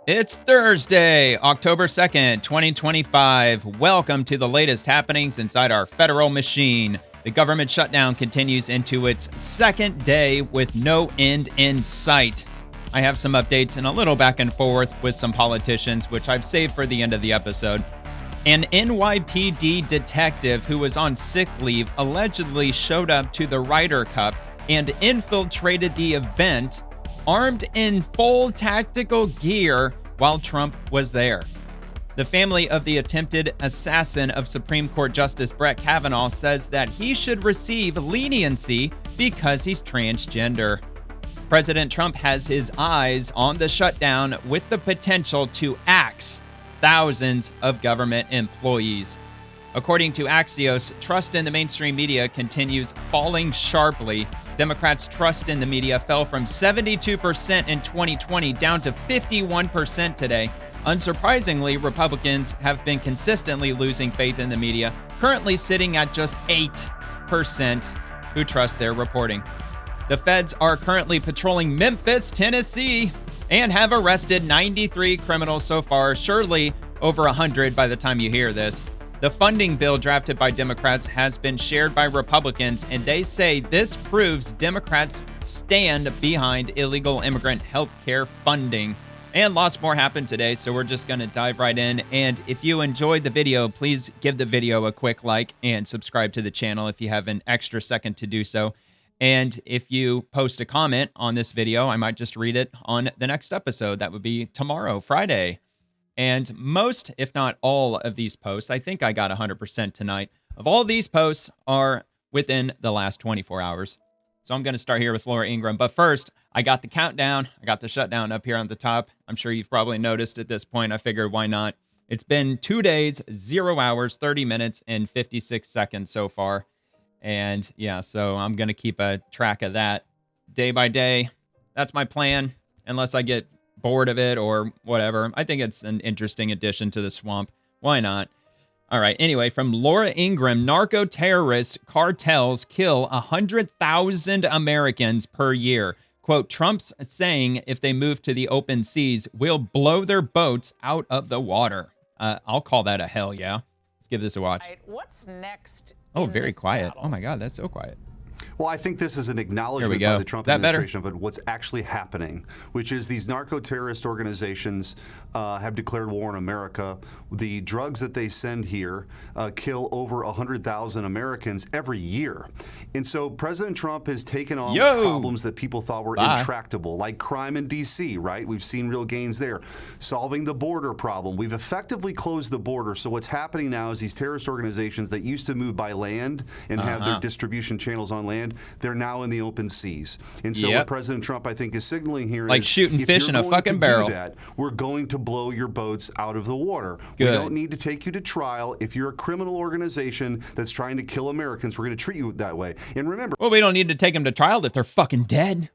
It's Thursday, October 2nd, 2025. Welcome to the latest happenings inside our federal machine. The government shutdown continues into its second day with no end in sight. I have some updates and a little back and forth with some politicians, which I've saved for the end of the episode. An NYPD detective who was on sick leave allegedly showed up to the Ryder Cup and infiltrated the event armed in full tactical gear while Trump was there. The family of the attempted assassin of Supreme Court Justice Brett Kavanaugh says that he should receive leniency because he's transgender. President Trump has his eyes on the shutdown with the potential to axe thousands of government employees. According to Axios, trust in the mainstream media continues falling sharply. Democrats' trust in the media fell from 72% in 2020 down to 51% today. Unsurprisingly, Republicans have been consistently losing faith in the media, currently sitting at just 8% who trust their reporting. The feds are currently patrolling Memphis, Tennessee, and have arrested 93 criminals so far, surely over 100 by the time you hear this. The funding bill drafted by Democrats has been shared by Republicans, and they say this proves Democrats stand behind illegal immigrant health care funding. And lots more happened today, so we're just going to dive right in. And if you enjoyed the video, please give the video a quick like and subscribe to the channel if you have an extra second to do so. And if you post a comment on this video, I might just read it on the next episode. That would be tomorrow, Friday. And most, if not all, of these posts, I think I got 100% tonight, of all these posts are within the last 24 hours. So I'm going to start here with Laura Ingraham. But first, I got the countdown. I got the shutdown up here on the top. I'm sure you've probably noticed at this point. I figured, why not? It's been 2 days, 0 hours, 30 minutes, and 56 seconds so far. And yeah, so I'm going to keep a track of that day by day. That's my plan, unless I get bored of it or whatever. I think it's an interesting addition to the swamp. Why not? All right. Anyway, from Laura Ingraham, narco-terrorist cartels kill 100,000 Americans per year. Quote, Trump's saying if they move to the open seas, we'll blow their boats out of the water. I'll call that a hell yeah. Let's give this a watch. Right, what's next? Oh, very quiet. Battle? Oh my God, that's so quiet. Well, I think this is an acknowledgement by the Trump administration of what's actually happening, which is these narco-terrorist organizations have declared war on America. The drugs that they send here kill over 100,000 Americans every year. And so President Trump has taken on problems that people thought were intractable, like crime in D.C., right? We've seen real gains there. Solving the border problem. We've effectively closed the border. So what's happening now is these terrorist organizations that used to move by land and have their distribution channels on land, they're now in the open seas. And so what President Trump, I think, is signaling here like is shooting fish in a fucking barrel. We're going to blow your boats out of the water. We don't need to take you to trial. If you're a criminal organization that's trying to kill Americans, we're going to treat you that way. And remember, well, we don't need to take them to trial if they're fucking dead.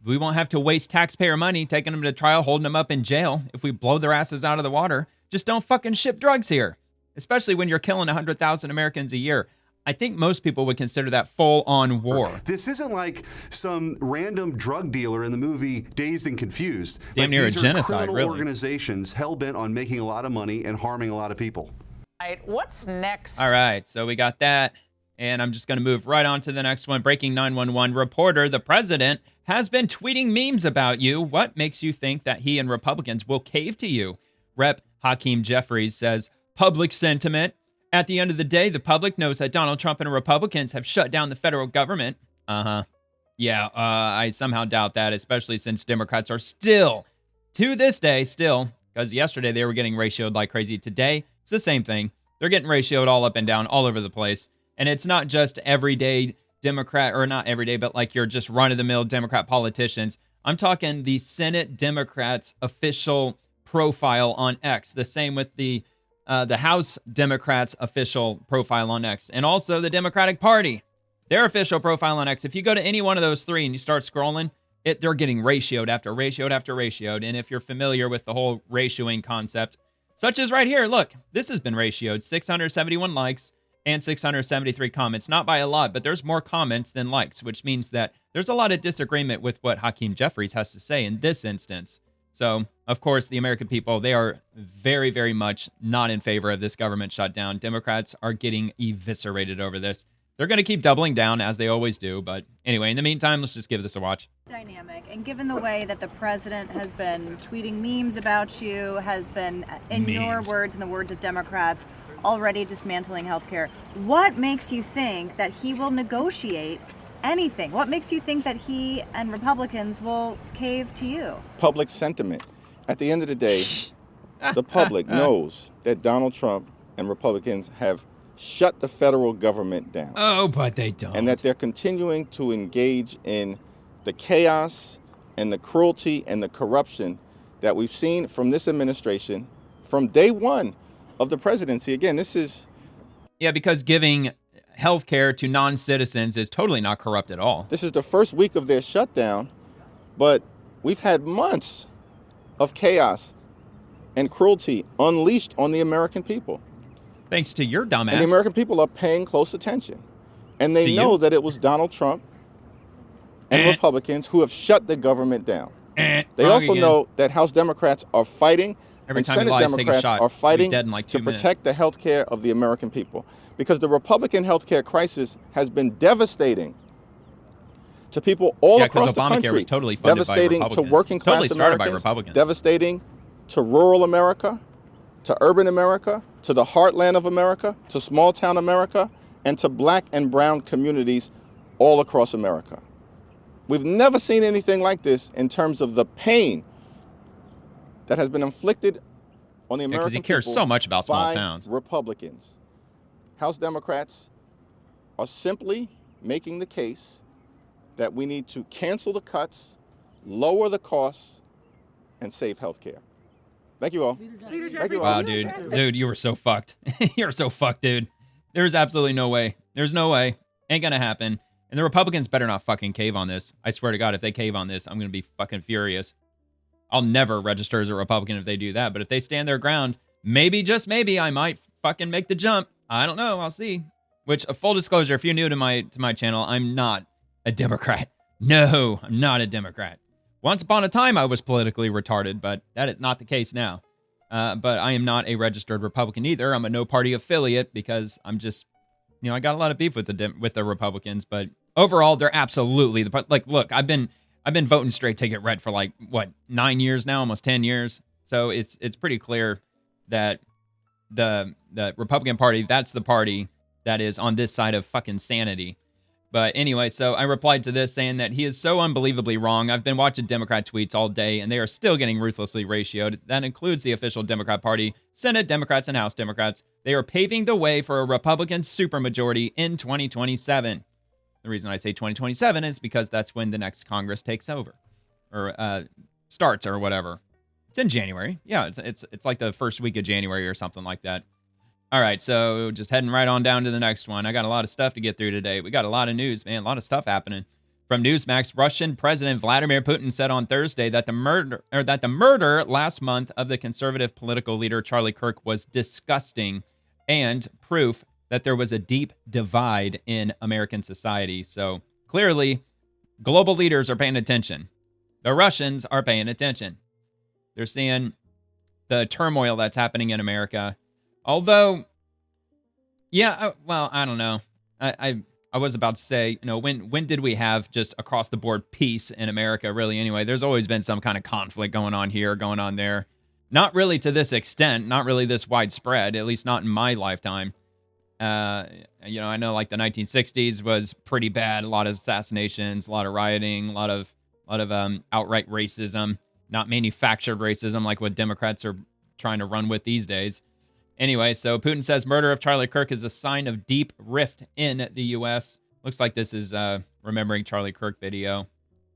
We won't have to waste taxpayer money taking them to trial, holding them up in jail if we blow their asses out of the water. Just don't fucking ship drugs here, especially when you're killing 100,000 Americans a year. I think most people would consider that full-on war. This isn't like some random drug dealer in the movie Dazed and Confused. Damn near a genocide, criminal really. Organizations hell-bent on making a lot of money and harming a lot of people. All right, what's next? All right, so we got that. And I'm just going to move right on to the next one. Breaking 911 reporter, the president has been tweeting memes about you. What makes you think that he and Republicans will cave to you? Rep. Hakeem Jeffries says, public sentiment. At the end of the day, the public knows that Donald Trump and Republicans have shut down the federal government. Yeah, I somehow doubt that, especially since Democrats are still, to this day, because yesterday they were getting ratioed like crazy. Today, it's the same thing. They're getting ratioed all up and down, all over the place. And it's not just everyday Democrat, or not everyday, but like your just run-of-the-mill Democrat politicians. I'm talking the Senate Democrats' official profile on X. The same with the House Democrats' official profile on X, and also the Democratic Party, their official profile on X. If you go to any one of those three and you start scrolling, they're getting ratioed after ratioed after ratioed. And if you're familiar with the whole ratioing concept, such as right here, look, this has been ratioed, 671 likes and 673 comments. Not by a lot, but there's more comments than likes, which means that there's a lot of disagreement with what Hakeem Jeffries has to say in this instance. So of course, the American people, they are very, very much not in favor of this government shutdown. Democrats are getting eviscerated over this. They're going to keep doubling down, as they always do. But anyway, in the meantime, let's just give this a watch. Dynamic. And given the way that the president has been tweeting memes about you, has been, in your words and the words of Democrats, already dismantling healthcare, what makes you think that he will negotiate anything? What makes you think that he and Republicans will cave to you? Public sentiment. At the end of the day, the public knows that Donald Trump and Republicans have shut the federal government down. Oh, but they don't. And that they're continuing to engage in the chaos and the cruelty and the corruption that we've seen from this administration from day one of the presidency. Again, this is... Yeah, because giving health care to non-citizens is totally not corrupt at all. This is the first week of their shutdown, but we've had months of chaos and cruelty unleashed on the American people. Thanks to your dumbass. And the American people are paying close attention. And they know that it was Donald Trump and Republicans who have shut the government down. They also know that House Democrats are fighting and Senate Democrats are fighting to protect the health care of the American people. Because the Republican health care crisis has been devastating to people all across the country. Was totally funded devastating by to working class Americans, devastating to rural America, to urban America, to the heartland of America, to small town America, and to black and brown communities all across America. We've never seen anything like this in terms of the pain that has been inflicted on the American people. Because he cares so much about small towns. Republicans. House Democrats are simply making the case that we need to cancel the cuts, lower the costs, and save health care. Thank you all. Thank you all. Wow, dude. Dude, you were so fucked. You're so fucked, dude. There's absolutely no way. There's no way. Ain't gonna happen. And the Republicans better not fucking cave on this. I swear to God, if they cave on this, I'm gonna be fucking furious. I'll never register as a Republican if they do that. But if they stand their ground, maybe, just maybe, I might fucking make the jump. I don't know. I'll see. Which, full disclosure, if you're new to my channel, I'm not a Democrat. No, I'm not a Democrat. Once upon a time, I was politically retarded, but that is not the case now. But I am not a registered Republican either. I'm a no-party affiliate because I'm just, I got a lot of beef with the Republicans. But overall, they're absolutely look, I've been voting straight ticket red for 9 years now, almost 10 years. So it's pretty clear that the Republican Party, that's the party that is on this side of fucking sanity. But anyway, so I replied to this saying that he is so unbelievably wrong. I've been watching Democrat tweets all day, and they are still getting ruthlessly ratioed. That includes the official Democrat Party, Senate Democrats, and House Democrats. They are paving the way for a Republican supermajority in 2027. The reason I say 2027 is because that's when the next Congress takes over, or starts, or whatever. It's in January. Yeah, it's like the first week of January or something like that. All right, so just heading right on down to the next one. I got a lot of stuff to get through today. We got a lot of news, man, a lot of stuff happening. From Newsmax, Russian President Vladimir Putin said on Thursday that the murder last month of the conservative political leader Charlie Kirk was disgusting and proof that there was a deep divide in American society. So clearly, global leaders are paying attention. The Russians are paying attention. They're seeing the turmoil that's happening in America. Although, yeah, well, I don't know. I was about to say, when did we have just across the board peace in America, really, anyway? There's always been some kind of conflict going on here, going on there. Not really to this extent, not really this widespread, at least not in my lifetime. I know like the 1960s was pretty bad. A lot of assassinations, a lot of rioting, a lot of outright racism, not manufactured racism like what Democrats are trying to run with these days. Anyway, so Putin says murder of Charlie Kirk is a sign of deep rift in the U.S. Looks like this is Remembering Charlie Kirk video.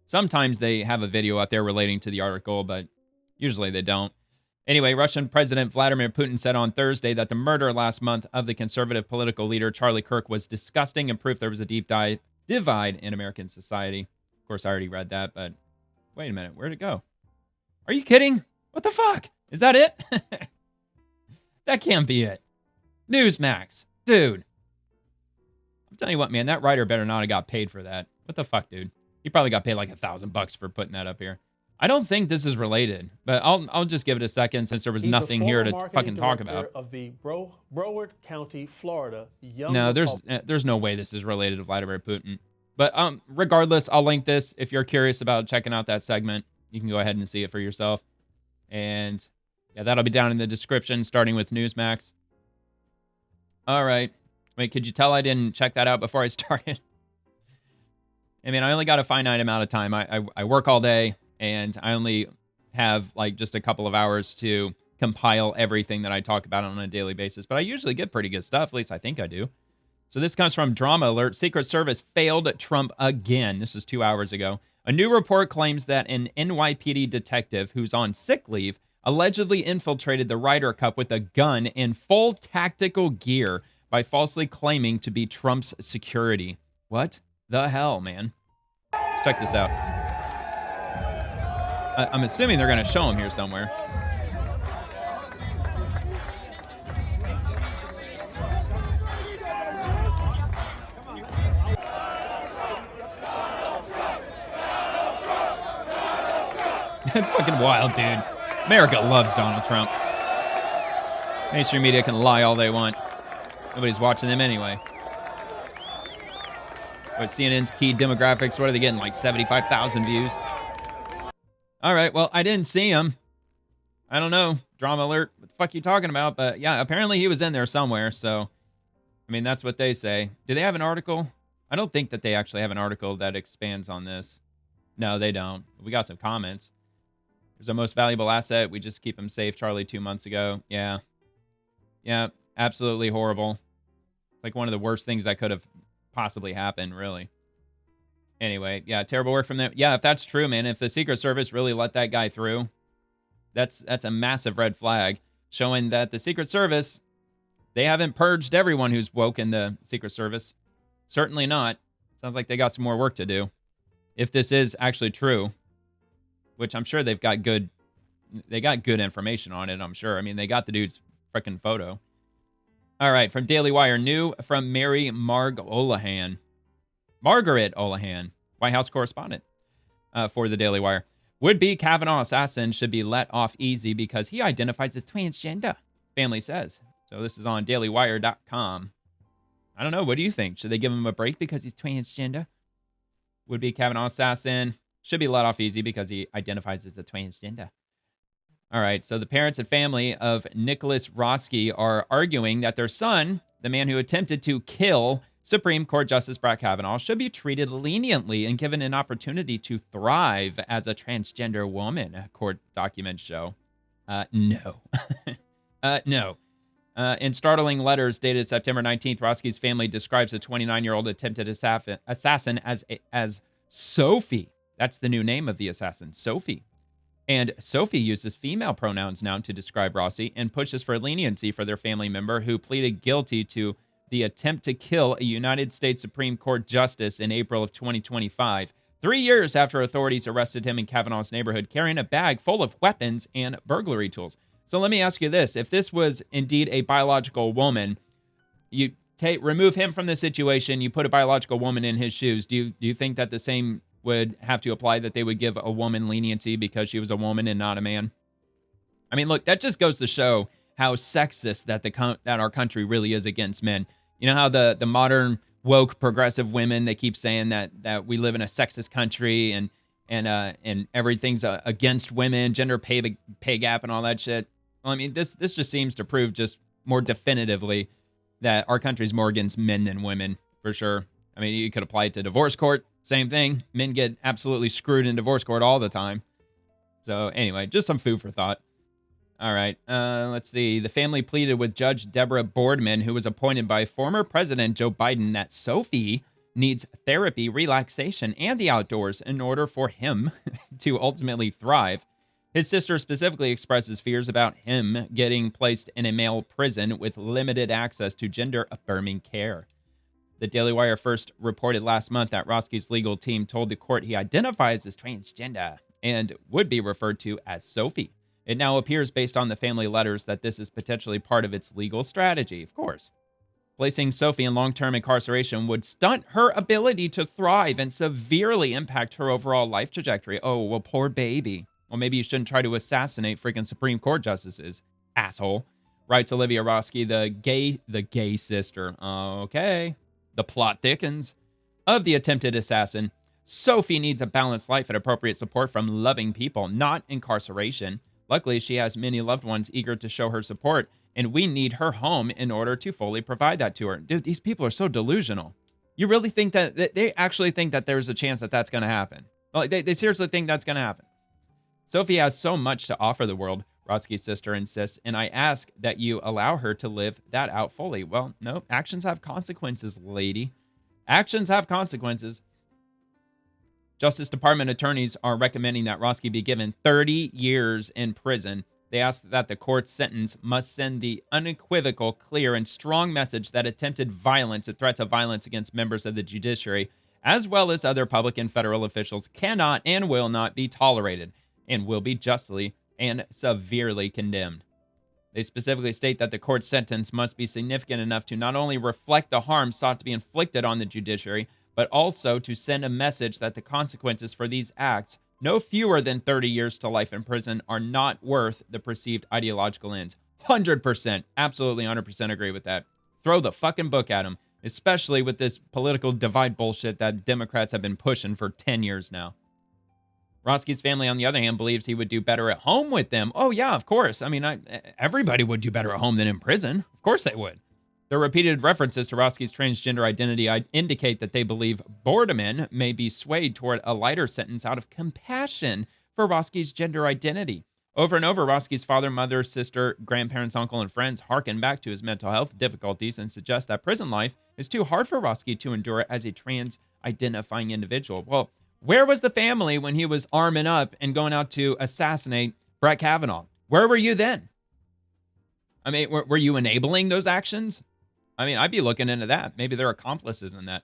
Sometimes they have a video out there relating to the article, but usually they don't. Anyway, Russian President Vladimir Putin said on Thursday that the murder last month of the conservative political leader Charlie Kirk was disgusting and proof there was a deep divide in American society. Of course, I already read that, but wait a minute. Where'd it go? Are you kidding? What the fuck? Is that it? That can't be it. Newsmax. Dude. I'm telling you what, man, that writer better not have got paid for that. What the fuck, dude? He probably got paid like $1,000 for putting that up here. I don't think this is related, but I'll just give it a second since there was nothing here to fucking talk about. Of the Broward County, Florida, no, there's no way this is related to Vladimir Putin. But regardless, I'll link this if you're curious about checking out that segment. You can go ahead and see it for yourself. And yeah, that'll be down in the description, starting with Newsmax. All right. Wait, could you tell I didn't check that out before I started? I mean, I only got a finite amount of time. I work all day, and I only have like just a couple of hours to compile everything that I talk about on a daily basis. But I usually get pretty good stuff. At least I think I do. So this comes from Drama Alert. Secret Service failed Trump again. This is 2 hours ago. A new report claims that an NYPD detective who's on sick leave allegedly infiltrated the Ryder Cup with a gun in full tactical gear by falsely claiming to be Trump's security. What the hell, man? Let's check this out. I'm assuming they're going to show him here somewhere. That's fucking wild, dude. America loves Donald Trump. Mainstream media can lie all they want. Nobody's watching them anyway. What, CNN's key demographics, what are they getting, like 75,000 views? All right, well, I didn't see him. I don't know. Drama Alert, what the fuck are you talking about? But yeah, apparently he was in there somewhere, so... I mean, that's what they say. Do they have an article? I don't think that they actually have an article that expands on this. No, they don't. We got some comments. There's our most valuable asset. We just keep him safe, Charlie, 2 months ago. Yeah. Yeah, absolutely horrible. Like one of the worst things that could have possibly happened, really. Anyway, yeah, terrible work from them. Yeah, if that's true, man, if the Secret Service really let that guy through, that's a massive red flag, showing that the Secret Service, they haven't purged everyone who's woke in the Secret Service. Certainly not. Sounds like they got some more work to do. If this is actually true, which I'm sure they got good information on it, I'm sure. I mean, they got the dude's freaking photo. All right, from Daily Wire, new from Mary Margaret Olahan, White House correspondent for the Daily Wire. Would-be Kavanaugh assassin should be let off easy because he identifies as transgender, family says. So this is on dailywire.com. I don't know. What do you think? Should they give him a break because he's transgender? Would-be Kavanaugh assassin should be let off easy because he identifies as a transgender. All right, so the parents and family of Nicholas Roski are arguing that their son, the man who attempted to kill Supreme Court Justice Brett Kavanaugh, should be treated leniently and given an opportunity to thrive as a transgender woman, court documents show. No. No. In startling letters dated September 19th, Roski's family describes the 29-year-old attempted assassin as Sophie. That's the new name of the assassin, Sophie. And Sophie uses female pronouns now to describe Rossi and pushes for leniency for their family member who pleaded guilty to the attempt to kill a United States Supreme Court justice in April of 2025, 3 years after authorities arrested him in Kavanaugh's neighborhood carrying a bag full of weapons and burglary tools. So let me ask you this. If this was indeed a biological woman, you remove him from the situation, you put a biological woman in his shoes, do you think that the same would have to apply, that they would give a woman leniency because she was a woman and not a man? I mean, look, that just goes to show how sexist that our country really is against men. You know how the modern woke progressive women, they keep saying that we live in a sexist country and everything's against women, gender pay gap and all that shit. Well, I mean, this just seems to prove just more definitively that our country's more against men than women, for sure. I mean, you could apply it to divorce court. Same thing. Men get absolutely screwed in divorce court all the time. So anyway, just some food for thought. All right. Let's see. The family pleaded with Judge Deborah Boardman, who was appointed by former President Joe Biden, that Sophie needs therapy, relaxation, and the outdoors in order for him to ultimately thrive. His sister specifically expresses fears about him getting placed in a male prison with limited access to gender-affirming care. The Daily Wire first reported last month that Roski's legal team told the court he identifies as transgender and would be referred to as Sophie. It now appears, based on the family letters, that this is potentially part of its legal strategy, of course. Placing Sophie in long-term incarceration would stunt her ability to thrive and severely impact her overall life trajectory. Oh, well, poor baby. Well, maybe you shouldn't try to assassinate freaking Supreme Court justices, asshole. Writes Olivia Roski, the gay sister. Okay. The plot thickens. Of the attempted assassin, Sophie needs a balanced life and appropriate support from loving people, not incarceration. Luckily, she has many loved ones eager to show her support, and we need her home in order to fully provide that to her. Dude, these people are so delusional. You really think that they actually think that there's a chance that that's going to happen? Like, they seriously think that's going to happen. Sophie has so much to offer the world, Roski's sister insists, and I ask that you allow her to live that out fully. Well, no, actions have consequences, lady. Actions have consequences. Justice Department attorneys are recommending that Roski be given 30 years in prison. They ask that the court's sentence must send the unequivocal, clear, and strong message that attempted violence and threats of violence against members of the judiciary, as well as other public and federal officials, cannot and will not be tolerated and will be justly and severely condemned. They specifically state that the court's sentence must be significant enough to not only reflect the harm sought to be inflicted on the judiciary, but also to send a message that the consequences for these acts, no fewer than 30 years to life in prison, are not worth the perceived ideological ends. 100%, absolutely 100% agree with that. Throw the fucking book at them, especially with this political divide bullshit that Democrats have been pushing for 10 years now. Roski's family, on the other hand, believes he would do better at home with them. Oh, yeah, of course. I mean, everybody would do better at home than in prison. Of course they would. The repeated references to Roski's transgender identity indicate that they believe Boardman may be swayed toward a lighter sentence out of compassion for Roski's gender identity. Over and over, Roski's father, mother, sister, grandparents, uncle, and friends hearken back to his mental health difficulties and suggest that prison life is too hard for Roski to endure as a trans-identifying individual. Well, where was the family when he was arming up and going out to assassinate Brett Kavanaugh? Where were you then? I mean, were you enabling those actions? I mean, I'd be looking into that. Maybe they're accomplices in that.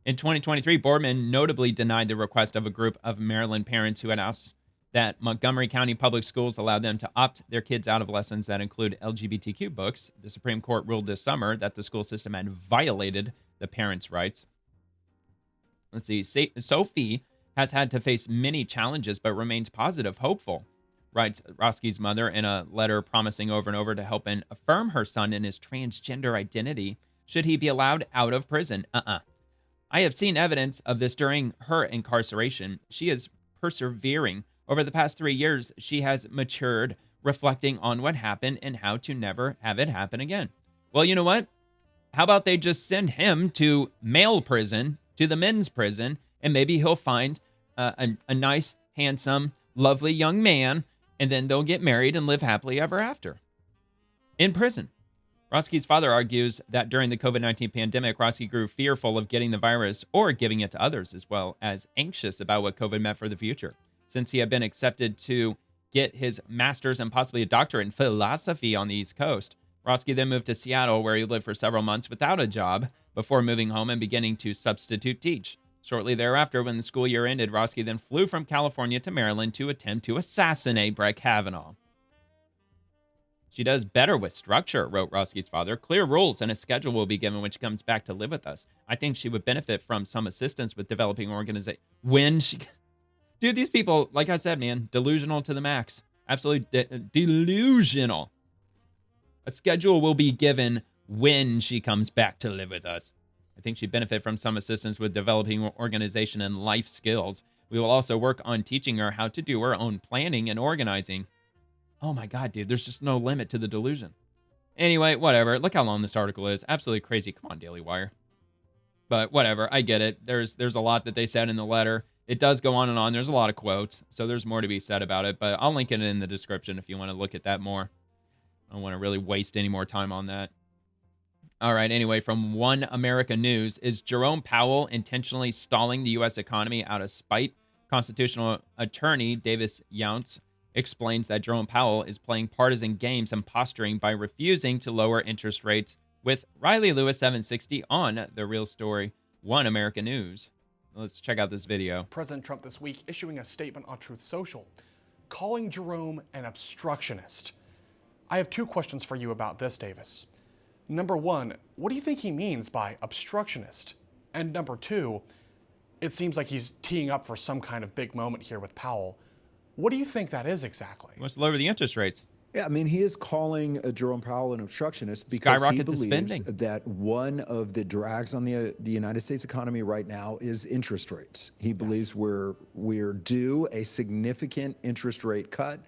In 2023, Boardman notably denied the request of a group of Maryland parents who had asked that Montgomery County Public Schools allow them to opt their kids out of lessons that include LGBTQ books. The Supreme Court ruled this summer that the school system had violated the parents' rights. Let's see. Sophie has had to face many challenges, but remains positive, hopeful, writes Roski's mother in a letter promising over and over to help and affirm her son in his transgender identity should he be allowed out of prison. I have seen evidence of this during her incarceration. She is persevering. Over the past 3 years, she has matured, reflecting on what happened and how to never have it happen again. Well, you know what? How about they just send him to male prison, to the men's prison, and maybe he'll find a nice, handsome, lovely young man, and then they'll get married and live happily ever after. In prison. Roski's father argues that during the COVID-19 pandemic, Roski grew fearful of getting the virus or giving it to others, as well as anxious about what COVID meant for the future. Since he had been accepted to get his master's and possibly a doctorate in philosophy on the East Coast, Roski then moved to Seattle, where he lived for several months without a job before moving home and beginning to substitute teach. Shortly thereafter, when the school year ended, Roski then flew from California to Maryland to attempt to assassinate Brett Kavanaugh. She does better with structure, wrote Roski's father. Clear rules and a schedule will be given when she comes back to live with us. I think she would benefit from some assistance with developing organization. When she... Dude, these people, like I said, man, delusional to the max. Absolutely delusional. A schedule will be given when she comes back to live with us. I think she'd benefit from some assistance with developing organization and life skills. We will also work on teaching her how to do her own planning and organizing. Oh my God, dude, there's just no limit to the delusion. Anyway, whatever. Look how long this article is. Absolutely crazy. Come on, Daily Wire. But whatever, I get it. There's a lot that they said in the letter. It does go on and on. There's a lot of quotes, so there's more to be said about it, but I'll link it in the description if you want to look at that more. I don't want to really waste any more time on that. All right, anyway, from One America News, is Jerome Powell intentionally stalling the U.S. economy out of spite? Constitutional attorney Davis Younts explains that Jerome Powell is playing partisan games and posturing by refusing to lower interest rates, with Riley Lewis 760 on The Real Story, One America News. Let's check out this video. President Trump this week issuing a statement on Truth Social, calling Jerome an obstructionist. I have two questions for you about this, Davis. Number one, what do you think he means by obstructionist? And number two, it seems like he's teeing up for some kind of big moment here with Powell. What do you think that is exactly? He wants to lower the interest rates. Yeah, I mean, he is calling Jerome Powell an obstructionist because he believes that one of the drags on the United States economy right now is interest rates. He believes we're due a significant interest rate cut,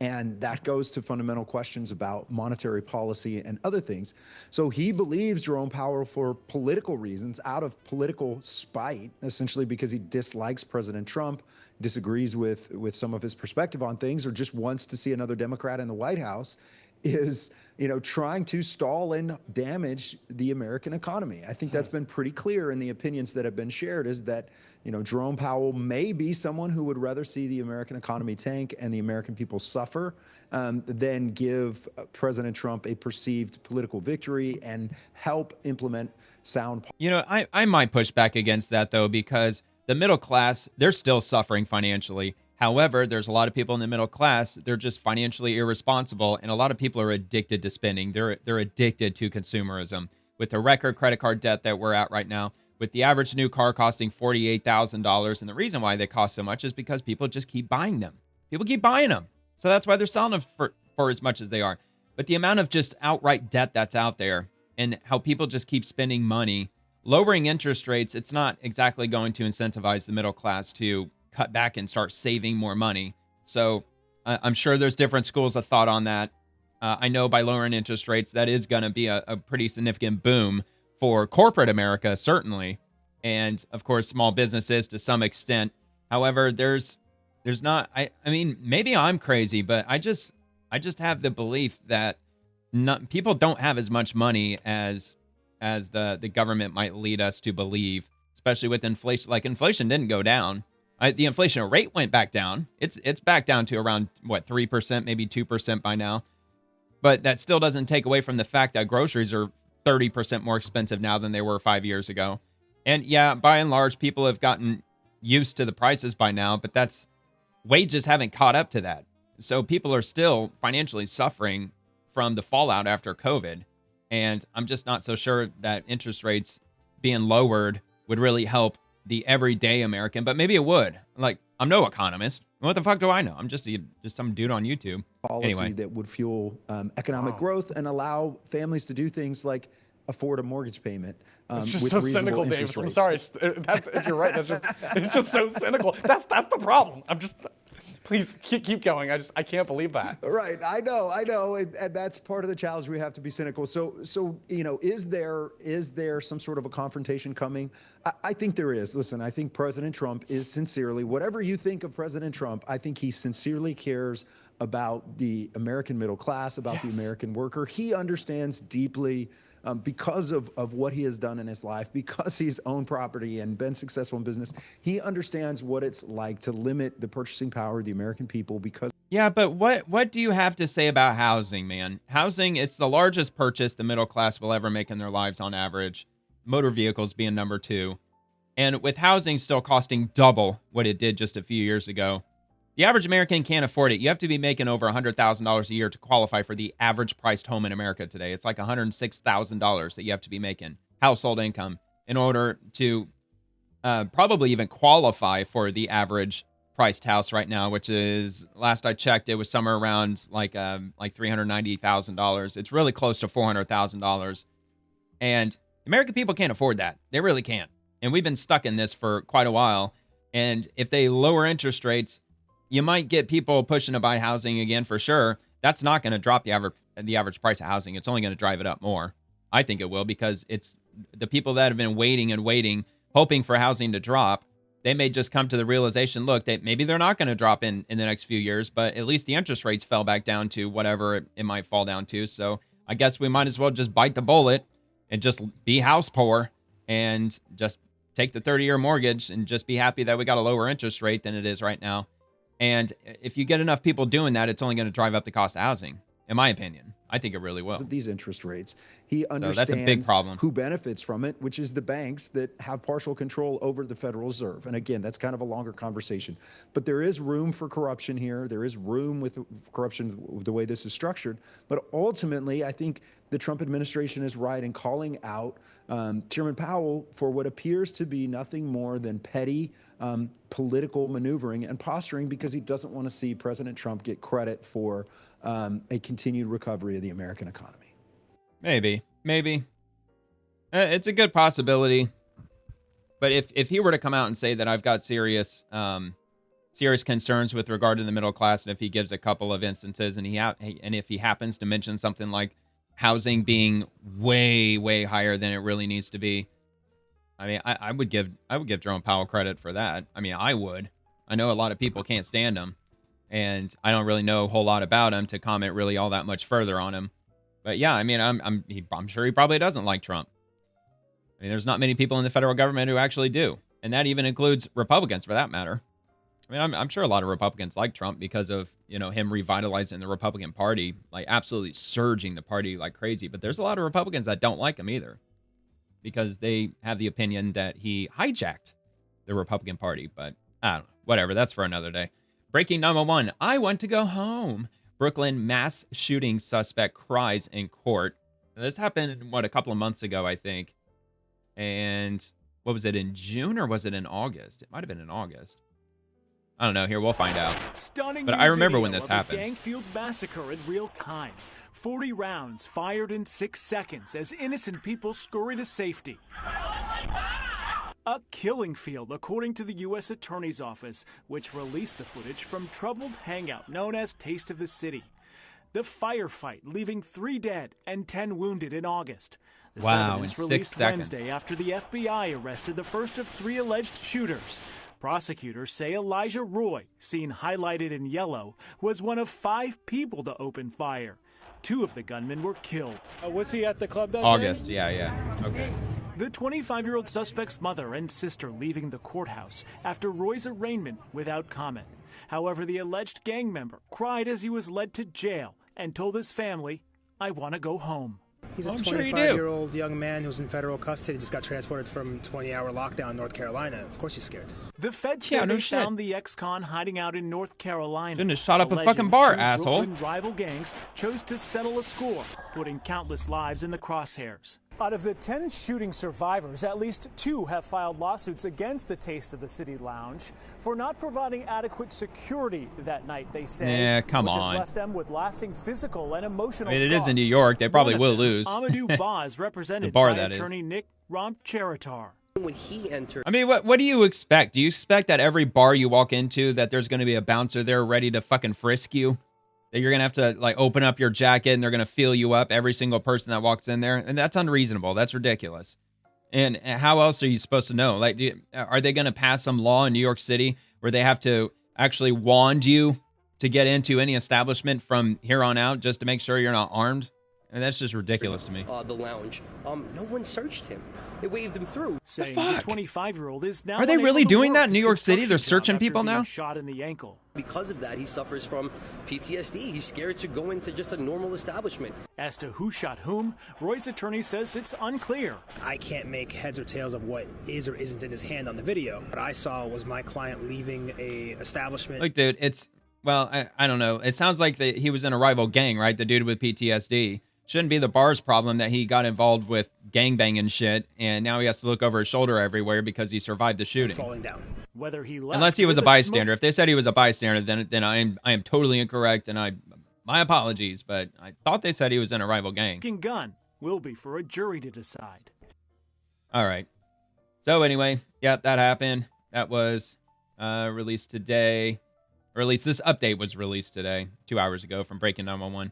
and that goes to fundamental questions about monetary policy and other things. So he believes Jerome Powell, for political reasons, out of political spite, essentially because he dislikes President Trump, disagrees with some of his perspective on things, or just wants to see another Democrat in the White House, is, trying to stall and damage the American economy. I think that's been pretty clear in the opinions that have been shared, is that, Jerome Powell may be someone who would rather see the American economy tank and the American people suffer than give President Trump a perceived political victory and help implement sound policy. I might push back against that, though, because the middle class, they're still suffering financially. However, there's a lot of people in the middle class, they're just financially irresponsible, and a lot of people are addicted to spending. They're addicted to consumerism. With the record credit card debt that we're at right now, with the average new car costing $48,000, and the reason why they cost so much is because people just keep buying them. People keep buying them. So that's why they're selling them for as much as they are. But the amount of just outright debt that's out there and how people just keep spending money, lowering interest rates, it's not exactly going to incentivize the middle class to cut back and start saving more money. So I'm sure there's different schools of thought on that. I know by lowering interest rates, that is going to be a pretty significant boom for corporate America, certainly. And of course, small businesses to some extent. However, there's not, I mean, maybe I'm crazy, but I just have the belief that people don't have as much money as the government might lead us to believe, especially with inflation. Like, inflation didn't go down. The inflation rate went back down. It's back down to around, 3%, maybe 2% by now. But that still doesn't take away from the fact that groceries are 30% more expensive now than they were 5 years ago. And yeah, by and large, people have gotten used to the prices by now, but wages haven't caught up to that. So people are still financially suffering from the fallout after COVID. And I'm just not so sure that interest rates being lowered would really help the everyday American, but maybe it would. Like, I'm no economist. What the fuck do I know? I'm just some dude on YouTube. Policy that would fuel economic growth and allow families to do things like afford a mortgage payment. It's just so cynical, Davis. I'm sorry. If you're right, it's just so cynical. That's the problem. Please keep going. I can't believe that. Right. I know. And that's part of the challenge. We have to be cynical. So is there some sort of a confrontation coming? I think there is. Listen, I think President Trump is sincerely, whatever you think of President Trump, I think he sincerely cares about the American middle class, about the American worker. He understands deeply, because of what he has done in his life, because he's owned property and been successful in business, he understands what it's like to limit the purchasing power of the American people because... Yeah, but what do you have to say about housing, man? Housing, it's the largest purchase the middle class will ever make in their lives on average. Motor vehicles being number 2. And with housing still costing double what it did just a few years ago, the average American can't afford it. You have to be making over $100,000 a year to qualify for the average priced home in America today. It's like $106,000 that you have to be making household income in order to probably even qualify for the average priced house right now, which is, last I checked, it was somewhere around like $390,000. It's really close to $400,000. And American people can't afford that. They really can't. And we've been stuck in this for quite a while. And if they lower interest rates, you might get people pushing to buy housing again for sure. That's not going to drop the average price of housing. It's only going to drive it up more. I think it will, because it's the people that have been waiting and waiting, hoping for housing to drop. They may just come to the realization, look, that maybe they're not going to drop in the next few years, but at least the interest rates fell back down to whatever it might fall down to. So I guess we might as well just bite the bullet and just be house poor and just take the 30-year mortgage and just be happy that we got a lower interest rate than it is right now. And if you get enough people doing that, it's only going to drive up the cost of housing, in my opinion. I think it really will. Of these interest rates. He understands that's a big problem. Who benefits from it, which is the banks that have partial control over the Federal Reserve. And again, that's kind of a longer conversation. But there is room for corruption here. There is room with corruption with the way this is structured. But ultimately, I think the Trump administration is right in calling out Chairman Powell for what appears to be nothing more than petty political maneuvering and posturing, because he doesn't want to see President Trump get credit for a continued recovery of the American economy. Maybe. It's a good possibility. But if he were to come out and say that I've got serious concerns with regard to the middle class, and if he gives a couple of instances, and if he happens to mention something like housing being way, way higher than it really needs to be, I mean, I would give Jerome Powell credit for that. I mean, I would. I know a lot of people can't stand him, and I don't really know a whole lot about him to comment really all that much further on him. But yeah, I mean, I'm sure he probably doesn't like Trump. I mean, there's not many people in the federal government who actually do, and that even includes Republicans, for that matter. I mean, I'm sure a lot of Republicans like Trump because of, him revitalizing the Republican Party, like absolutely surging the party like crazy. But there's a lot of Republicans that don't like him either, because they have the opinion that he hijacked the Republican Party. But I don't know, whatever. That's for another day. Breaking 911. I want to go home. Brooklyn mass shooting suspect cries in court. Now, this happened, a couple of months ago, I think. And what was it, in June or was it in August? It might have been in August. I don't know. Here, we'll find out. Stunning but I remember when this happened. Gangfield massacre in real time. 40 rounds fired in 6 seconds as innocent people scurry to safety. A killing field, according to the U.S. Attorney's Office, which released the footage from troubled hangout known as Taste of the City. The firefight leaving 3 dead and 10 wounded in August. This evidence released Wednesday after the FBI arrested the first of 3 alleged shooters. Prosecutors say Elijah Roy, seen highlighted in yellow, was one of 5 people to open fire. 2 of the gunmen were killed. Was he at the club that August, day? yeah. Okay. The 25-year-old suspect's mother and sister leaving the courthouse after Roy's arraignment without comment. However, the alleged gang member cried as he was led to jail and told his family, "I want to go home." He's a 25-year-old young man who's in federal custody, just got transported from 20-hour lockdown in North Carolina. Of course he's scared. The feds say they found the ex-con hiding out in North Carolina. Shouldn't have shot up a fucking bar, 2 asshole. Brooklyn rival gangs chose to settle a score, putting countless lives in the crosshairs. Out of the 10 shooting survivors, at least 2 have filed lawsuits against the Taste of the City Lounge for not providing adequate security that night, they say. Yeah, come which on. has left them with lasting physical and emotional scars. It is in New York. They probably will lose. Amadou Ba is represented bar, by attorney Nick Romcheritar. When he entered, I mean, what do you expect? Do you expect that every bar you walk into that there's going to be a bouncer there ready to fucking frisk you? That you're going to have to, like, open up your jacket and they're going to feel you up, every single person that walks in there? And that's unreasonable. That's ridiculous. And how else are you supposed to know? Like, are they going to pass some law in New York City where they have to actually wand you to get into any establishment from here on out just to make sure you're not armed? And that's just ridiculous to me. The lounge. No one searched him. They waved him through. Saying the 25-year-old is now. Are they really doing that in New York City? They're searching people now? Shot in the ankle. Because of that, he suffers from PTSD. He's scared to go into just a normal establishment. As to who shot whom, Roy's attorney says it's unclear. I can't make heads or tails of what is or isn't in his hand on the video. What I saw was my client leaving a establishment. Look, dude, I don't know. It sounds like he was in a rival gang, right? The dude with PTSD. Shouldn't be the bar's problem that he got involved with gangbanging shit, and now he has to look over his shoulder everywhere because he survived the shooting. Falling down. Whether he left unless he was a bystander. If they said he was a bystander, then I am totally incorrect, and my apologies. But I thought they said he was in a rival gang. Gun will be for a jury to decide. All right. So anyway, yeah, that happened. That was released today, or at least this update was released today, 2 hours ago from Breaking 911.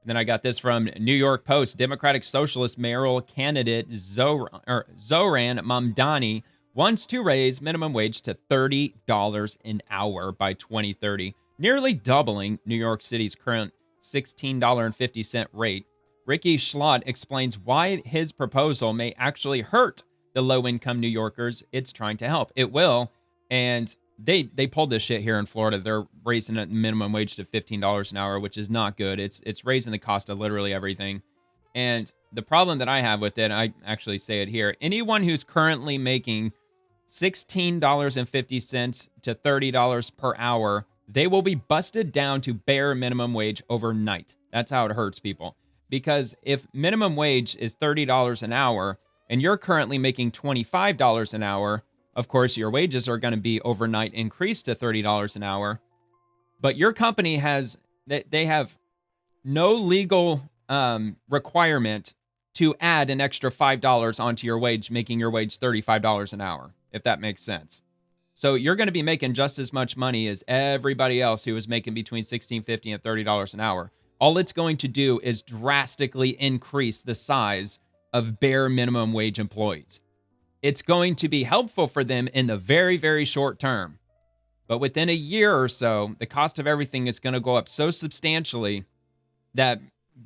Then I got this from New York Post. Democratic Socialist mayoral candidate Zohran Mamdani wants to raise minimum wage to $30 an hour by 2030, nearly doubling New York City's current $16.50 rate. Ricky Schlott explains why his proposal may actually hurt the low-income New Yorkers it's trying to help. It will, and they pulled this shit here in Florida. They're raising the minimum wage to $15 an hour, which is not good. It's raising the cost of literally everything. And the problem that I have with it, I actually say it here, anyone who's currently making $16.50 to $30 per hour, they will be busted down to bare minimum wage overnight. That's how it hurts people. Because if minimum wage is $30 an hour and you're currently making $25 an hour, of course, your wages are going to be overnight increased to $30 an hour. But your company they have no legal requirement to add an extra $5 onto your wage, making your wage $35 an hour, if that makes sense. So you're going to be making just as much money as everybody else who is making between $16.50 and $30 an hour. All it's going to do is drastically increase the size of bare minimum wage employees. It's going to be helpful for them in the very, very short term. But within a year or so, the cost of everything is going to go up so substantially that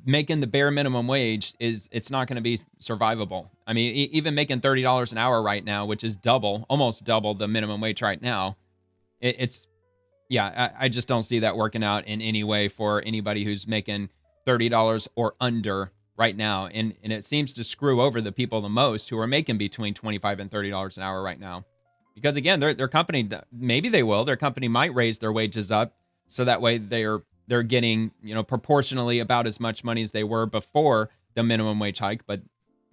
making the bare minimum wage it's not going to be survivable. I mean, even making $30 an hour right now, which is almost double the minimum wage right now, I just don't see that working out in any way for anybody who's making $30 or under right now. And it seems to screw over the people the most who are making between $25 and $30 an hour right now. Because again, their company, maybe they will, their company might raise their wages up so that way they're getting, proportionally about as much money as they were before the minimum wage hike, but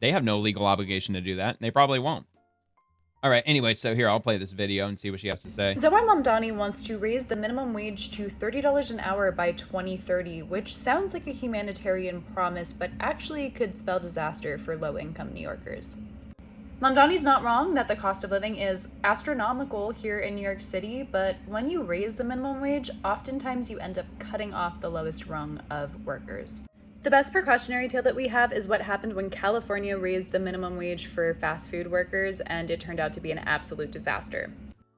they have no legal obligation to do that. And they probably won't. All right, anyway, so here, I'll play this video and see what she has to say. Zawar Mamdani wants to raise the minimum wage to $30 an hour by 2030, which sounds like a humanitarian promise, but actually could spell disaster for low-income New Yorkers. Mamdani's not wrong that the cost of living is astronomical here in New York City, but when you raise the minimum wage, oftentimes you end up cutting off the lowest rung of workers. The best precautionary tale that we have is what happened when California raised the minimum wage for fast food workers, and it turned out to be an absolute disaster.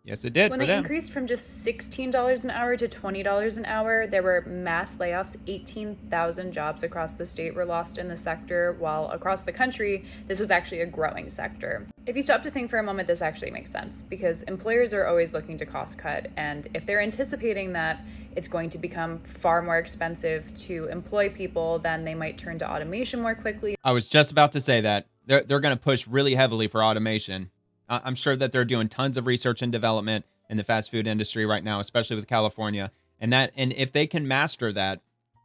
Yes, it did. When they increased from just $16 an hour to $20 an hour, there were mass layoffs. 18,000 jobs across the state were lost in the sector, while across the country, this was actually a growing sector. If you stop to think for a moment, this actually makes sense, because employers are always looking to cost cut, and if they're anticipating that it's going to become far more expensive to employ people, then they might turn to automation more quickly. I was just about to say that. They're going to push really heavily for automation. I'm sure that they're doing tons of research and development in the fast food industry right now, especially with California. And if they can master that,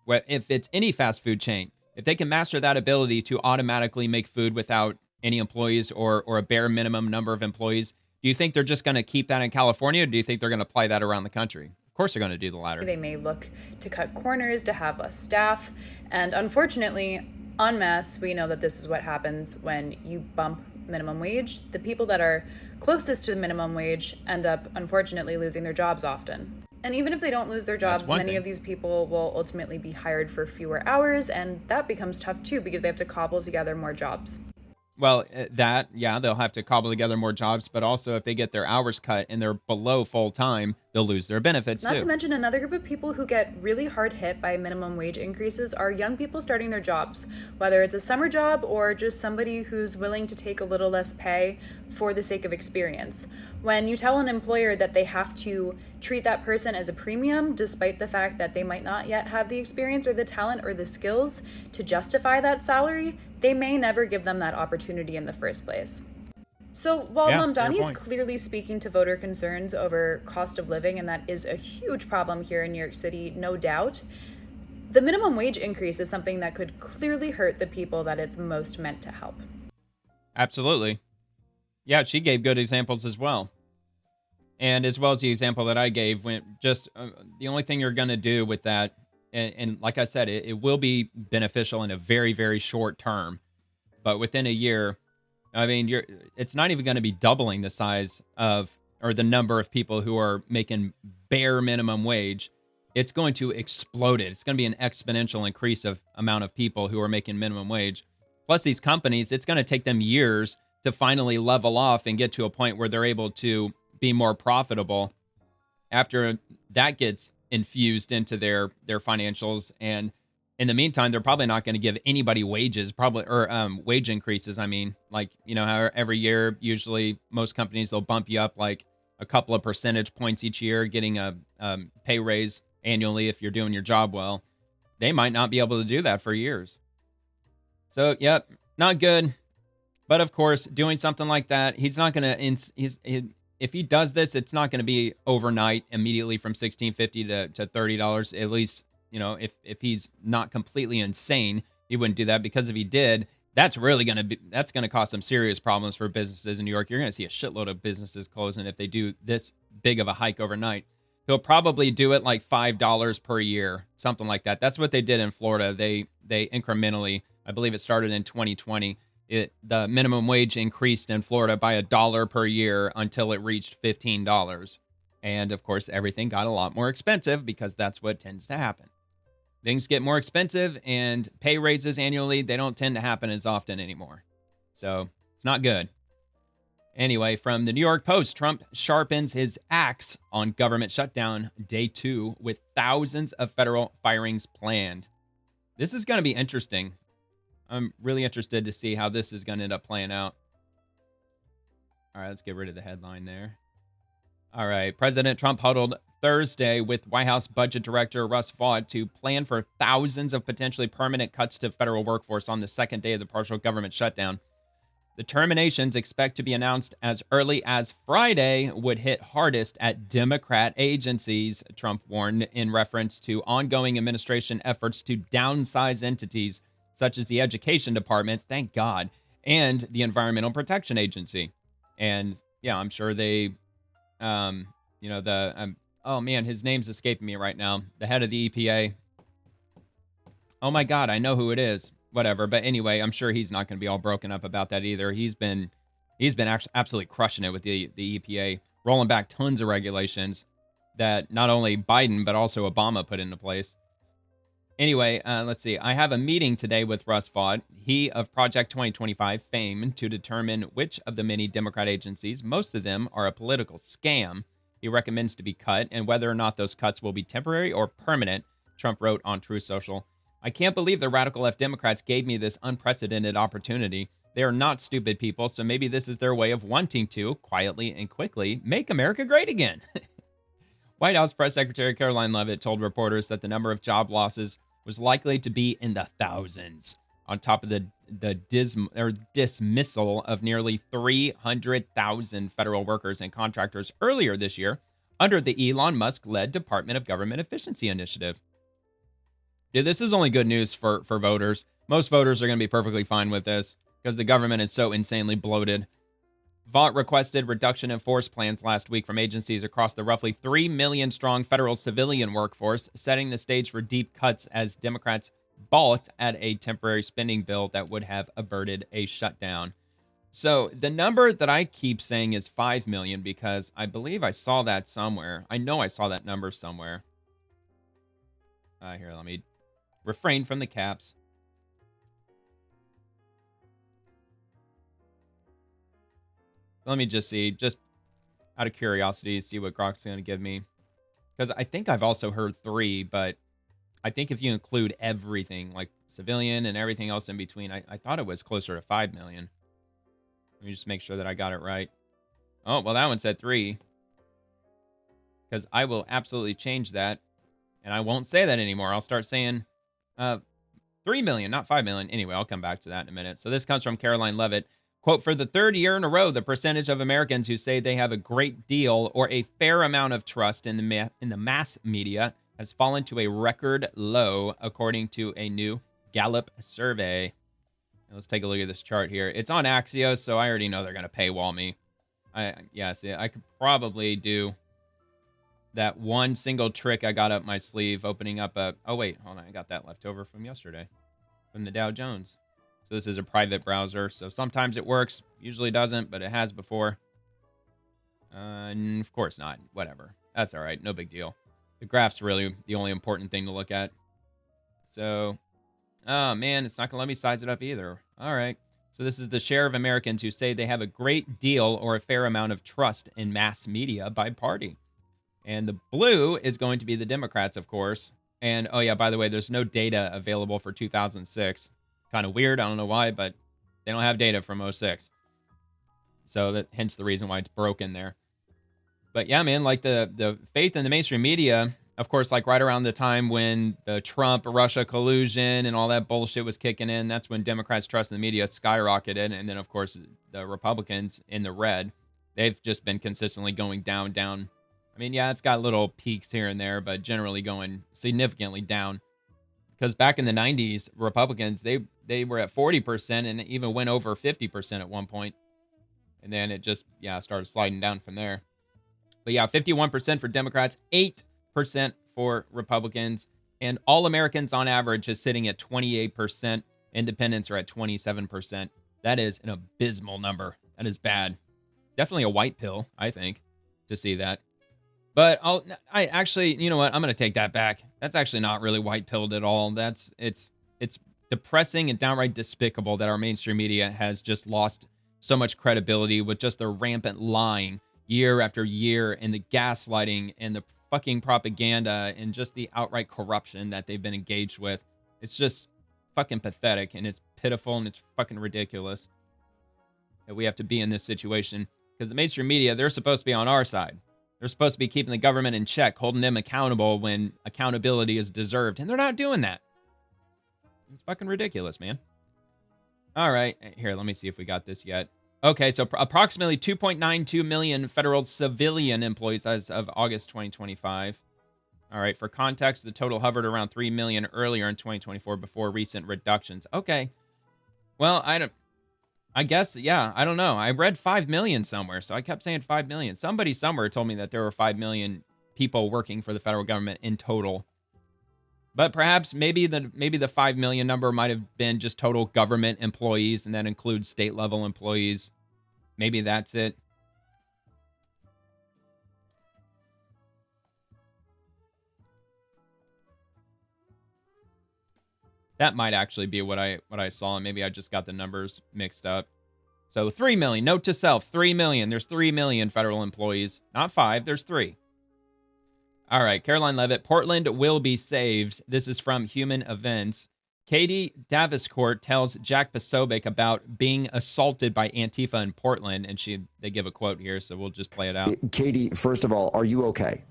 if it's any fast food chain, if they can master that ability to automatically make food without any employees or a bare minimum number of employees, do you think they're just going to keep that in California, or do you think they're going to apply that around the country? Of course they're going to do the latter. They may look to cut corners to have less staff. And unfortunately, en masse, we know that this is what happens when you bump minimum wage. The people that are closest to the minimum wage end up, unfortunately, losing their jobs often. And even if they don't lose their jobs, many of these people will ultimately be hired for fewer hours, and that becomes tough too because they have to cobble together more jobs. Well, they'll have to cobble together more jobs, but also if they get their hours cut and they're below full time, they'll lose their benefits too. Not to mention, another group of people who get really hard hit by minimum wage increases are young people starting their jobs, whether it's a summer job or just somebody who's willing to take a little less pay for the sake of experience. When you tell an employer that they have to treat that person as a premium, despite the fact that they might not yet have the experience or the talent or the skills to justify that salary, they may never give them that opportunity in the first place. So while Mamdani is clearly speaking to voter concerns over cost of living, and that is a huge problem here in New York City, no doubt, the minimum wage increase is something that could clearly hurt the people that it's most meant to help. Absolutely. Yeah, she gave good examples as well. And as well as the example that I gave, when just the only thing you're going to do with that, and like I said, it will be beneficial in a very, very short term. But within a year, I mean, it's not even going to be doubling the size of, or the number of people who are making bare minimum wage. It's going to explode it. It's going to be an exponential increase of amount of people who are making minimum wage. Plus these companies, it's going to take them years to finally level off and get to a point where they're able to be more profitable after that gets infused into their financials. And in the meantime, they're probably not going to give anybody wages, wage increases. I mean, like, how every year, usually most companies, they'll bump you up like a couple of percentage points each year, getting a pay raise annually if you're doing your job well. They might not be able to do that for years. So, yep, not good. But of course, doing something like that, he's not going to, if he does this, it's not going to be overnight, immediately from $16.50 to $30. At least, if he's not completely insane, he wouldn't do that, because if he did, that's going to cause some serious problems for businesses in New York. You're going to see a shitload of businesses closing if they do this big of a hike overnight. He'll probably do it like $5 per year, something like that. That's what they did in Florida. They incrementally, I believe it started in 2020. The minimum wage increased in Florida by $1 per year until it reached $15. And of course, everything got a lot more expensive, because that's what tends to happen. Things get more expensive, and pay raises annually, they don't tend to happen as often anymore. So it's not good. Anyway, from the New York Post, Trump sharpens his axe on government shutdown day 2 with thousands of federal firings planned. This is going to be interesting. I'm really interested to see how this is going to end up playing out. All right, let's get rid of the headline there. All right, President Trump huddled Thursday with White House Budget Director Russ Vought to plan for thousands of potentially permanent cuts to federal workforce on the second day of the partial government shutdown. The terminations, expect to be announced as early as Friday, would hit hardest at Democrat agencies, Trump warned, in reference to ongoing administration efforts to downsize entities such as the Education Department, thank God, and the Environmental Protection Agency. And yeah, I'm sure they, oh man, his name's escaping me right now. The head of the EPA. Oh my God, I know who it is. Whatever. But anyway, I'm sure he's not going to be all broken up about that either. He's been actually absolutely crushing it with the EPA, rolling back tons of regulations that not only Biden, but also Obama put into place. Anyway, let's see. I have a meeting today with Russ Vought, he of Project 2025 fame, to determine which of the many Democrat agencies, most of them are a political scam, he recommends to be cut, and whether or not those cuts will be temporary or permanent, Trump wrote on Truth Social. I can't believe the radical left Democrats gave me this unprecedented opportunity. They are not stupid people, so maybe this is their way of wanting to, quietly and quickly, make America great again. White House Press Secretary Caroline Leavitt told reporters that the number of job losses was likely to be in the thousands, on top of the dismissal of nearly 300,000 federal workers and contractors earlier this year under the Elon Musk-led Department of Government Efficiency Initiative. Dude, this is only good news for voters. Most voters are going to be perfectly fine with this because the government is so insanely bloated. Vought requested reduction in force plans last week from agencies across the roughly 3 million strong federal civilian workforce, setting the stage for deep cuts as Democrats balked at a temporary spending bill that would have averted a shutdown. So the number that I keep saying is 5 million because I believe I saw that somewhere. I know I saw that number somewhere. Here, let me refrain from the caps. Let me just see, just out of curiosity, see what Grok's going to give me. Because I think I've also heard 3, but I think if you include everything, like civilian and everything else in between, I thought it was closer to 5 million. Let me just make sure that I got it right. Oh, well, that one said 3. Because I will absolutely change that. And I won't say that anymore. I'll start saying 3 million, not 5 million. Anyway, I'll come back to that in a minute. So this comes from Caroline Leavitt. Quote, for the third year in a row, the percentage of Americans who say they have a great deal or a fair amount of trust in the mass media has fallen to a record low, according to a new Gallup survey. Now, let's take a look at this chart here. It's on Axios, so I already know they're going to paywall me. I could probably do that one single trick I got up my sleeve, opening up a... Oh, wait, hold on. I got that left over from yesterday, from the Dow Jones. So this is a private browser, so sometimes it works, usually doesn't, but it has before. And of course not. Whatever. That's all right. No big deal. The graph's really the only important thing to look at. So, oh man, it's not going to let me size it up either. All right. So this is the share of Americans who say they have a great deal or a fair amount of trust in mass media by party. And the blue is going to be the Democrats, of course. And, oh yeah, by the way, there's no data available for 2006. Kind of weird. I don't know why, but they don't have data from 06. So that hence the reason why it's broken there. But yeah, man, like the faith in the mainstream media, of course, like right around the time when the Trump-Russia collusion and all that bullshit was kicking in, that's when Democrats' trust in the media skyrocketed. And then, of course, the Republicans in the red, they've just been consistently going down, down. I mean, yeah, it's got little peaks here and there, but generally going significantly down. Because back in the 90s, Republicans, they were at 40% and it even went over 50% at one point. And then it just, started sliding down from there. But yeah, 51% for Democrats, 8% for Republicans, and all Americans on average is sitting at 28%. Independents are at 27%. That is an abysmal number. That is bad. Definitely a white pill, I think, to see that. But I actually, you know what? I'm going to take that back. That's actually not really white pilled at all. It's depressing and downright despicable that our mainstream media has just lost so much credibility with just the rampant lying year after year and the gaslighting and the fucking propaganda and just the outright corruption that they've been engaged with. It's just fucking pathetic and it's pitiful and it's fucking ridiculous that we have to be in this situation because the mainstream media, they're supposed to be on our side. They're supposed to be keeping the government in check, holding them accountable when accountability is deserved, and they're not doing that. It's fucking ridiculous, man. All right, here, let me see if we got this yet. Okay, so approximately 2.92 million federal civilian employees as of August 2025. All right, for context, the total hovered around 3 million earlier in 2024 before recent reductions. Okay, well, I guess, yeah, I don't know. I read 5 million somewhere, so I kept saying 5 million. Somebody somewhere told me that there were 5 million people working for the federal government in total. But perhaps maybe the 5 million number might have been just total government employees, and that includes state-level employees. Maybe that's it. That might actually be what I saw, and maybe I just got the numbers mixed up. So 3 million. Note to self, 3 million. There's 3 million federal employees. Not 5, there's 3. All right, Caroline Levitt, Portland will be saved. This is from Human Events. Katie Daviscourt tells Jack Posobiec about being assaulted by Antifa in Portland, and they give a quote here, so we'll just play it out. Katie, first of all, are you okay?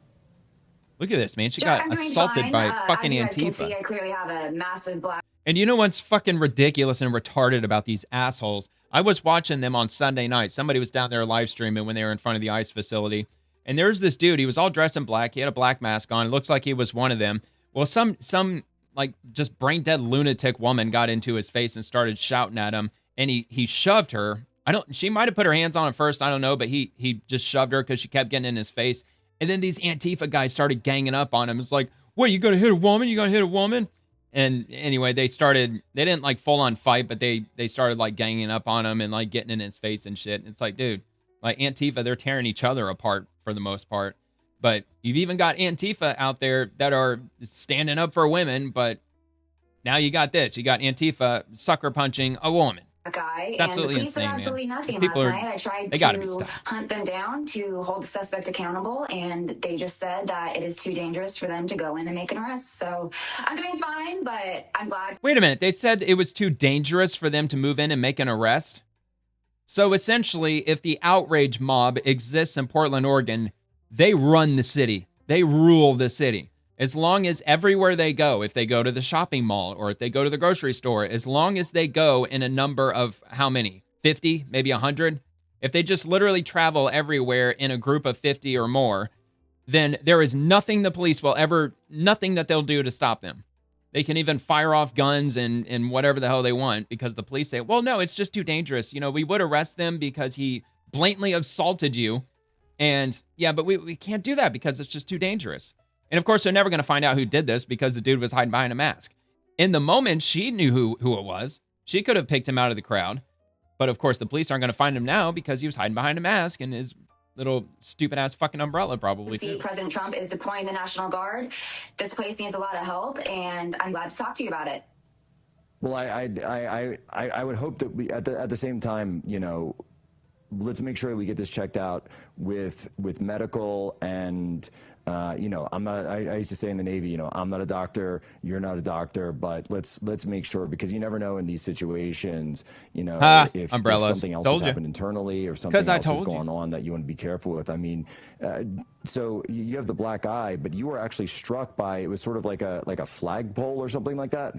Look at this, man. She got assaulted by fucking Antifa. As you guys can see, I clearly have a massive black... And you know what's fucking ridiculous and retarded about these assholes? I was watching them on Sunday night. Somebody was down there live streaming when they were in front of the ICE facility. And there's this dude. He was all dressed in black. He had a black mask on. It looks like he was one of them. Well, some like just brain dead lunatic woman got into his face and started shouting at him. And he shoved her. She might have put her hands on him first. I don't know. But he just shoved her because she kept getting in his face. And then these Antifa guys started ganging up on him. It's like, what, you gonna hit a woman? You gonna hit a woman? And anyway, they didn't like full on fight, but they started like ganging up on him and like getting in his face and shit. And it's like, dude, like Antifa, they're tearing each other apart for the most part. But you've even got Antifa out there that are standing up for women. But now you got this. You got Antifa sucker punching a woman. Guy, it's absolutely and the police insane, did absolutely man. nothing People last night. I tried to hunt them down to hold the suspect accountable, and they just said that it is too dangerous for them to go in and make an arrest. So I'm doing fine, but I'm glad. Wait a minute. They said it was too dangerous for them to move in and make an arrest? So essentially, if the outrage mob exists in Portland, Oregon, they run the city. They rule the city. As long as everywhere they go, if they go to the shopping mall or if they go to the grocery store, as long as they go in a number of how many? 50, maybe 100? If they just literally travel everywhere in a group of 50 or more, then there is nothing the police will nothing that they'll do to stop them. They can even fire off guns and whatever the hell they want because the police say, well, no, it's just too dangerous. You know, we would arrest them because he blatantly assaulted you. And yeah, but we can't do that because it's just too dangerous. And of course, they're never going to find out who did this because the dude was hiding behind a mask. In the moment, she knew who it was. She could have picked him out of the crowd. But of course, the police aren't going to find him now because he was hiding behind a mask and his little stupid ass fucking umbrella probably too. President Trump is deploying the National Guard. This place needs a lot of help, and I'm glad to talk to you about it. Well, I would hope that we at the same time, you know, let's make sure that we get this checked out with medical and, you know, I used to say in the Navy, you know, I'm not a doctor, you're not a doctor, but let's make sure, because you never know in these situations, you know, if something else has happened internally or something else is going on that you want to be careful with. I mean, so you have the black eye, but you were actually struck by, it was sort of like a flagpole or something like that.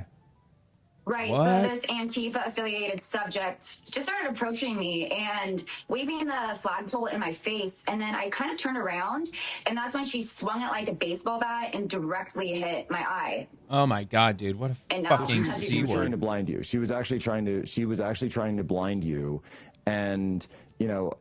Right, What? so this Antifa-affiliated subject just started approaching me and waving the flagpole in my face, and then I kind of turned around, and that's when she swung it like a baseball bat and directly hit my eye. Oh my God, dude! What a fucking she was trying to blind you. She was actually trying to blind you, and you know,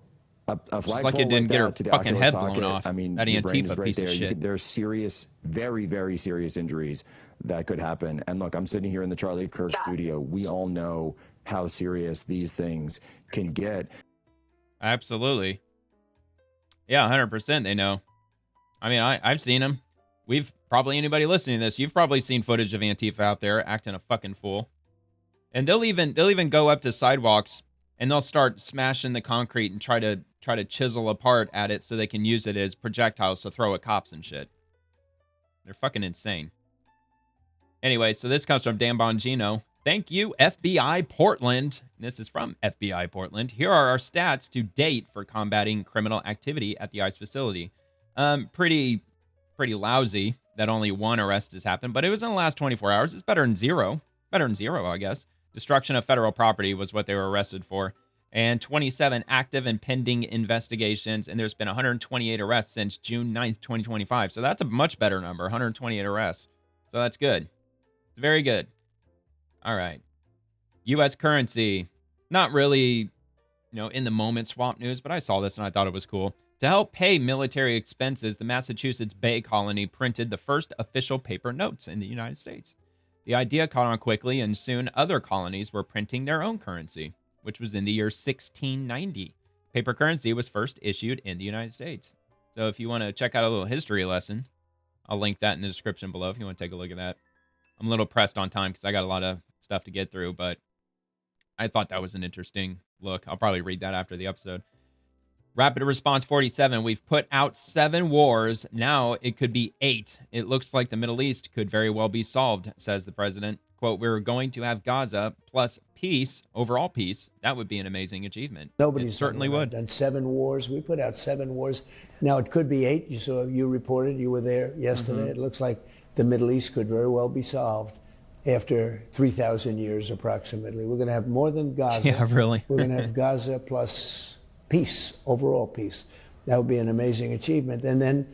a flagpole like it didn't get her to the fucking ocular head socket, blown off. I mean, that your brain Antifa is right piece there. of shit. There's serious, very, very serious injuries that could happen. And look, I'm sitting here in the Charlie Kirk studio. We all know how serious these things can get. Absolutely. Yeah, 100% they know. I mean, I've seen them. We've probably, anybody listening to this, you've probably seen footage of Antifa out there acting a fucking fool. And they'll even go up to sidewalks and they'll start smashing the concrete and try to chisel apart at it so they can use it as projectiles to throw at cops and shit. They're fucking insane. Anyway, so this comes from Dan Bongino. Thank you, FBI Portland. This is from FBI Portland. Here are our stats to date for combating criminal activity at the ICE facility. Pretty lousy that only one arrest has happened, but it was in the last 24 hours. It's better than zero. Better than zero, I guess. Destruction of federal property was what they were arrested for. And 27 active and pending investigations, and there's been 128 arrests since June 9th, 2025. So that's a much better number, 128 arrests. So that's good. It's very good. All right. U.S. currency. Not really, in the moment swamp news, but I saw this and I thought it was cool. To help pay military expenses, the Massachusetts Bay Colony printed the first official paper notes in the United States. The idea caught on quickly, and soon other colonies were printing their own currency, which was in the year 1690. Paper currency was first issued in the United States. So if you want to check out a little history lesson, I'll link that in the description below if you want to take a look at that. I'm a little pressed on time because I got a lot of stuff to get through, but I thought that was an interesting look. I'll probably read that after the episode. Rapid Response 47. We've put out 7 wars. Now it could be 8. It looks like the Middle East could very well be solved, says the president. Quote, we're going to have Gaza plus peace, overall peace. That would be an amazing achievement. Nobody certainly would. Done 7 wars. We put out 7 wars. Now it could be 8. You reported, you were there yesterday. Mm-hmm. It looks like the Middle East could very well be solved after 3,000 years approximately. We're going to have more than Gaza. Yeah, really. We're going to have Gaza plus peace, overall peace. That would be an amazing achievement. And then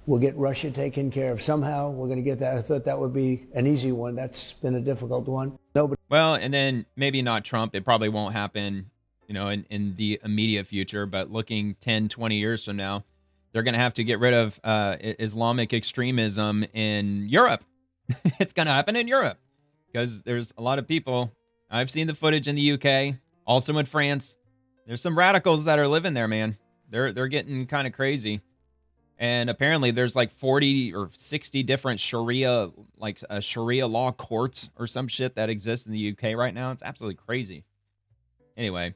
we'll get Russia taken care of somehow. We're going to get that. I thought that would be an easy one. That's been a difficult one. Nobody. Well, and then maybe not Trump. It probably won't happen, in the immediate future. But looking 10, 20 years from now, they're going to have to get rid of Islamic extremism in Europe. It's going to happen in Europe because there's a lot of people. I've seen the footage in the UK, also in France. There's some radicals that are living there, man. They're getting kind of crazy. And apparently there's like 40 or 60 different Sharia law courts or some shit that exist in the UK right now. It's absolutely crazy. Anyway,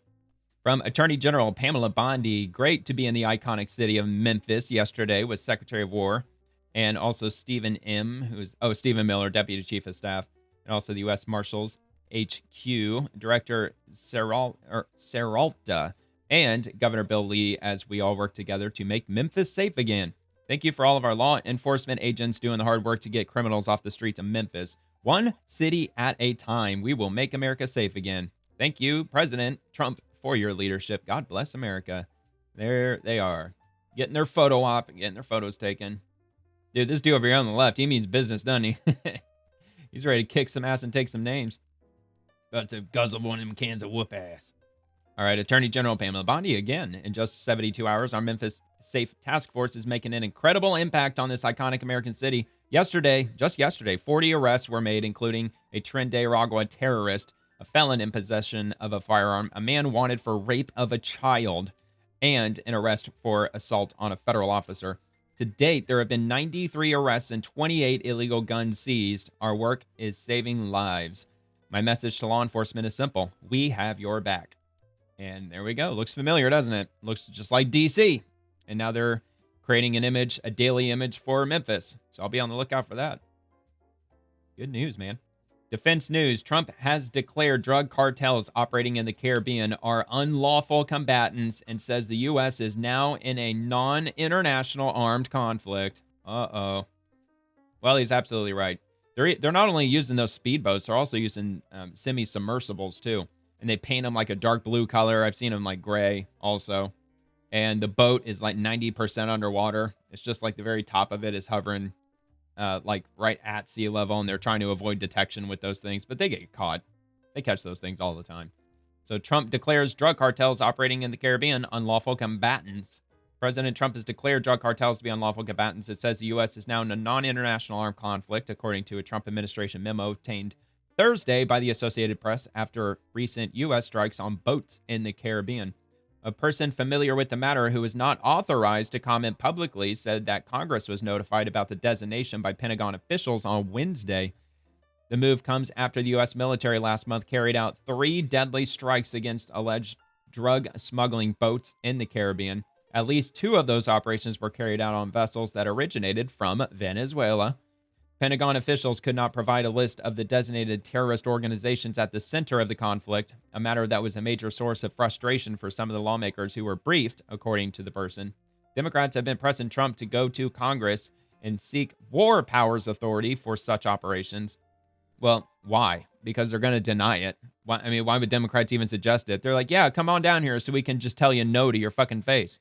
from Attorney General Pamela Bondi, great to be in the iconic city of Memphis yesterday with Secretary of War and also Stephen Miller, Deputy Chief of Staff, and also the U.S. Marshals HQ, Director Seralta, and Governor Bill Lee as we all work together to make Memphis safe again. Thank you for all of our law enforcement agents doing the hard work to get criminals off the streets of Memphis. One city at a time. We will make America safe again. Thank you, President Trump, for your leadership. God bless America. There they are. Getting their photo op, getting their photos taken. Dude, this dude over here on the left, he means business, doesn't he? He's ready to kick some ass and take some names. About to guzzle one of them cans of whoop ass. All right, Attorney General Pamela Bondi, again, in just 72 hours, our Memphis Safe Task Force is making an incredible impact on this iconic American city. Just yesterday, 40 arrests were made, including a Trinidad terrorist, a felon in possession of a firearm, a man wanted for rape of a child, and an arrest for assault on a federal officer. To date, there have been 93 arrests and 28 illegal guns seized. Our work is saving lives. My message to law enforcement is simple. We have your back. And there we go. Looks familiar, doesn't it? Looks just like DC. And now they're creating an image, a daily image for Memphis. So I'll be on the lookout for that. Good news, man. Defense news. Trump has declared drug cartels operating in the Caribbean are unlawful combatants and says the U.S. is now in a non-international armed conflict. Uh-oh. Well, he's absolutely right. They're not only using those speedboats, they're also using semi-submersibles, too. And they paint them like a dark blue color. I've seen them like gray also. And the boat is like 90% underwater. It's just like the very top of it is hovering like right at sea level. And they're trying to avoid detection with those things. But they get caught. They catch those things all the time. So Trump declares drug cartels operating in the Caribbean unlawful combatants. President Trump has declared drug cartels to be unlawful combatants. It says the U.S. is now in a non-international armed conflict, according to a Trump administration memo obtained Thursday by the Associated Press after recent U.S. strikes on boats in the Caribbean. A person familiar with the matter who is not authorized to comment publicly said that Congress was notified about the designation by Pentagon officials on Wednesday. The move comes after the U.S. military last month carried out 3 deadly strikes against alleged drug smuggling boats in the Caribbean. At least 2 of those operations were carried out on vessels that originated from Venezuela. Pentagon officials could not provide a list of the designated terrorist organizations at the center of the conflict, a matter that was a major source of frustration for some of the lawmakers who were briefed, according to the person. Democrats have been pressing Trump to go to Congress and seek war powers authority for such operations. Well, why? Because they're going to deny it. Why would Democrats even suggest it? They're like, yeah, come on down here so we can just tell you no to your fucking face.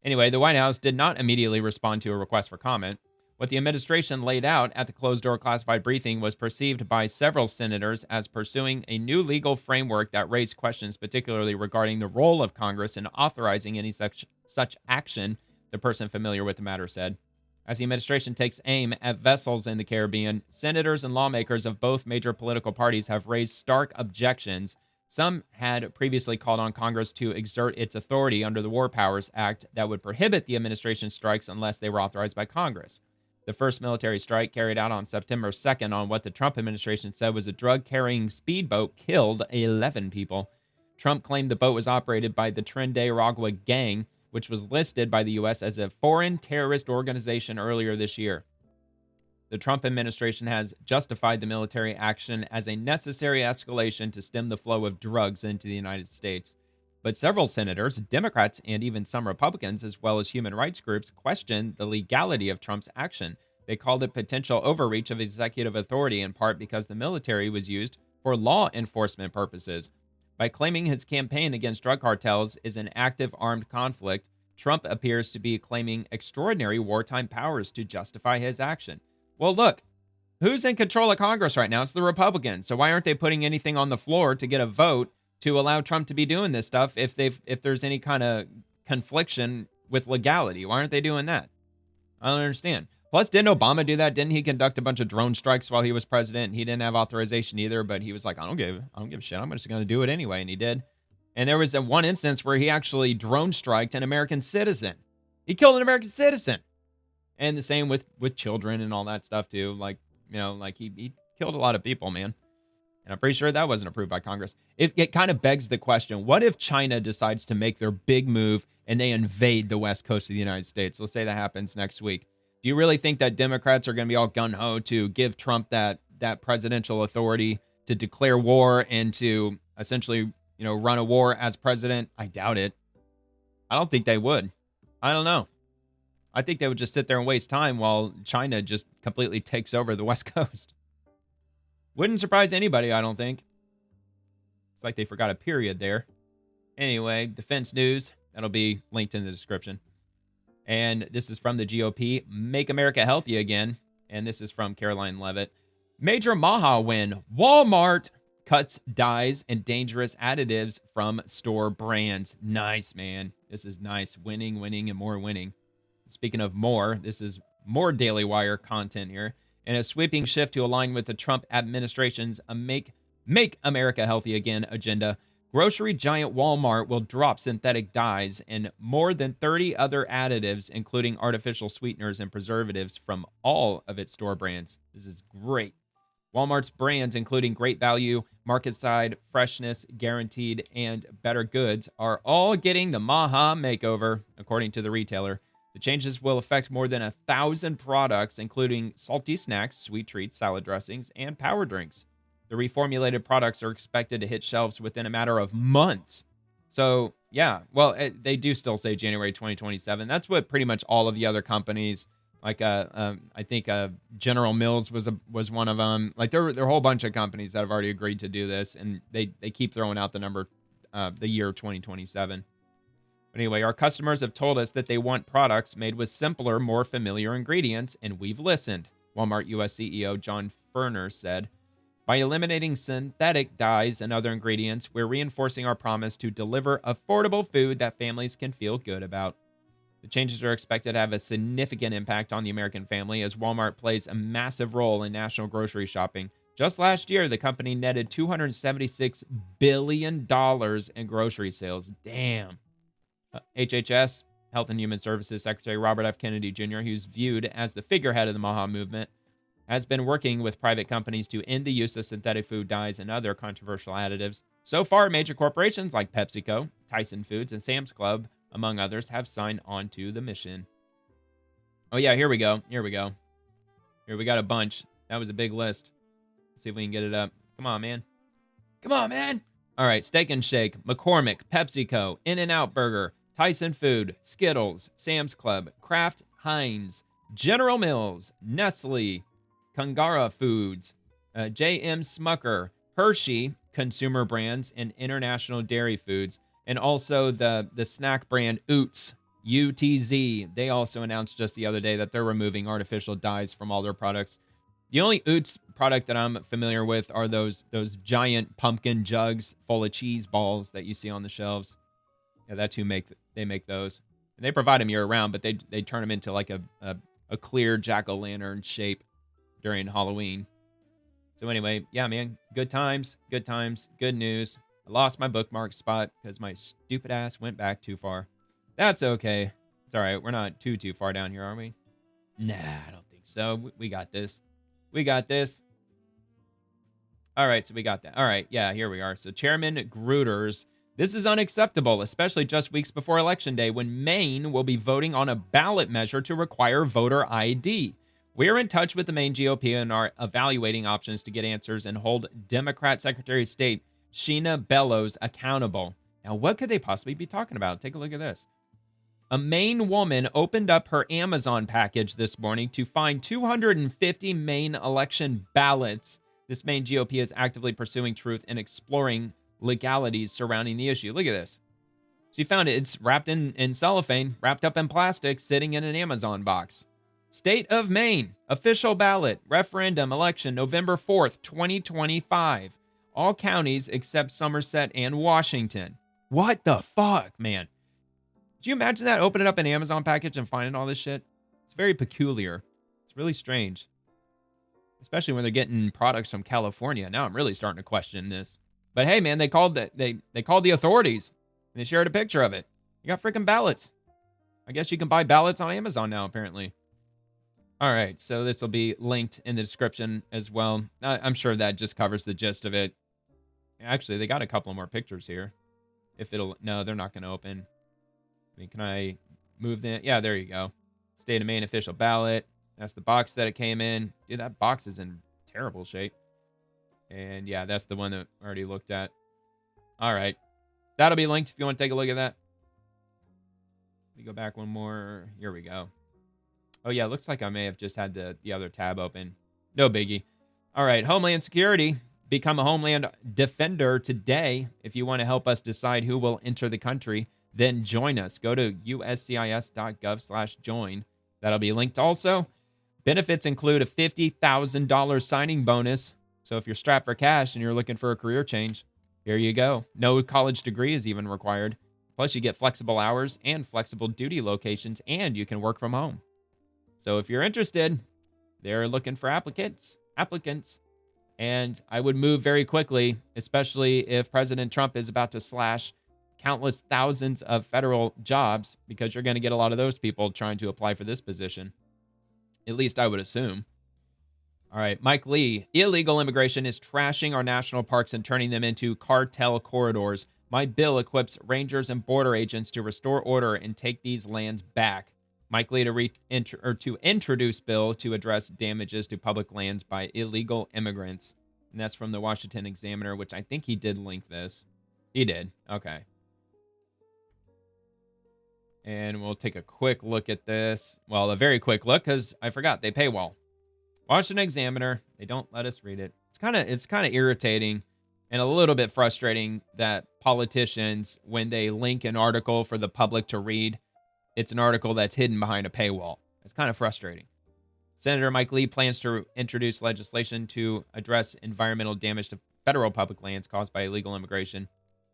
Anyway, the White House did not immediately respond to a request for comment. What the administration laid out at the closed-door classified briefing was perceived by several senators as pursuing a new legal framework that raised questions particularly regarding the role of Congress in authorizing any such action, the person familiar with the matter said. As the administration takes aim at vessels in the Caribbean, senators and lawmakers of both major political parties have raised stark objections. Some had previously called on Congress to exert its authority under the War Powers Act that would prohibit the administration's strikes unless they were authorized by Congress. The first military strike carried out on September 2nd on what the Trump administration said was a drug-carrying speedboat killed 11 people. Trump claimed the boat was operated by the Tren de Aragua gang, which was listed by the U.S. as a foreign terrorist organization earlier this year. The Trump administration has justified the military action as a necessary escalation to stem the flow of drugs into the United States. But several senators, Democrats, and even some Republicans, as well as human rights groups, questioned the legality of Trump's action. They called it potential overreach of executive authority, in part because the military was used for law enforcement purposes. By claiming his campaign against drug cartels is an active armed conflict, Trump appears to be claiming extraordinary wartime powers to justify his action. Well, look, who's in control of Congress right now? It's the Republicans. So why aren't they putting anything on the floor to get a vote to allow Trump to be doing this stuff if there's any kind of confliction with legality? Why aren't they doing that? I don't understand. Plus, didn't Obama do that? Didn't he conduct a bunch of drone strikes while he was president? He didn't have authorization either, but he was like, I don't give a shit. I'm just going to do it anyway, and he did. And there was one instance where he actually drone striked an American citizen. He killed an American citizen. And the same with children and all that stuff too. Like, he killed a lot of people, man. And I'm pretty sure that wasn't approved by Congress. It kind of begs the question, what if China decides to make their big move and they invade the west coast of the United States? Let's say that happens next week. Do you really think that Democrats are going to be all gung-ho to give Trump that presidential authority to declare war and to essentially, run a war as president? I doubt it. I don't think they would. I don't know. I think they would just sit there and waste time while China just completely takes over the West Coast. Wouldn't surprise anybody, I don't think. It's like they forgot a period there. Anyway, defense news. That'll be linked in the description. And this is from the GOP. Make America Healthy Again. And this is from Caroline Leavitt. Major Maha win. Walmart cuts dyes and dangerous additives from store brands. Nice, man. This is nice. Winning, and more winning. Speaking of more, this is more Daily Wire content here. In a sweeping shift to align with the Trump administration's Make America Healthy Again agenda, grocery giant Walmart will drop synthetic dyes and more than 30 other additives, including artificial sweeteners and preservatives, from all of its store brands. This is great. Walmart's brands, including Great Value, market side, freshness, guaranteed, and better goods are all getting the Maha makeover, according to the retailer. The changes will affect more than 1,000 products, including salty snacks, sweet treats, salad dressings, and power drinks. The reformulated products are expected to hit shelves within a matter of months. So, yeah, well, they do still say January 2027. That's what pretty much all of the other companies, like I think General Mills was one of them. Like there are a whole bunch of companies that have already agreed to do this, and they keep throwing out the number, the year 2027. But anyway, our customers have told us that they want products made with simpler, more familiar ingredients, and we've listened, Walmart US CEO John Furner said. By eliminating synthetic dyes and other ingredients, we're reinforcing our promise to deliver affordable food that families can feel good about. The changes are expected to have a significant impact on the American family as Walmart plays a massive role in national grocery shopping. Just last year, the company netted $276 billion in grocery sales. Damn. HHS, Health and Human Services Secretary Robert F. Kennedy Jr., who's viewed as the figurehead of the Maha movement, has been working with private companies to end the use of synthetic food dyes and other controversial additives. So far, major corporations like PepsiCo, Tyson Foods, and Sam's Club, among others, have signed on to the mission. Oh yeah, here we go. Here we got a bunch. That was a big list. Let's see if we can get it up. Come on, man. Come on, man. All right, Steak and Shake, McCormick, PepsiCo, In-N-Out Burger, Tyson Food, Skittles, Sam's Club, Kraft Heinz, General Mills, Nestle, Kangara Foods, J.M. Smucker, Hershey, Consumer Brands, and International Dairy Foods, and also the snack brand Utz, UTZ. They also announced just the other day that they're removing artificial dyes from all their products. The only Utz product that I'm familiar with are those giant pumpkin jugs full of cheese balls that you see on the shelves. Yeah, that's who they make those. And they provide them year round, but they turn them into like a clear jack-o'-lantern shape during Halloween. So anyway, yeah, man, good times, good news. I lost my bookmark spot because my stupid ass went back too far. That's okay. It's all right. We're not too far down here, are we? Nah, I don't think so. We got this. We got this. All right, so we got that. All right, yeah, here we are. So Chairman Gruters, this is unacceptable, especially just weeks before Election Day when Maine will be voting on a ballot measure to require voter ID. We're in touch with the Maine GOP and are evaluating options to get answers and hold Democrat Secretary of State Sheena Bellows accountable. Now, what could they possibly be talking about? Take a look at this. A Maine woman opened up her Amazon package this morning to find 250 Maine election ballots. This Maine GOP is actively pursuing truth and exploring legalities surrounding the issue. Look at this. She found it. It's wrapped in cellophane, wrapped up in plastic, sitting in an Amazon box. State of Maine, official ballot, referendum election, November 4th, 2025. All counties except Somerset and Washington. What the fuck, man? Do you imagine that? Opening up an Amazon package and finding all this shit? It's very peculiar. It's really strange. Especially when they're getting products from California. Now I'm really starting to question this. But hey, man, they called the authorities. And they shared a picture of it. You got freaking ballots. I guess you can buy ballots on Amazon now, apparently. All right, so this will be linked in the description as well. I'm sure that just covers the gist of it. Actually, they got a couple more pictures here. No, they're not going to open. I mean, can I move that? Yeah, there you go. State of Maine official ballot. That's the box that it came in. Dude, that box is in terrible shape. And yeah, that's the one that I already looked at. All right. That'll be linked if you want to take a look at that. Let me go back one more. Here we go. Oh, yeah, looks like I may have just had the other tab open. No biggie. All right, Homeland Security. Become a Homeland Defender today. If you want to help us decide who will enter the country, then join us. Go to uscis.gov/join. That'll be linked also. Benefits include a $50,000 signing bonus. So if you're strapped for cash and you're looking for a career change, here you go. No college degree is even required. Plus, you get flexible hours and flexible duty locations, and you can work from home. So if you're interested, they're looking for applicants. And I would move very quickly, especially if President Trump is about to slash countless thousands of federal jobs, because you're going to get a lot of those people trying to apply for this position. At least I would assume. All right, Mike Lee. Illegal immigration is trashing our national parks and turning them into cartel corridors. My bill equips rangers and border agents to restore order and take these lands back. Mike Lee to introduce bill to address damages to public lands by illegal immigrants. And that's from the Washington Examiner, which I think he did link this. He did. Okay. And we'll take a quick look at this. Well, a very quick look, because I forgot they paywall. Washington Examiner, they don't let us read it. It's kind of irritating and a little bit frustrating that politicians, when they link an article for the public to read, it's an article that's hidden behind a paywall. It's kind of frustrating. Senator Mike Lee plans to introduce legislation to address environmental damage to federal public lands caused by illegal immigration.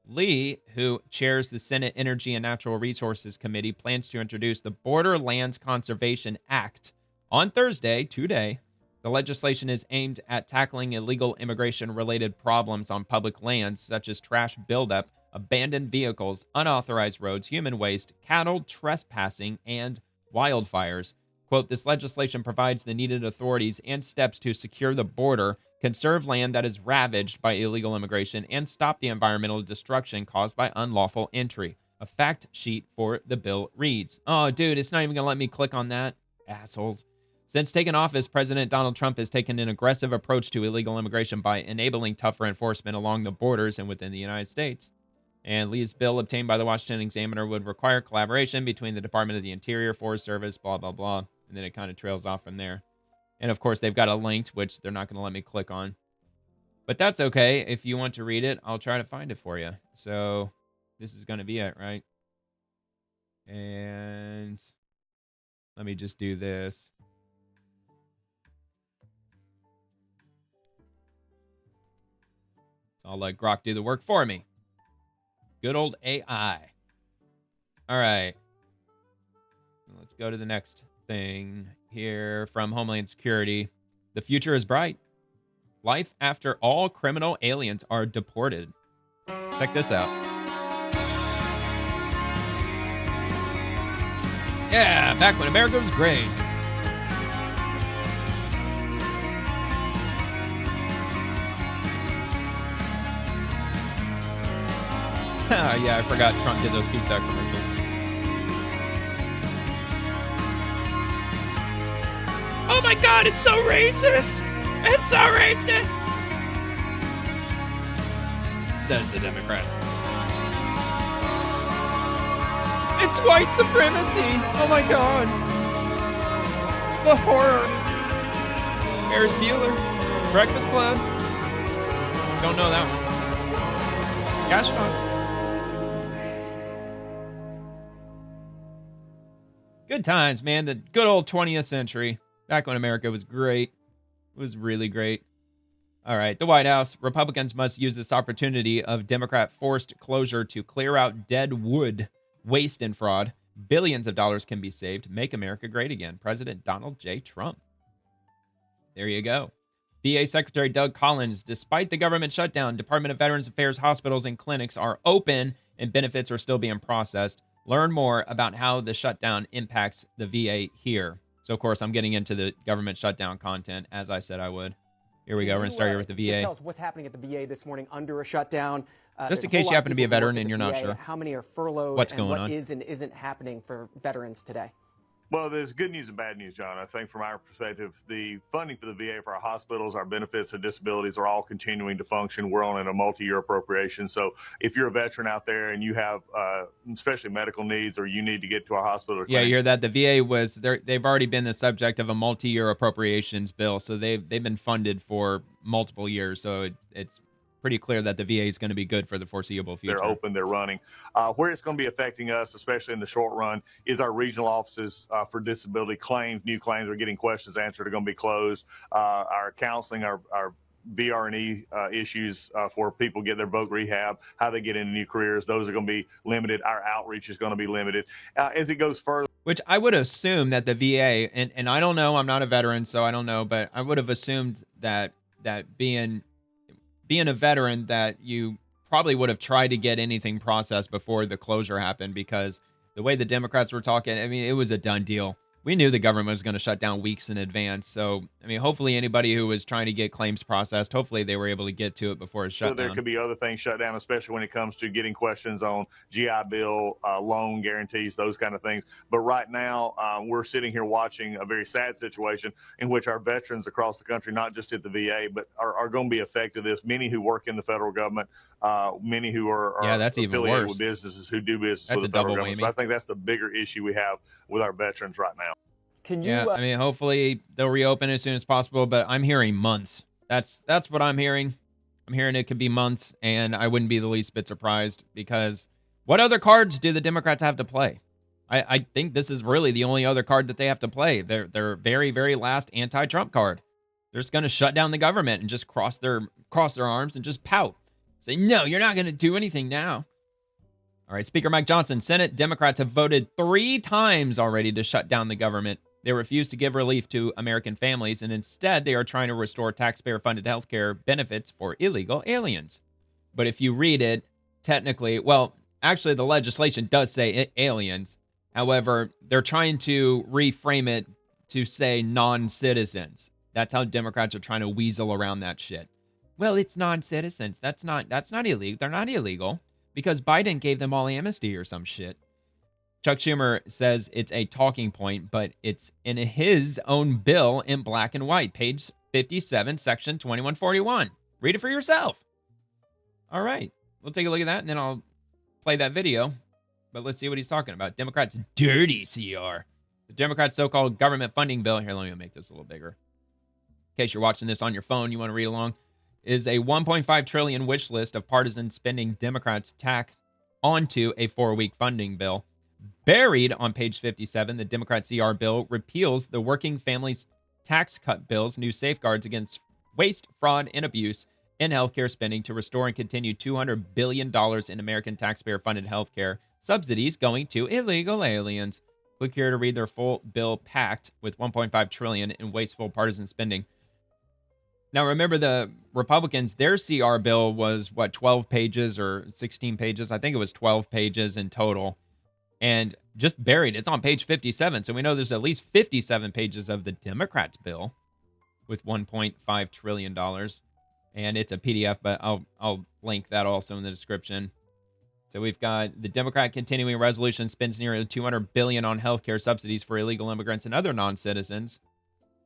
Lee, who chairs the Senate Energy and Natural Resources Committee, plans to introduce the Borderlands Conservation Act on Thursday, today. The legislation is aimed at tackling illegal immigration-related problems on public lands, such as trash buildup, abandoned vehicles, unauthorized roads, human waste, cattle trespassing, and wildfires. Quote, this legislation provides the needed authorities and steps to secure the border, conserve land that is ravaged by illegal immigration, and stop the environmental destruction caused by unlawful entry. A fact sheet for the bill reads. Oh, dude, it's not even going to let me click on that. Assholes. Since taking office, President Donald Trump has taken an aggressive approach to illegal immigration by enabling tougher enforcement along the borders and within the United States. And Lee's bill, obtained by the Washington Examiner, would require collaboration between the Department of the Interior, Forest Service, blah, blah, blah. And then it kind of trails off from there. And, of course, they've got a link, which they're not going to let me click on. But that's okay. If you want to read it, I'll try to find it for you. So this is going to be it, right? And let me just do this. So I'll let Grok do the work for me. Good old AI. All right. Let's go to the next thing here from Homeland Security. The future is bright. Life after all criminal aliens are deported. Check this out. Yeah, back when America was great. Yeah, I forgot Trump did those pizza commercials. Oh my God, it's so racist! It's so racist! Says the Democrats. It's white supremacy! Oh my God! The horror! Ferris Bueller. Breakfast Club. Don't know that one. Gaston. Good times, man. The good old 20th century. Back when America was great. It was really great. All right. The White House. Republicans must use this opportunity of Democrat forced closure to clear out dead wood, waste, and fraud. Billions of dollars can be saved. Make America great again. President Donald J. Trump. There you go. VA Secretary Doug Collins. Despite the government shutdown, Department of Veterans Affairs hospitals and clinics are open and benefits are still being processed. Learn more about how the shutdown impacts the VA here. So, of course, I'm getting into the government shutdown content, as I said I would. Here we go. We're going to start here with the VA. Just tell us what's happening at the VA this morning under a shutdown. Just in case you happen to be a veteran and you're not sure. How many are furloughed? What's going on? What is and isn't happening for veterans today? Well, there's good news and bad news, John. I think from our perspective, the funding for the VA for our hospitals, our benefits and disabilities are all continuing to function. We're on a multi-year appropriation. So if you're a veteran out there and you have especially medical needs or you need to get to our hospital. Yeah, you hear that? The VA was, they've already been the subject of a multi-year appropriations bill. So they've been funded for multiple years. So it's pretty clear that the VA is going to be good for the foreseeable future. They're open, they're running. Where it's going to be affecting us, especially in the short run, is our regional offices for disability claims. New claims are getting questions answered are going to be closed. Our counseling, our BR&E issues for people get their voc rehab, how they get into new careers, those are going to be limited. Our outreach is going to be limited. As it goes further. Which I would assume that the VA, and I don't know, I'm not a veteran, so I don't know, but I would have assumed that being a veteran that you probably would have tried to get anything processed before the closure happened, because the way the Democrats were talking, I mean, it was a done deal. we knew the government was going to shut down weeks in advance. So, I mean, hopefully anybody who was trying to get claims processed, hopefully they were able to get to it before it shut down. There could be other things shut down, especially when it comes to getting questions on GI Bill, loan guarantees, those kind of things. But right now, we're sitting here watching a very sad situation in which our veterans across the country, not just at the VA, but are going to be affected. This many who work in the federal government, many who are that's affiliated with businesses who do business with the federal government. So I think that's the bigger issue we have with our veterans right now. Can you? I mean, hopefully they'll reopen as soon as possible, but I'm hearing months. That's what I'm hearing. I'm hearing it could be months, and I wouldn't be the least bit surprised, because what other cards do the Democrats have to play? I think this is really the only other card that they have to play. Their very, very last anti-Trump card. They're just going to shut down the government and just cross their arms and just pout. Say, no, you're not going to do anything now. All right, Speaker Mike Johnson, Senate Democrats have voted 3 times already to shut down the government. They refuse to give relief to American families, and instead they are trying to restore taxpayer-funded health care benefits for illegal aliens. But if you read it, technically, well, actually the legislation does say aliens. However, they're trying to reframe it to say non-citizens. That's how Democrats are trying to weasel around that shit. Well, it's non-citizens. That's not illegal. They're not illegal because Biden gave them all amnesty or some shit. Chuck Schumer says it's a talking point, but it's in his own bill in black and white, page 57, section 2141. Read it for yourself. All right. We'll take a look at that, and then I'll play that video. But let's see what he's talking about. Democrats' dirty CR. The Democrats' so-called government funding bill. Here, let me make this a little bigger. In case you're watching this on your phone, you want to read along, is a $1.5 trillion wish list of partisan spending Democrats tack onto a 4-week funding bill. Buried on page 57, the Democrat CR bill repeals the Working Families Tax Cut Bill's new safeguards against waste, fraud, and abuse in healthcare spending to restore and continue $200 billion in American taxpayer-funded healthcare subsidies going to illegal aliens. Click here to read their full bill packed with $1.5 trillion in wasteful partisan spending. Now, remember, the Republicans, their CR bill was, 12 pages or 16 pages? I think it was 12 pages in total. And just buried. It's on page 57. So we know there's at least 57 pages of the Democrats' bill with $1.5 trillion. And it's a PDF, but I'll link that also in the description. So we've got the Democrat continuing resolution spends nearly $200 billion on healthcare subsidies for illegal immigrants and other non-citizens.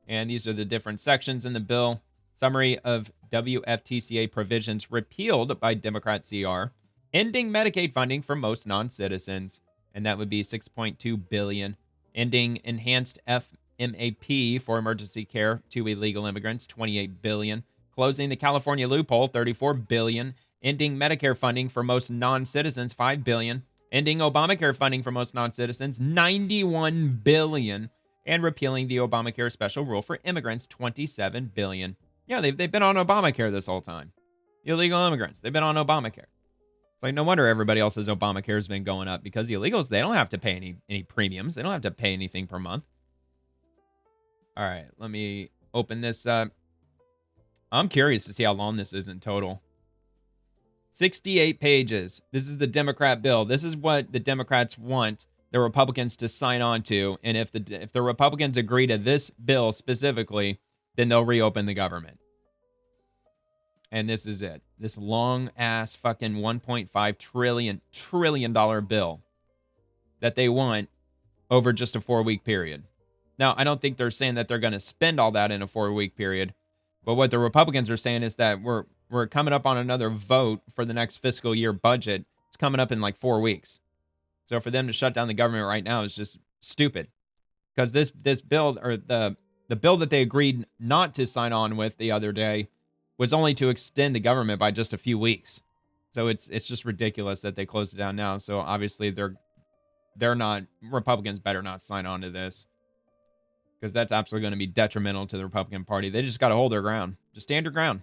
And these are the different sections in the bill. Summary of WFTCA provisions repealed by Democrat CR, ending Medicaid funding for most non-citizens. And that would be $6.2 billion. Ending enhanced FMAP for emergency care to illegal immigrants, $28 billion. Closing the California loophole, $34 billion. Ending Medicare funding for most non-citizens, $5 billion. Ending Obamacare funding for most non-citizens, $91 billion. And repealing the Obamacare special rule for immigrants, $27 billion. Yeah, they've been on Obamacare this whole time. The illegal immigrants, they've been on Obamacare. It's like, no wonder everybody else's Obamacare has been going up, because the illegals, they don't have to pay any premiums. They don't have to pay anything per month. All right, let me open this up. I'm curious to see how long this is in total. 68 pages. This is the Democrat bill. This is what the Democrats want the Republicans to sign on to. And if the Republicans agree to this bill specifically, then they'll reopen the government. And this is it. This long-ass fucking $1.5 trillion bill that they want over just a 4-week period. Now, I don't think they're saying that they're going to spend all that in a 4-week period. But what the Republicans are saying is that we're coming up on another vote for the next fiscal year budget. It's coming up in like 4 weeks. So for them to shut down the government right now is just stupid. Because this bill, or the bill that they agreed not to sign on with the other day, was only to extend the government by just a few weeks. So it's just ridiculous that they closed it down now. So obviously they're not, Republicans better not sign on to this, because that's absolutely going to be detrimental to the Republican Party. They just got to hold their ground. Just stand your ground.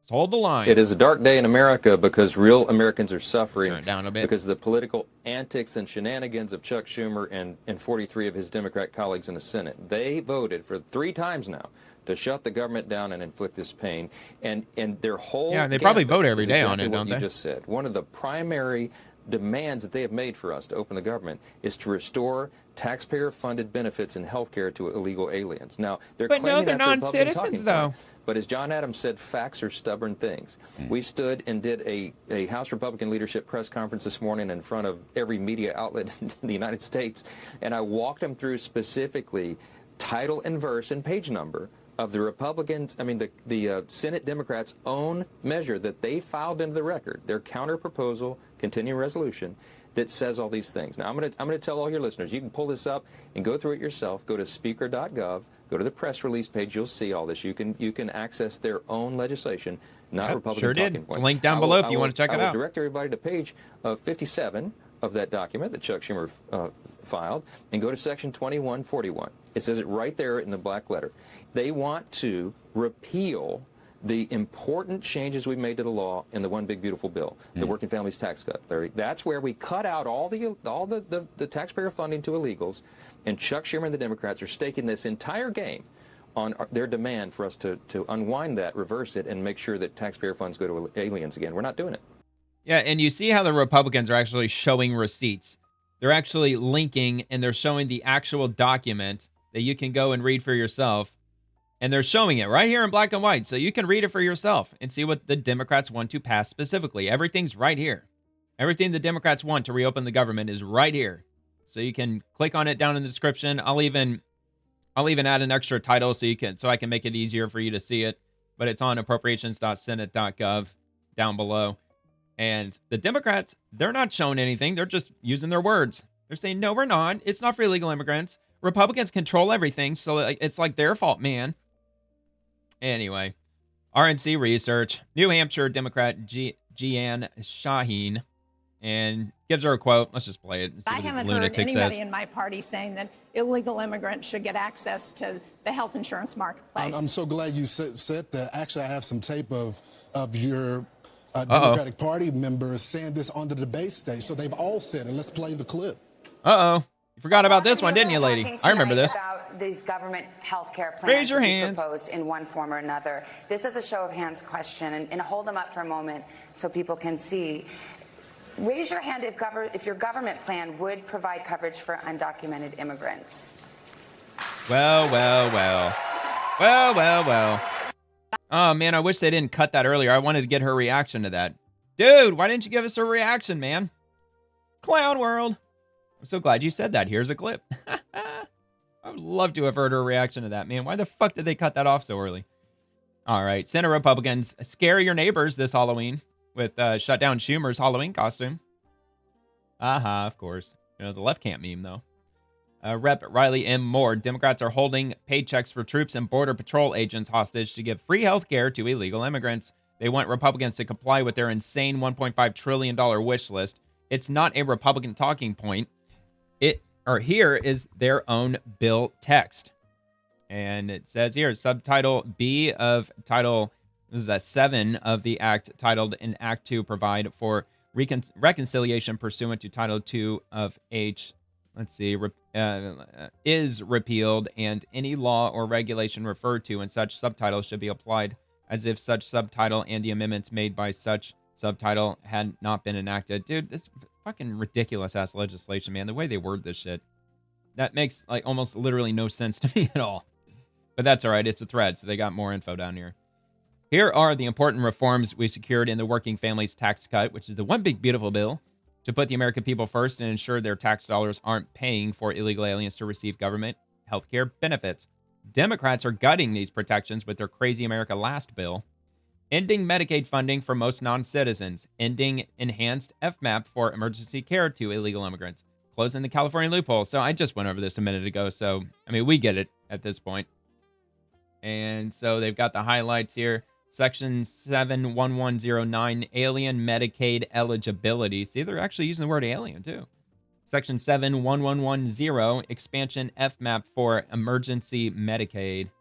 Just hold the line. It is a dark day in America because real Americans are suffering Turn it down a bit. because of the political antics and shenanigans of Chuck Schumer and 43 of his Democrat colleagues in the Senate. They voted for 3 times now to shut the government down and inflict this pain. And their whole they probably vote every day on it, what don't you they? just said. One of the primary demands that they have made for us to open the government is to restore taxpayer-funded benefits in health care to illegal aliens. Now, they're claiming they're that's a Republican non-citizens, talking though. point. But as John Adams said, facts are stubborn things. We stood and did a House Republican leadership press conference this morning in front of every media outlet in the United States, and I walked them through specifically title and verse and page number of the Republicans, the Senate Democrats' own measure that they filed into the record, their counter proposal, continuing resolution, that says all these things. Now, I'm going to tell all your listeners, you can pull this up and go through it yourself. Go to speaker.gov, go to the press release page, you'll see all this. You can access their own legislation, not Republican sure talking did. points. It's linked down below if you want to check it out. I will direct everybody to page 57 of that document that Chuck Schumer filed, and go to section 2141. It says it right there in the black letter. They want to repeal the important changes we made to the law in the One Big Beautiful Bill, the Working Families Tax Cut, Larry. That's where we cut out all the taxpayer funding to illegals, and Chuck Schumer and the Democrats are staking this entire game on their demand for us to unwind that, reverse it, and make sure that taxpayer funds go to aliens again. We're not doing it. Yeah, and you see how the Republicans are actually showing receipts. They're actually linking, and they're showing the actual document that you can go and read for yourself. And they're showing it right here in black and white, so you can read it for yourself and see what the Democrats want to pass specifically. Everything's right here. Everything the Democrats want to reopen the government is right here. So you can click on it down in the description. I'll even add an extra title so I can make it easier for you to see it. But it's on appropriations.senate.gov down below. And the Democrats, they're not showing anything. They're just using their words. They're saying, no, we're not. It's not for illegal immigrants. Republicans control everything, so it's like their fault, man. Anyway, RNC Research, New Hampshire Democrat Jeanne Shaheen, and gives her a quote. Let's just play it. I haven't heard anybody in my party saying that illegal immigrants should get access to the health insurance marketplace. I'm so glad you said that. Actually, I have some tape of your Democratic Party members saying this on the debate stage. So they've all said it. Let's play the clip. Uh-oh. You forgot about this one, didn't you, lady? I remember this. About these government health care plans Raise your hands. proposed in one form or another. This is a show of hands question, and hold them up for a moment so people can see. Raise your hand if your government plan would provide coverage for undocumented immigrants. Well. Oh, man, I wish they didn't cut that earlier. I wanted to get her reaction to that. Dude, why didn't you give us a reaction, man? Clown world. I'm so glad you said that. Here's a clip. I would love to have heard her reaction to that, man. Why the fuck did they cut that off so early? All right. Senate Republicans scare your neighbors this Halloween with Shutdown Schumer's Halloween costume. Of course. You know, the left can't meme, though. Rep. Riley M. Moore. Democrats are holding paychecks for troops and Border Patrol agents hostage to give free health care to illegal immigrants. They want Republicans to comply with their insane $1.5 trillion wish list. It's not a Republican talking point. Here is their own bill text. And it says here, subtitle B of Title 7 of the Act, titled in Act 2, provide for reconciliation pursuant to Title 2 of H. Is repealed, and any law or regulation referred to in such subtitle should be applied as if such subtitle and the amendments made by such subtitle had not been enacted. Dude, this fucking ridiculous ass legislation, man. The way they word this shit, that makes like almost literally no sense to me at all. But that's all right. It's a thread, so they got more info down here. Here are the important reforms we secured in the Working Families Tax Cut, which is the One Big Beautiful Bill, to put the American people first and ensure their tax dollars aren't paying for illegal aliens to receive government health care benefits. Democrats are gutting these protections with their Crazy America Last bill. Ending Medicaid funding for most non-citizens. Ending enhanced FMAP for emergency care to illegal immigrants. Closing the California loophole. So I just went over this a minute ago. So, I mean, we get it at this point. And so they've got the highlights here. Section 71109, alien Medicaid eligibility. See, they're actually using the word alien, too. Section 71110, expansion FMAP for emergency Medicaid.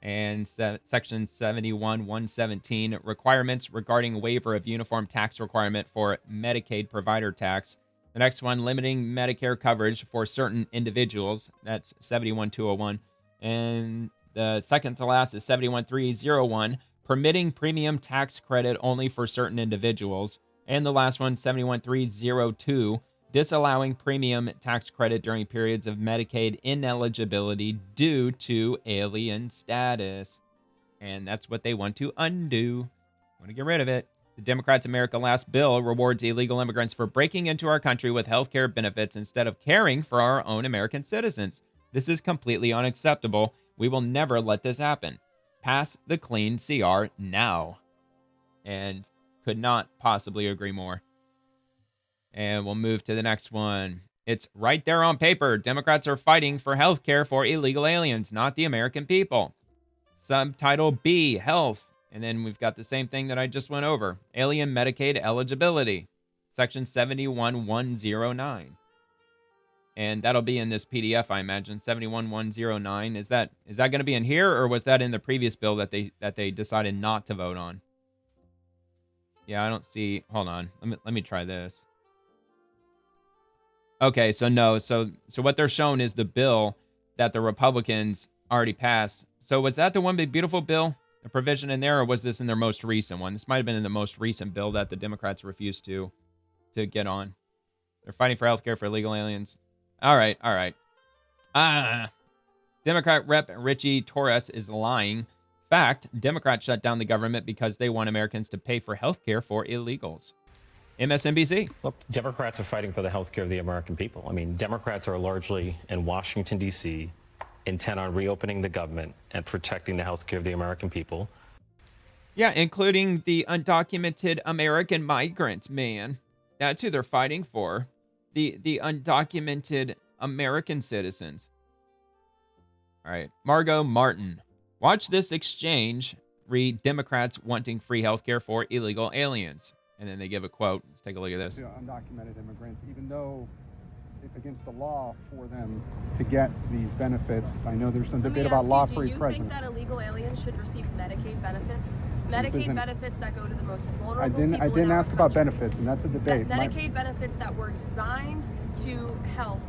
And Section 71117, requirements regarding waiver of uniform tax requirement for Medicaid provider tax. The next one, limiting Medicare coverage for certain individuals. That's 71201. And The second to last is 71301, permitting premium tax credit only for certain individuals. And the last one, 71302, disallowing premium tax credit during periods of Medicaid ineligibility due to alien status. And that's what they want to undo. Want to get rid of it. The Democrats' America Last bill rewards illegal immigrants for breaking into our country with health care benefits instead of caring for our own American citizens. This is completely unacceptable. We will never let this happen. Pass the clean CR now. And could not possibly agree more. And we'll move to the next one. It's right there on paper. Democrats are fighting for health care for illegal aliens, not the American people. Subtitle B, health. And then we've got the same thing that I just went over. Alien Medicaid eligibility. Section 71109. And that'll be in this PDF, I imagine. 71109. Is that going to be in here, or was that in the previous bill that they decided not to vote on? Yeah, I don't see. Hold on. Let me try this. Okay, so no. So what they're showing is the bill that the Republicans already passed. So was that the one big beautiful bill? A provision in there, or was this in their most recent one? This might have been in the most recent bill that the Democrats refused to get on. They're fighting for health care for illegal aliens. All right. Democrat Rep. Richie Torres is lying. Fact, Democrats shut down the government because they want Americans to pay for health care for illegals. MSNBC. Look, Democrats are fighting for the health care of the American people. I mean, Democrats are largely in Washington, D.C., intent on reopening the government and protecting the health care of the American people. Yeah, including the undocumented American migrants, man. That's who they're fighting for. The undocumented American citizens. All right, Margot Martin. Watch this exchange. Read Democrats wanting free health care for illegal aliens. And then they give a quote. Let's take a look at this. Undocumented immigrants, even though it's against the law for them to get these benefits. I know there's some debate about law-free presence. Do you think that illegal aliens should receive Medicaid benefits? Medicaid benefits that go to the most vulnerable I didn't ask about benefits, and that's a debate. Medicaid benefits that were designed to help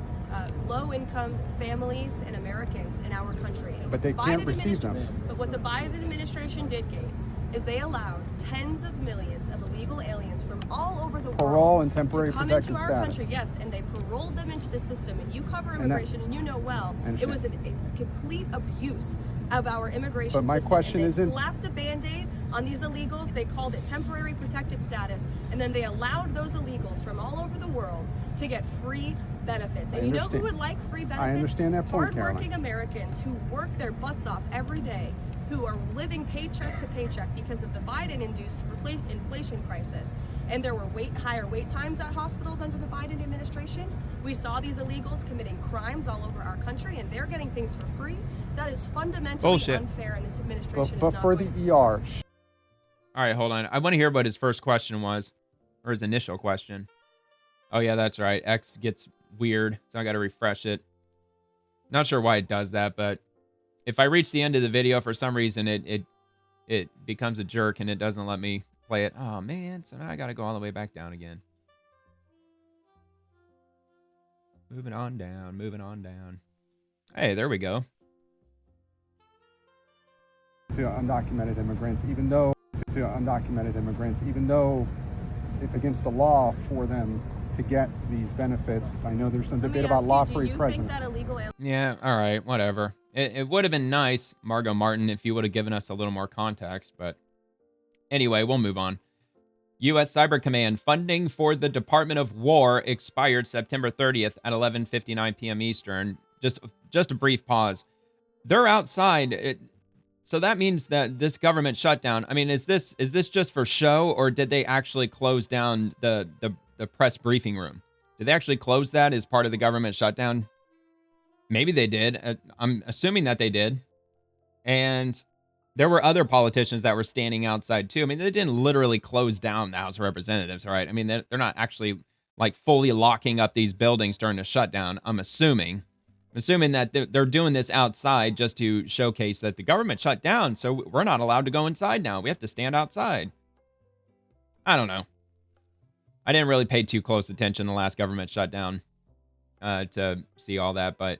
low-income families and Americans in our country. But they can't receive them. So what the Biden administration did, Gabe, is they allowed tens of millions of illegal aliens from all over the world parole and temporary to come protected into our status. country, yes, and they paroled them into the system. And you cover immigration, and you know well, it was a complete abuse of our immigration system. But my question and isn't. They slapped a Band-Aid on these illegals. They called it temporary protective status, and then they allowed those illegals from all over the world to get free benefits. And you know who would like free benefits? I understand that point, Hardworking Americans who work their butts off every day, who are living paycheck to paycheck because of the Biden-induced inflation crisis. And there were higher wait times at hospitals under the Biden administration. We saw these illegals committing crimes all over our country, and they're getting things for free. That is fundamentally unfair, and this administration But is not for the ER. All right, hold on. I want to hear what his first question was, or his initial question. Oh, yeah, that's right. X gets weird, so I got to refresh it. Not sure why it does that, but if I reach the end of the video, for some reason, it becomes a jerk, and it doesn't let me play it. Oh, man. So now I got to go all the way back down again. Moving on down. Hey, there we go. To undocumented immigrants, even though it's against the law for them to get these benefits. I know there's some debate about law-free presence. Yeah, all right, whatever. It would have been nice, Margot Martin, if you would have given us a little more context, but anyway, we'll move on. U.S. Cyber Command funding for the Department of War expired September 30th at 11:59 p.m. Eastern. Just a brief pause. They're outside. So that means that this government shutdown, I mean, is this just for show, or did they actually close down the press briefing room? Did they actually close that as part of the government shutdown? Maybe they did. I'm assuming that they did. And there were other politicians that were standing outside too. I mean, they didn't literally close down the House of Representatives, right? I mean, they're not actually like fully locking up these buildings during the shutdown. I'm assuming that they're doing this outside just to showcase that the government shut down, so we're not allowed to go inside now. We have to stand outside. I don't know. I didn't really pay too close attention the last government shutdown to see all that, but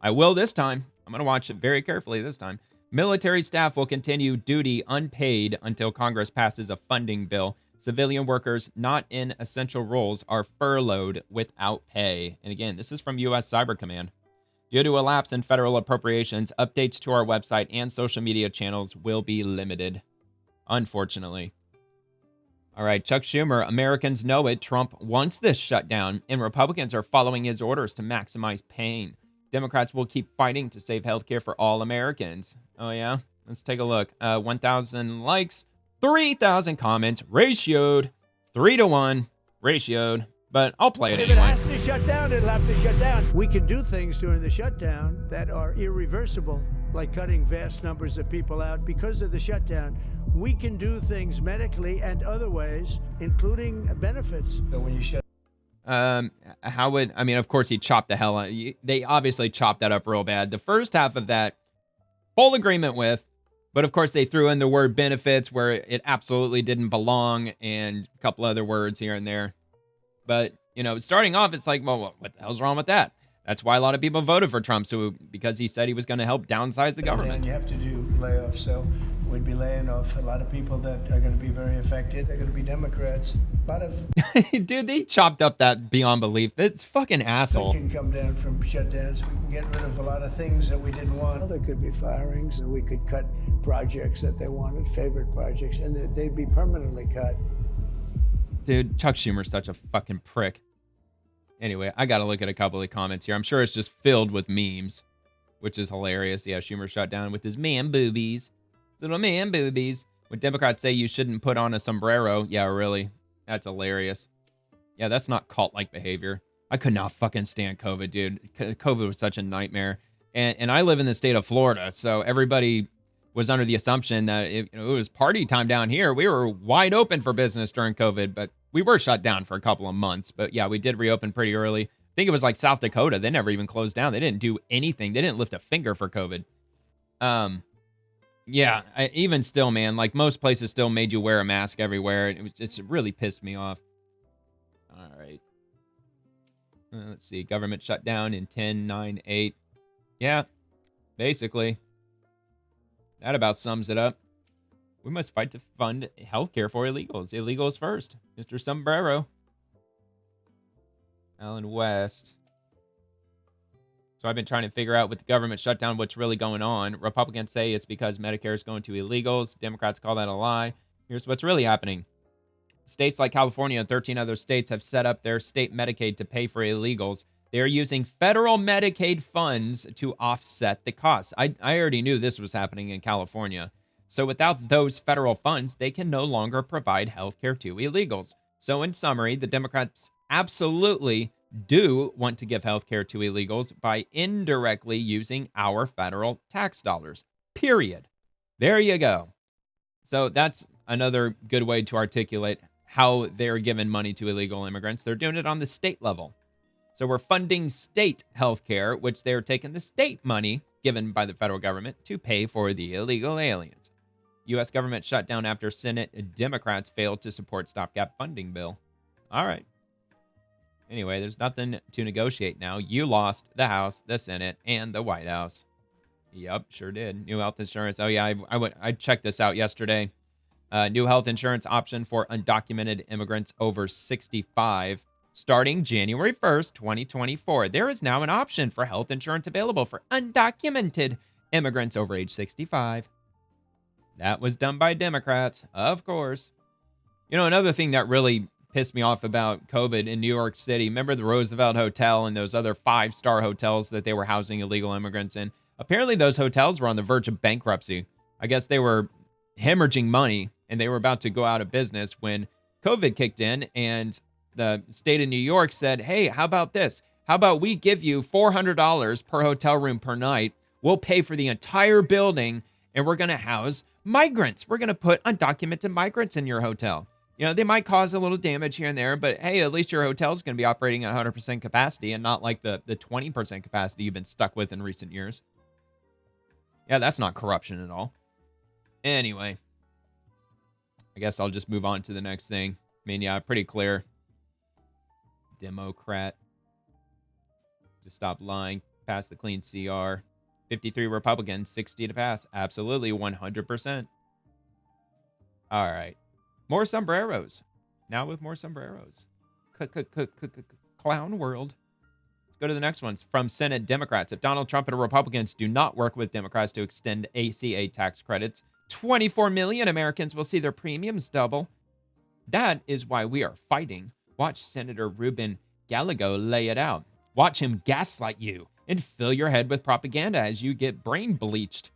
I will this time. I'm going to watch it very carefully this time. Military staff will continue duty unpaid until Congress passes a funding bill. Civilian workers not in essential roles are furloughed without pay. And again, this is from U.S. Cyber Command. Due to a lapse in federal appropriations, updates to our website and social media channels will be limited, unfortunately. All right, Chuck Schumer, Americans know it. Trump wants this shutdown, and Republicans are following his orders to maximize pain. Democrats will keep fighting to save health care for all Americans. Oh, yeah? Let's take a look. 1,000 likes, 3,000 comments, ratioed, 3-to-1, ratioed. But I'll play it If anyway. it has to shut down, it'll have to shut down. We can do things during the shutdown that are irreversible, like cutting vast numbers of people out because of the shutdown. We can do things medically and other ways, including benefits. So when you shut Of course he chopped the hell out. They obviously chopped that up real bad. The first half of that, full agreement with, but of course they threw in the word benefits where it absolutely didn't belong and a couple other words here and there. But, starting off, it's like, well, what the hell's wrong with that? That's why a lot of people voted for Trump, because he said he was going to help downsize the government. And you have to do layoffs, so we'd be laying off a lot of people that are going to be very affected. They're going to be Democrats. A lot of Dude, they chopped up that beyond belief. It's fucking asshole. can come down from shutdowns. We can get rid of a lot of things that we didn't want. Well, there could be firings, and we could cut projects that they wanted, favorite projects, and they'd be permanently cut. Dude, Chuck Schumer's such a fucking prick. Anyway, I got to look at a couple of comments here. I'm sure it's just filled with memes, which is hilarious. Yeah, Schumer shut down with his man boobies. Little man boobies. When Democrats say you shouldn't put on a sombrero, yeah, really? That's hilarious. Yeah, that's not cult-like behavior. I could not fucking stand COVID, dude. COVID was such a nightmare. And I live in the state of Florida, so everybody was under the assumption that it was party time down here. We were wide open for business during COVID, but we were shut down for a couple of months. But yeah, we did reopen pretty early. I think it was like South Dakota. They never even closed down. They didn't do anything. They didn't lift a finger for COVID. Even still, man, like most places still made you wear a mask everywhere. It really pissed me off. All right. Let's see. Government shutdown in 10-9-8. Yeah, basically. That about sums it up. We must fight to fund healthcare for illegals. Illegals first. Mr. Sombrero. Alan West. So I've been trying to figure out with the government shutdown what's really going on. Republicans say it's because Medicare is going to illegals. Democrats call that a lie. Here's what's really happening. States like California and 13 other states have set up their state Medicaid to pay for illegals. They're using federal Medicaid funds to offset the costs. I already knew this was happening in California. So without those federal funds, they can no longer provide health care to illegals. So in summary, the Democrats absolutely do want to give health care to illegals by indirectly using our federal tax dollars. Period. There you go. So that's another good way to articulate how they're giving money to illegal immigrants. They're doing it on the state level. So we're funding state health care, which they're taking the state money given by the federal government to pay for the illegal aliens. U.S. government shut down after Senate Democrats failed to support stopgap funding bill. All right. Anyway, there's nothing to negotiate now. You lost the House, the Senate, and the White House. Yep, sure did. New health insurance. Oh, yeah, I checked this out yesterday. New health insurance option for undocumented immigrants over 65. Starting January 1st, 2024, there is now an option for health insurance available for undocumented immigrants over age 65. That was done by Democrats, of course. Another thing that really pissed me off about COVID in New York City, remember the Roosevelt Hotel and those other 5-star hotels that they were housing illegal immigrants in? Apparently those hotels were on the verge of bankruptcy. I guess they were hemorrhaging money and they were about to go out of business when COVID kicked in and the state of New York said, hey, how about this? How about we give you $400 per hotel room per night? We'll pay for the entire building, and we're going to house migrants. We're going to put undocumented migrants in your hotel. They might cause a little damage here and there, but hey, at least your hotel is going to be operating at 100% capacity and not like the 20% capacity you've been stuck with in recent years. Yeah, that's not corruption at all. Anyway, I guess I'll just move on to the next thing. Yeah, pretty clear. Democrat. Just stop lying. Pass the clean CR. 53 Republicans, 60 to pass. Absolutely, 100%. All right. More sombreros. Now with more sombreros. Clown world. Let's go to the next one. From Senate Democrats. If Donald Trump and Republicans do not work with Democrats to extend ACA tax credits, 24 million Americans will see their premiums double. That is why we are fighting. Watch Senator Ruben Gallego lay it out. Watch him gaslight you and fill your head with propaganda as you get brain bleached.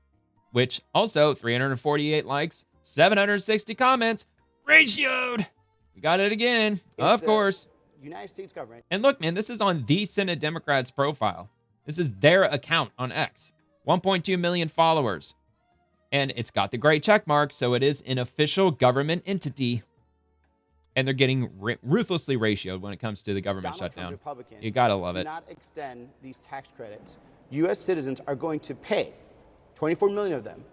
Which also, 348 likes, 760 comments, ratioed. We got it again, of course. United States government. And look, man, this is on the Senate Democrats profile. This is their account on X. 1.2 million followers. And it's got the gray check mark, so it is an official government entity. And they're getting ruthlessly ratioed when it comes to the government shutdown. You gotta love it. Do not extend these tax credits. U.S. citizens are going to pay, 24 million of them,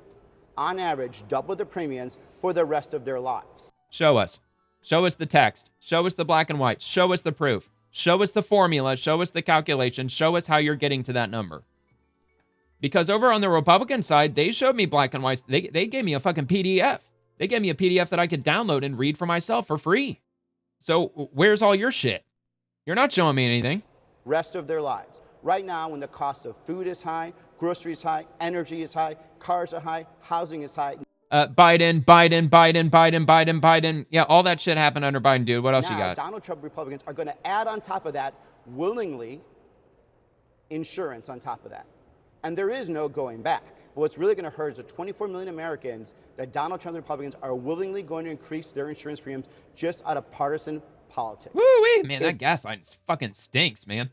on average, double the premiums for the rest of their lives. Show us. Show us the text. Show us the black and white. Show us the proof. Show us the formula. Show us the calculation. Show us how you're getting to that number. Because over on the Republican side, they showed me black and white. They gave me a fucking PDF. They gave me a PDF that I could download and read for myself for free. So where's all your shit? You're not showing me anything. Rest of their lives. Right now, when the cost of food is high, groceries high, energy is high, cars are high, housing is high. Biden. Yeah, all that shit happened under Biden, dude. What else you got? Donald Trump Republicans are going to add on top of that, willingly, insurance on top of that. And there is no going back. But what's really going to hurt is the 24 million Americans that Donald Trump and the Republicans are willingly going to increase their insurance premiums just out of partisan politics. Woo-wee, man, that gaslighting fucking stinks, man.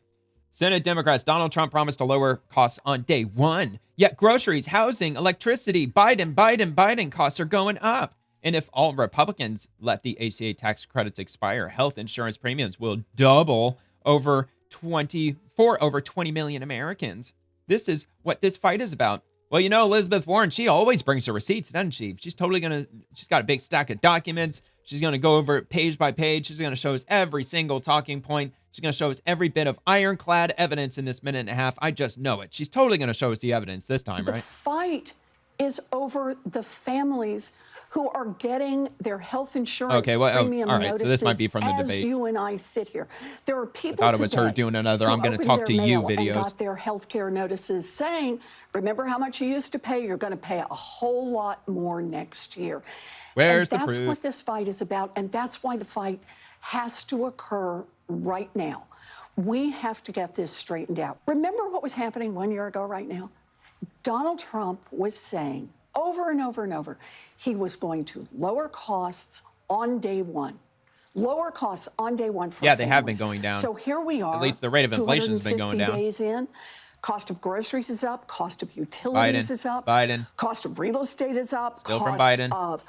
Senate Democrats, Donald Trump promised to lower costs on day one. Yet groceries, housing, electricity, Biden costs are going up. And if all Republicans let the ACA tax credits expire, health insurance premiums will double over 20 million Americans. This is what this fight is about. Well, you know, Elizabeth Warren, she always brings her receipts, doesn't she? She's got a big stack of documents. She's going to go over it page by page. She's going to show us every single talking point. She's going to show us every bit of ironclad evidence in this minute and a half. I just know it. She's totally going to show us the evidence this time, right? The fight is over the families who are getting their health insurance premium all right, notices so this might be from the as debate. You and I sit here. There are people I thought it was her doing another I'm going to talk to you videos. Got their health care notices saying, remember how much you used to pay? You're going to pay a whole lot more next year. Where's the proof? That's what this fight is about, and that's why the fight has to occur right now. We have to get this straightened out. Remember what was happening 1 year ago right now? Donald Trump was saying over and over and over, he was going to lower costs on day one. Lower costs on day one for Yeah, families. they have been going down. So here we are. At least the rate of inflation has been going down. 250 days in. Cost of groceries is up. Cost of utilities is up. Cost of real estate is up. Still from Biden. Of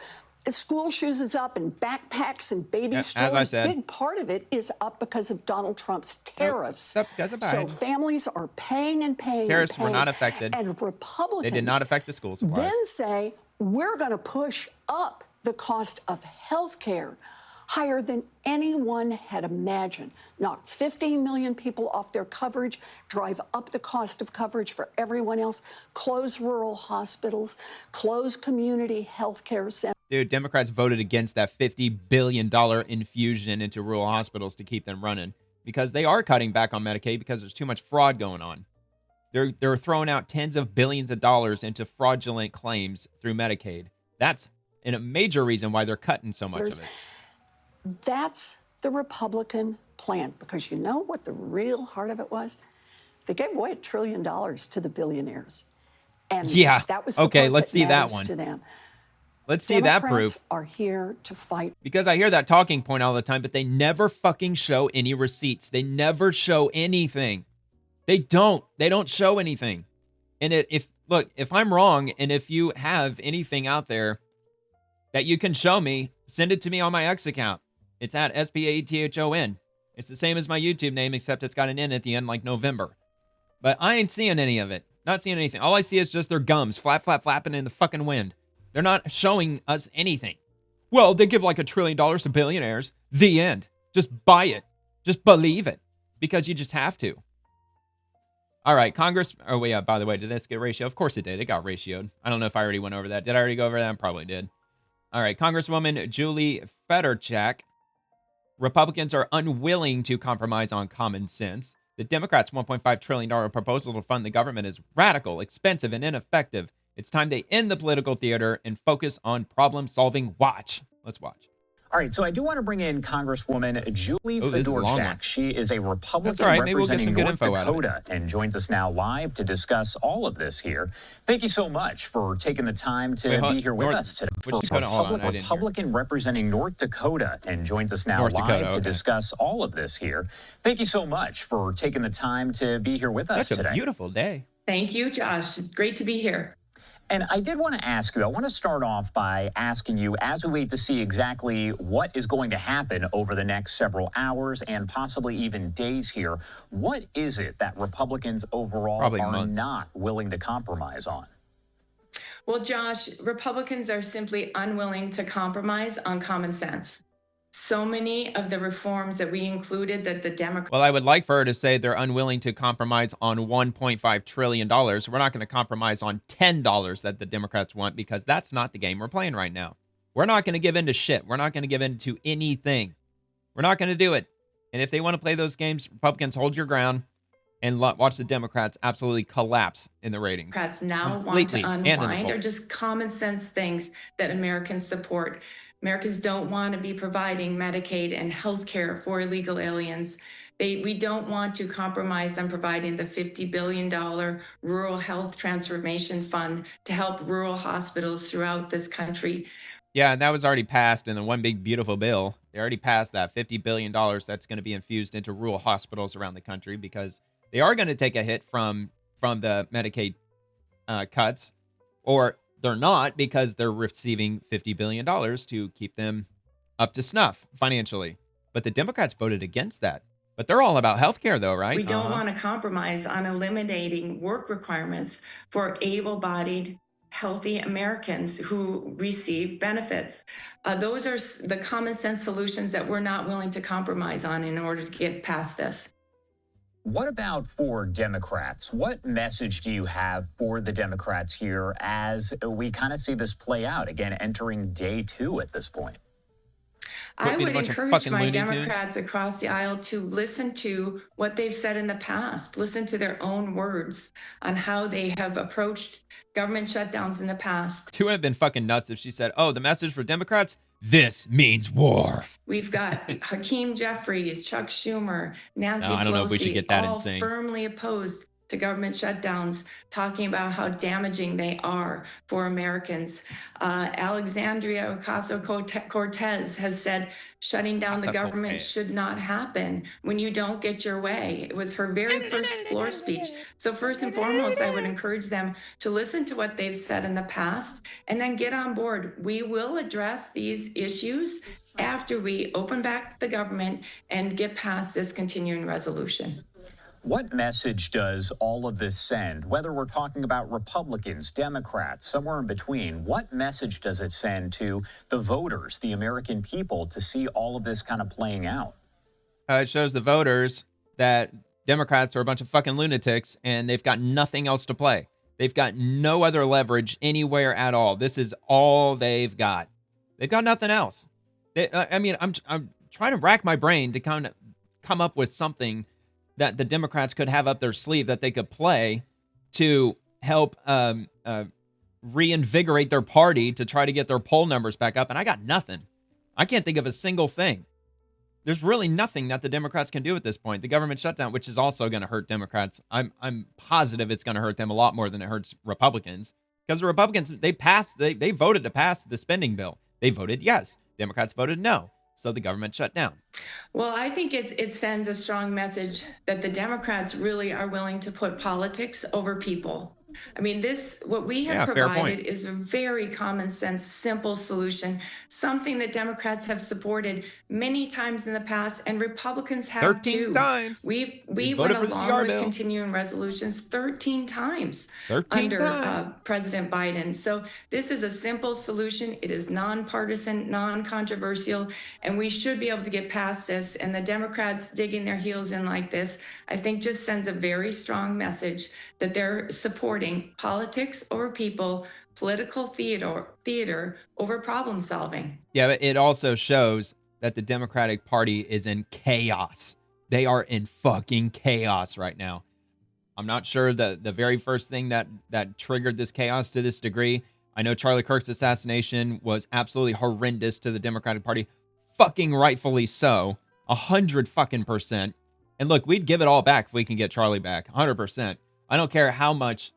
school shoes is up, and backpacks and baby strollers. As I said. Big part of it is up because of Donald Trump's tariffs. Because of Biden. So families are paying and paying. Tariffs and paying, were not affected. And Republicans. They did not affect the school supply. Then say we're going to push up the cost of health care higher than anyone had imagined. Knock 15 million people off their coverage, drive up the cost of coverage for everyone else, close rural hospitals, close community health care centers. Dude, Democrats voted against that $50 billion infusion into rural hospitals to keep them running because they are cutting back on Medicaid because there's too much fraud going on. They're throwing out tens of billions of dollars into fraudulent claims through Medicaid. That's a major reason why they're cutting so much of it. That's the Republican plan, because you know what the real heart of it was? They gave away $1 trillion to the billionaires. And that was the okay, part let's that see that matters one. To them. Let's see that proof. Democrats are here to fight. Because I hear that talking point all the time, but they never fucking show any receipts. They never show anything. They don't show anything. And if I'm wrong, and if you have anything out there that you can show me, send it to me on my X account. It's at SPAETHON. It's the same as my YouTube name, except it's got an N at the end like November. But I ain't seeing any of it. Not seeing anything. All I see is just their gums flapping in the fucking wind. They're not showing us anything. Well, they give like $1 trillion to billionaires. The end. Just buy it. Just believe it. Because you just have to. All right, Congress. Oh, yeah, by the way, did this get ratioed? Of course it did. It got ratioed. I don't know if I already went over that. Did I already go over that? I probably did. All right, Congresswoman Julie Fedorchak. Republicans are unwilling to compromise on common sense. The Democrats' $1.5 trillion proposal to fund the government is radical, expensive, and ineffective. It's time they end the political theater and focus on problem-solving. Watch. Let's watch. All right, so I do want to bring in Congresswoman Julie Fedorchak. She is a Republican representing North Dakota and joins us now live to discuss all of this here. Thank you so much for taking the time to be here with us today. Republican representing North Dakota and joins us now live to discuss all of this here. Thank you so much for taking the time to be here with us today. That's a beautiful day. Thank you, Josh. It's great to be here. And I did want to ask you, I want to start off by asking you, as we wait to see exactly what is going to happen over the next several hours and possibly even days here, what is it that Republicans overall are not willing to compromise on? Well, Josh, Republicans are simply unwilling to compromise on common sense. So many of the reforms that we included that the Democrats... Well, I would like for her to say they're unwilling to compromise on $1.5 trillion. We're not going to compromise on $10 that the Democrats want, because that's not the game we're playing right now. We're not going to give in to shit. We're not going to give in to anything. We're not going to do it. And if they want to play those games, Republicans, hold your ground and watch the Democrats absolutely collapse in the ratings. Democrats now want to unwind are just common sense things that Americans support. Americans don't want to be providing Medicaid and health care for illegal aliens. We don't want to compromise on providing the $50 billion Rural Health Transformation Fund to help rural hospitals throughout this country. Yeah, and that was already passed in the one big beautiful bill. They already passed that $50 billion that's going to be infused into rural hospitals around the country, because they are going to take a hit from the Medicaid cuts, or they're not, because they're receiving $50 billion to keep them up to snuff financially. But the Democrats voted against that. But they're all about health care, though, right? We don't want to compromise on eliminating work requirements for able-bodied, healthy Americans who receive benefits. Those are the common sense solutions that we're not willing to compromise on in order to get past this. What about for Democrats? What message do you have for the Democrats here as we kind of see this play out, again, entering day 2 at this point? I would encourage my Democrats across the aisle to listen to what they've said in the past, listen to their own words on how they have approached government shutdowns in the past. It would have been fucking nuts if she said, oh, the message for Democrats, this means war. We've got Hakeem Jeffries, Chuck Schumer, Nancy Pelosi, I don't know if we should get that all insane. Firmly opposed to government shutdowns, talking about how damaging they are for Americans. Alexandria Ocasio-Cortez has said shutting down the government should not happen when you don't get your way. It was her very first floor speech. So first and foremost, I would encourage them to listen to what they've said in the past and then get on board. We will address these issues after we open back the government and get past this continuing resolution. What message does all of this send, whether we're talking about Republicans, Democrats, somewhere in between? What message does it send to the voters, the American people, to see all of this kind of playing out? It shows the voters that Democrats are a bunch of fucking lunatics and they've got nothing else to play. They've got no other leverage anywhere at all. This is all they've got. They've got nothing else. I'm trying to rack my brain to kind of come up with something that the Democrats could have up their sleeve that they could play to help reinvigorate their party to try to get their poll numbers back up. And I got nothing. I can't think of a single thing. There's really nothing that the Democrats can do at this point. The government shutdown, which is also going to hurt Democrats. I'm positive it's going to hurt them a lot more than it hurts Republicans, because the Republicans, they voted to pass the spending bill. They voted yes. Democrats voted no. So the government shut down. Well, I think it sends a strong message that the Democrats really are willing to put politics over people. I mean, what we have provided is a very common sense, simple solution, something that Democrats have supported many times in the past, and Republicans have 13 times. We went along with continuing resolutions 13 times under President Biden. So this is a simple solution. It is nonpartisan, non-controversial, and we should be able to get past this. And the Democrats digging their heels in like this, I think just sends a very strong message that they're supporting politics over people, political theater over problem solving. Yeah, but it also shows that the Democratic Party is in chaos. They are in fucking chaos right now. I'm not sure the very first thing that triggered this chaos to this degree. I know Charlie Kirk's assassination was absolutely horrendous to the Democratic Party. Fucking rightfully so. 100%. And look, we'd give it all back if we can get Charlie back. 100%. I don't care how much,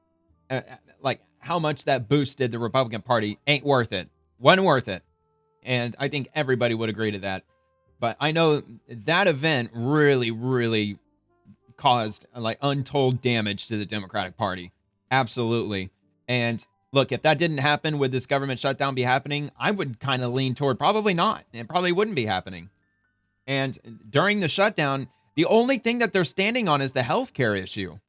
how much that boosted the Republican Party. Ain't worth it. Wasn't worth it. And I think everybody would agree to that. But I know that event really, really caused untold damage to the Democratic Party. Absolutely. And look, if that didn't happen, would this government shutdown be happening? I would kind of lean toward probably not. It probably wouldn't be happening. And during the shutdown, the only thing that they're standing on is the healthcare issue.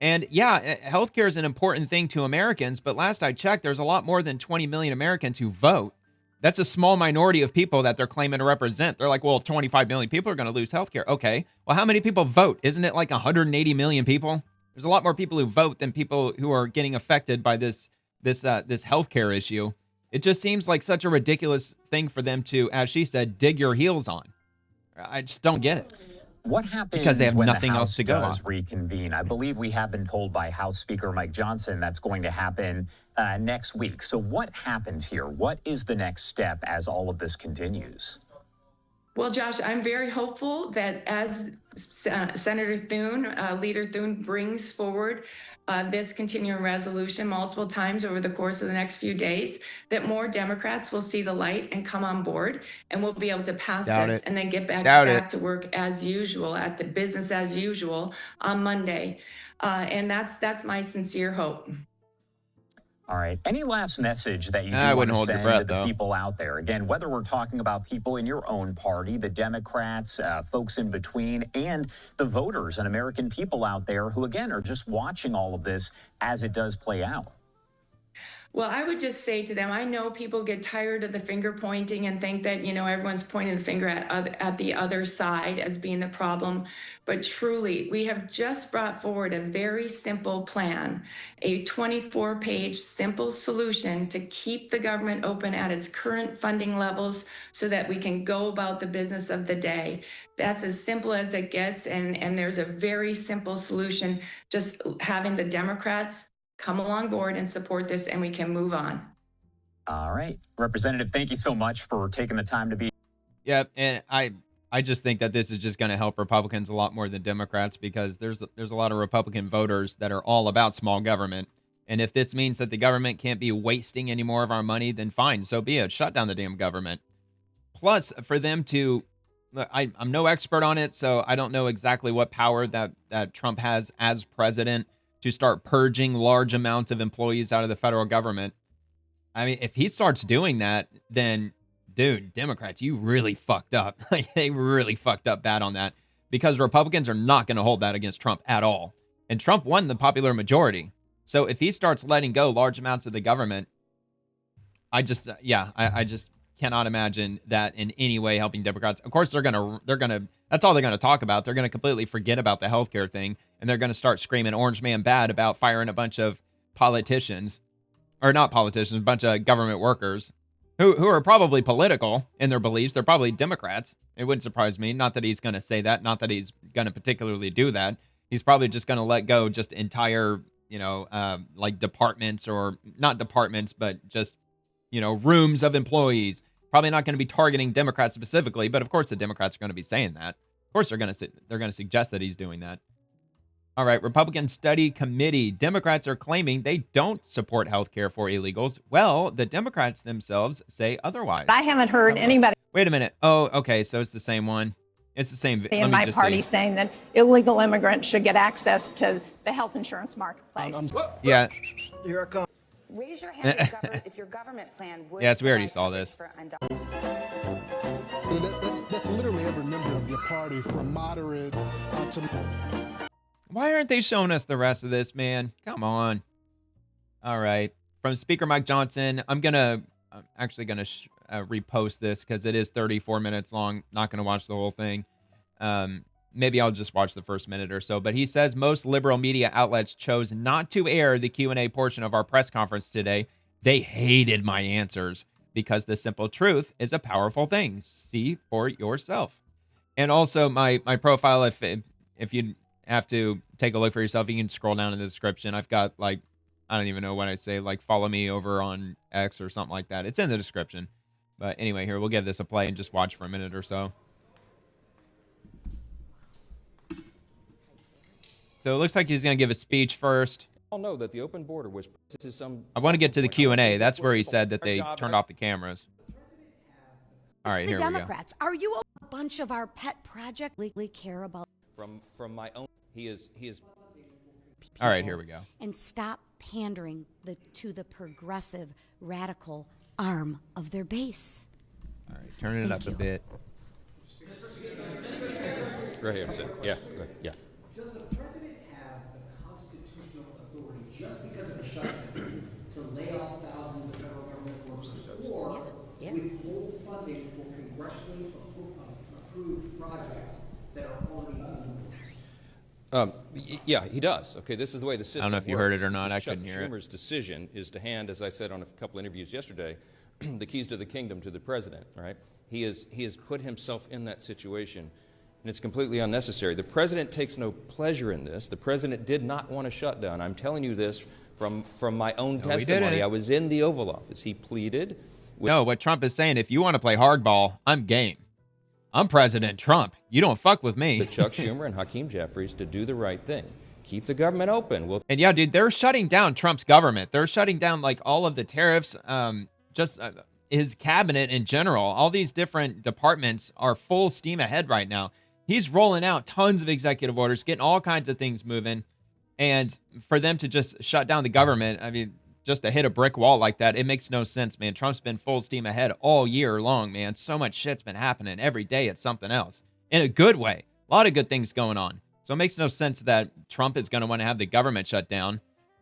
And yeah, healthcare is an important thing to Americans, but last I checked, there's a lot more than 20 million Americans who vote. That's a small minority of people that they're claiming to represent. They're like, well, 25 million people are going to lose healthcare. Okay, well, how many people vote? Isn't it like 180 million people? There's a lot more people who vote than people who are getting affected by this healthcare issue. It just seems like such a ridiculous thing for them to, as she said, dig your heels on. I just don't get it. What happens because they have when nothing the House else to go does on? Reconvene? I believe we have been told by House Speaker Mike Johnson that's going to happen next week. So what happens here? What is the next step as all of this continues? Well, Josh, I'm very hopeful that as Senator Thune, Leader Thune, brings forward this continuing resolution multiple times over the course of the next few days, that more Democrats will see the light and come on board, and we'll be able to pass this and then get back to work as usual, at the business as usual on Monday. And that's my sincere hope. All right. Any last message that you want to send to the people out there? Again, whether we're talking about people in your own party, the Democrats, folks in between, and the voters and American people out there who, again, are just watching all of this as it does play out. Well, I would just say to them, I know people get tired of the finger pointing and think that, everyone's pointing the finger at the other side as being the problem. But truly, we have just brought forward a very simple plan, a 24-page simple solution to keep the government open at its current funding levels so that we can go about the business of the day. That's as simple as it gets. And there's a very simple solution, just having the Democrats come along board and support this, and we can move on. All right. Representative, thank you so much for taking the time to be. Yeah, and I just think that this is just going to help Republicans a lot more than Democrats, because there's a lot of Republican voters that are all about small government. And if this means that the government can't be wasting any more of our money, then fine, so be it. Shut down the damn government. Plus, for them to, I'm no expert on it, so I don't know exactly what power that Trump has as president to start purging large amounts of employees out of the federal government. I mean, if he starts doing that, then, dude, Democrats, you really fucked up. They really fucked up bad on that, because Republicans are not going to hold that against Trump at all. And Trump won the popular majority. So if he starts letting go large amounts of the government, I just cannot imagine that in any way helping Democrats. Of course, they're gonna. That's all they're gonna talk about. They're gonna completely forget about the healthcare thing, and they're gonna start screaming "Orange Man bad" about firing a bunch of politicians, or not politicians, a bunch of government workers who are probably political in their beliefs. They're probably Democrats. It wouldn't surprise me. Not that he's gonna say that. Not that he's gonna particularly do that. He's probably just gonna let go just entire, like departments, or not departments, but just, rooms of employees. Probably not going to be targeting Democrats specifically, but of course the Democrats are going to be saying that. Of course they're going to suggest that he's doing that. All right, Republican Study Committee. Democrats are claiming they don't support health care for illegals. Well, the Democrats themselves say otherwise. I haven't heard anybody. Wait a minute. Oh, okay, so it's the same one. It's the same. In my party saying that illegal immigrants should get access to the health insurance marketplace. Yeah. Here I come. Raise your hand if your government plan would. Yes, we already saw this. That's literally every member of your party, from moderate to. Why aren't they showing us the rest of this, man? Come on. All right. From Speaker Mike Johnson, I'm actually gonna repost this because it is 34 minutes long. Not gonna watch the whole thing. Maybe I'll just watch the first minute or so. But he says most liberal media outlets chose not to air the Q&A portion of our press conference today. They hated my answers because the simple truth is a powerful thing. See for yourself. And also my profile, if you have to take a look for yourself, you can scroll down in the description. I've got I don't even know what I say, follow me over on X or something like that. It's in the description. But anyway, here, we'll give this a play and just watch for a minute or so. So it looks like he's going to give a speech first. All know that the open border was I want to get to the Q&A. That's where he said that they turned off the cameras. All right, here we go. Democrats, are you a bunch of our pet project legally care about? From my own, he is. All right, here we go. And stop pandering to the progressive, radical arm of their base. All right, turn it up a bit. Right here, yeah, yeah. Does the president have the constitutional authority just because of a shutdown to lay off thousands of federal government workers or withhold funding for congressionally approved projects that are already unused? Yeah, he does. Okay, this is the way the system works. I don't know if you heard it or not. I couldn't hear it. Schumer's decision is to hand, as I said on a couple interviews yesterday, the keys to the kingdom to the president, right? He has put himself in that situation, and it's completely unnecessary. The president takes no pleasure in this. The president did not want a shutdown. I'm telling you this from my own testimony. I was in the Oval Office. He pleaded. No, what Trump is saying, if you want to play hardball, I'm game. I'm President Trump. You don't fuck with me. With Chuck Schumer and Hakeem Jeffries to do the right thing. Keep the government open. And yeah, dude, they're shutting down Trump's government. They're shutting down all of the tariffs, his cabinet in general. All these different departments are full steam ahead right now. He's rolling out tons of executive orders, getting all kinds of things moving. And for them to just shut down the government, I mean, just to hit a brick wall like that, it makes no sense, man. Trump's been full steam ahead all year long, man. So much shit's been happening. Every day it's something else. In a good way. A lot of good things going on. So it makes no sense that Trump is going to want to have the government shut down.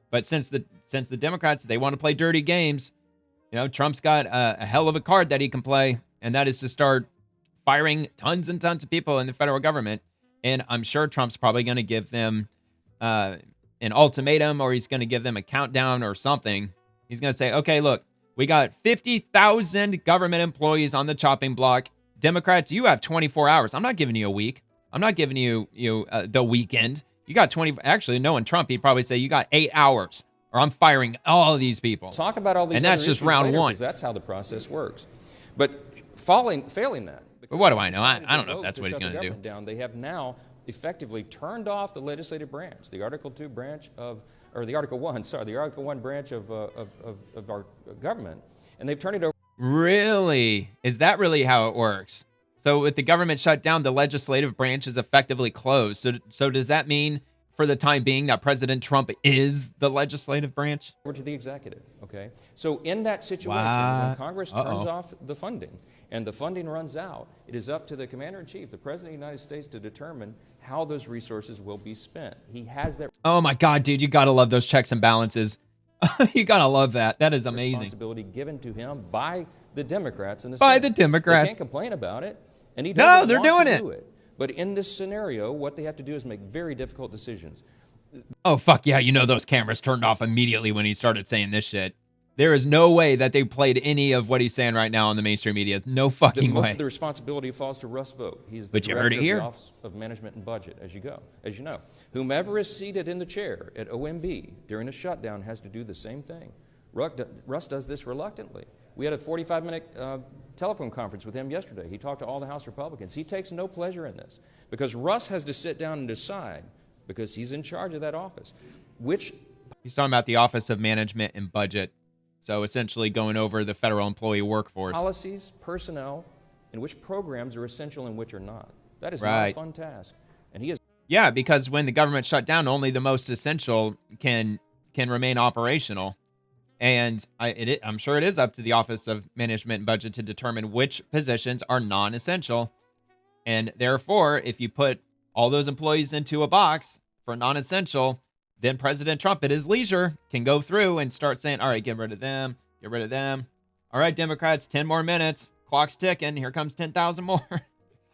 But since the Democrats, they want to play dirty games, Trump's got a hell of a card that he can play, and that is to start firing tons and tons of people in the federal government. And I'm sure Trump's probably going to give them an ultimatum, or he's going to give them a countdown or something. He's going to say, okay, look, we got 50,000 government employees on the chopping block. Democrats, you have 24 hours. I'm not giving you a week. I'm not giving you the weekend. You got 20. Actually, knowing Trump, he'd probably say you got 8 hours, or I'm firing all of these people. Talk about all these, and that's just round later, one. That's how the process works. But failing that. But what do I know? I don't know if that's what he's going to do. They have now effectively turned off the legislative branch, the Article 2 branch or the Article 1 branch of our government, and they've turned it over. Really? Is that really how it works? So with the government shut down, the legislative branch is effectively closed. So does that mean, for the time being, that President Trump is the legislative branch? Over to the executive, okay? So in that situation, when Congress turns off the funding and the funding runs out, it is up to the Commander-in-Chief, the President of the United States, to determine how those resources will be spent. He has that. Oh my God, dude, you gotta love those checks and balances. You gotta love that. That is amazing. Responsibility given to him by the Democrats in the Senate. By the Democrats. They can't complain about it, and he doesn't they're want doing to do it. But in this scenario, what they have to do is make very difficult decisions. Oh, fuck yeah, those cameras turned off immediately when he started saying this shit. There is no way that they played any of what he's saying right now on the mainstream media. No fucking way. Most of the responsibility falls to Russ Vought. He's the director of the Office of Management and Budget, as you know. Whomever is seated in the chair at OMB during a shutdown has to do the same thing. Russ does this reluctantly. We had a 45-minute telephone conference with him yesterday. He talked to all the House Republicans. He takes no pleasure in this because Russ has to sit down and decide, because he's in charge of that office, which... He's talking about the Office of Management and Budget. So essentially going over the federal employee workforce. Policies, personnel, and which programs are essential and which are not. That is not a fun task. And he is... Yeah, because when the government shut down, only the most essential can remain operational. And I'm sure it is up to the Office of Management and Budget to determine which positions are non-essential. And therefore, if you put all those employees into a box for non-essential, then President Trump at his leisure can go through and start saying, all right, get rid of them, get rid of them. All right, Democrats, 10 more minutes. Clock's ticking. Here comes 10,000 more.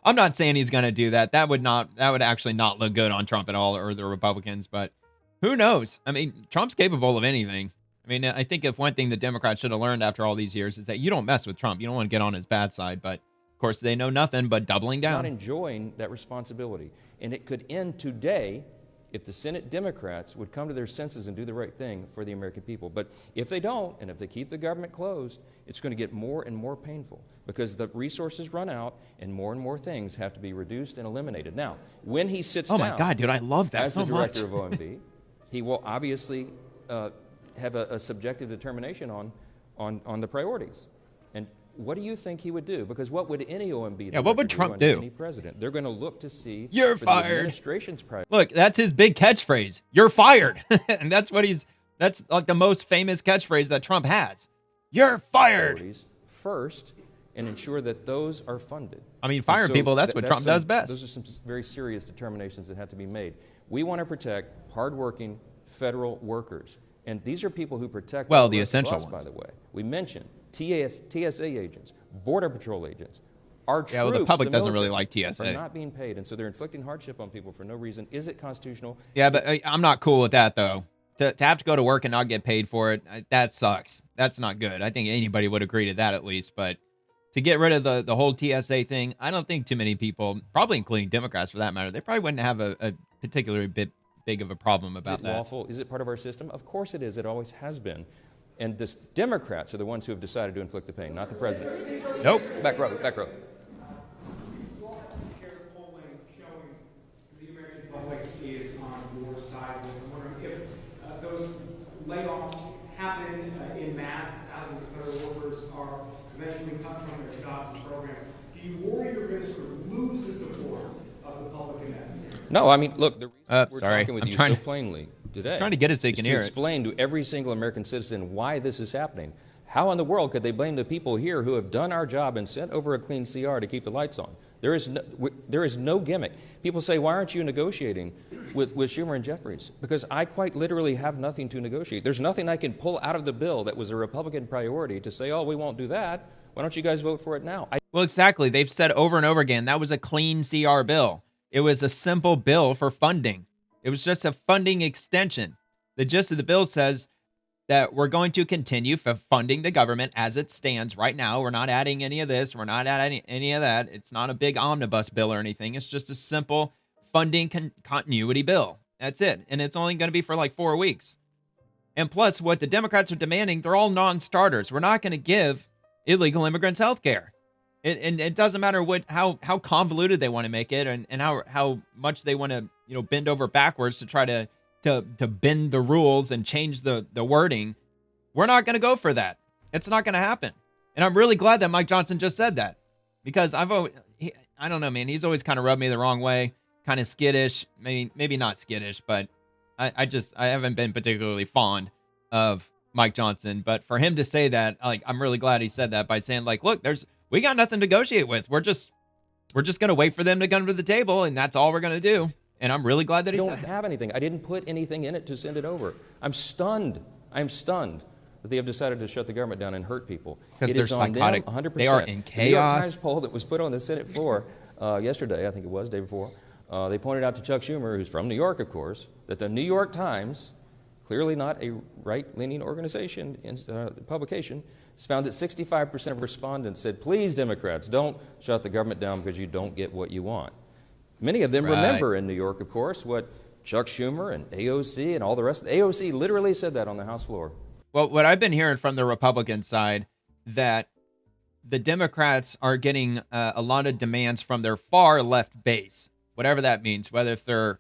I'm not saying he's going to do that. That would actually not look good on Trump at all or the Republicans, but who knows? I mean, Trump's capable of anything. I mean, I think if one thing the Democrats should have learned after all these years is that you don't mess with Trump. You don't want to get on his bad side, but of course they know nothing but doubling down. Not enjoying that responsibility. And it could end today if the Senate Democrats would come to their senses and do the right thing for the American people. But if they don't, and if they keep the government closed, it's going to get more and more painful because the resources run out and more things have to be reduced and eliminated. Now, when he sits down, my God, dude, I love that as so the director much. of OMB, he will obviously have a subjective determination on the priorities. And what do you think he would do? Because what would any OMB what would Trump do? Any president? They're going to look to see You're for fired. The administration's priority. Look, that's his big catchphrase. You're fired. And that's like the most famous catchphrase that Trump has. You're fired. Priorities first and ensure that those are funded. I mean, firing people, that's what Trump does best. Those are some very serious determinations that have to be made. We want to protect hardworking federal workers. And these are people who protect the essential ones. By the way. We mentioned TSA agents, Border Patrol agents. Our troops, well, the public doesn't really like TSA. Are not being paid, and so they're inflicting hardship on people for no reason. Is it constitutional? Yeah, but I'm not cool with that, though. To have to go to work and not get paid for it, that sucks. That's not good. I think anybody would agree to that at least. But to get rid of the whole TSA thing, I don't think too many people, probably including Democrats for that matter, they probably wouldn't have a particularly big of a problem about that. Is it lawful? Is it part of our system? Of course it is. It always has been. And the Democrats are the ones who have decided to inflict the pain, not the president. Nope. Back row. Is on your side. I'm wondering if those layoffs happen in mass, thousands of federal workers are eventually cut from their jobs and programs. Do you worry you're going to sort of lose the support of the public in that scenario? No, I mean, look, the reason we're sorry. talking with I'm you trying so to- plainly today trying to get it so you is can to hear it. explain to every single American citizen why this is happening. How in the world could they blame the people here who have done our job and sent over a clean CR to keep the lights on? There is no gimmick. People say, why aren't you negotiating with Schumer and Jeffries? Because I quite literally have nothing to negotiate. There's nothing I can pull out of the bill that was a Republican priority to say, oh, we won't do that. Why don't you guys vote for it now? Well, exactly. They've said over and over again, that was a clean CR bill. It was a simple bill for funding. It was just a funding extension. The gist of the bill says that we're going to continue funding the government as it stands right now. We're not adding any of this. We're not adding any of that. It's not a big omnibus bill or anything. It's just a simple funding continuity bill. That's it. And it's only going to be for like 4 weeks. And plus, what the Democrats are demanding, they're all non-starters. We're not going to give illegal immigrants health care. And it doesn't matter how convoluted they want to make it and how much they want to bend over backwards to try to bend the rules and change the wording. We're not going to go for that. It's not going to happen. And I'm really glad that Mike Johnson just said that, because I don't know, man. He's always kind of rubbed me the wrong way, kind of skittish, maybe not skittish, but I haven't been particularly fond of Mike Johnson. But for him to say that, like, I'm really glad he said that by saying, like, look, we got nothing to negotiate with. We're just going to wait for them to come to the table, and that's all we're going to do. And I'm really glad that he said that. I don't have anything. I didn't put anything in it to send it over. I'm stunned that they have decided to shut the government down and hurt people. Because they're psychotic. 100%. They are in The New York chaos. Times poll that was put on the Senate floor yesterday, I think it was, day before, they pointed out to Chuck Schumer, who's from New York, of course, that the New York Times, clearly not a right-leaning organization, publication, has found that 65% of respondents said, please, Democrats, don't shut the government down because you don't get what you want. Many of them remember in New York, of course, what Chuck Schumer and AOC and all the rest. AOC literally said that on the House floor. Well, what I've been hearing from the Republican side, that the Democrats are getting a lot of demands from their far left base, whatever that means, whether if they're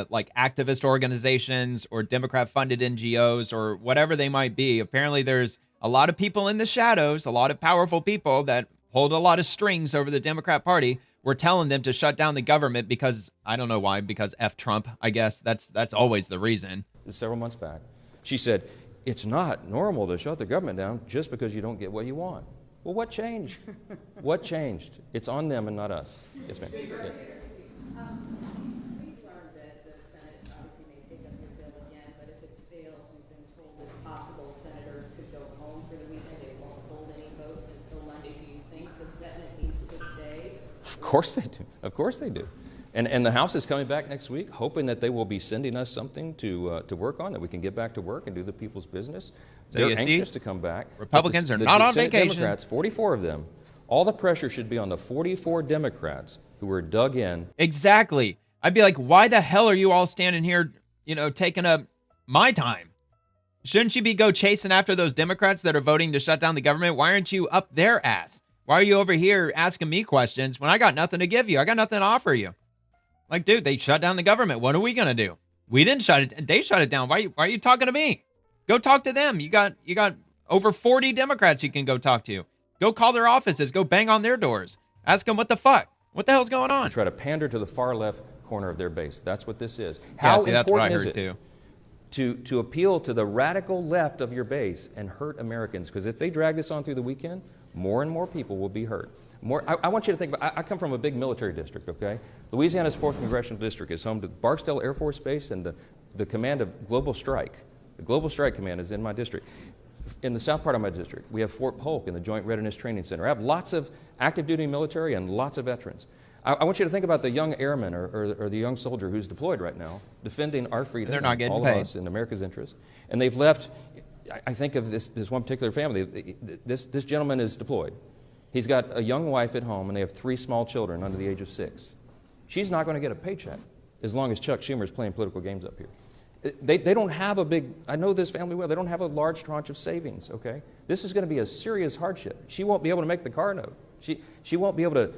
like activist organizations or Democrat-funded NGOs or whatever they might be. Apparently, there's a lot of people in the shadows, a lot of powerful people that hold a lot of strings over the Democrat Party we're telling them to shut down the government because, I don't know why, because F Trump, I guess. That's always the reason. Several months back, she said, it's not normal to shut the government down just because you don't get what you want. Well, what changed? What changed? It's on them and not us. Yes, ma'am. Yeah. Of course they do. Of course they do. And the House is coming back next week, hoping that they will be sending us something to work on, that we can get back to work and do the people's business. So they're anxious to come back. Republicans are not on Senate vacation. Democrats, 44 of them, all the pressure should be on the 44 Democrats who are dug in. Exactly. I'd be like, why the hell are you all standing here, taking up my time? Shouldn't you be go chasing after those Democrats that are voting to shut down the government? Why aren't you up their ass? Why are you over here asking me questions when I got nothing to give you? I got nothing to offer you. Like, dude, they shut down the government. What are we going to do? We didn't shut it. They shut it down. Why are you talking to me? Go talk to them. You got over 40 Democrats you can go talk to. Go call their offices. Go bang on their doors. Ask them what the fuck. What the hell's going on? Try to pander to the far left corner of their base. That's what this is. That's what I heard too. To appeal to the radical left of your base and hurt Americans, because if they drag this on through the weekend, more and more people will be hurt. I want you to think about, I come from a big military district, okay? Louisiana's 4th Congressional District is home to Barksdale Air Force Base and the command of Global Strike. The Global Strike Command is in my district. In the south part of my district, we have Fort Polk in the Joint Readiness Training Center. I have lots of active duty military and lots of veterans. I want you to think about the young airman or the young soldier who's deployed right now, defending our freedom, they're not getting all paid. of us in America's interest. And they've left, I think of this one particular family. This gentleman is deployed. He's got a young wife at home, and they have 3 small children under the age of 6. She's not going to get a paycheck as long as Chuck Schumer is playing political games up here. They don't have a big, I know this family well, they don't have a large tranche of savings, okay? This is going to be a serious hardship. She won't be able to make the car note. She won't be able to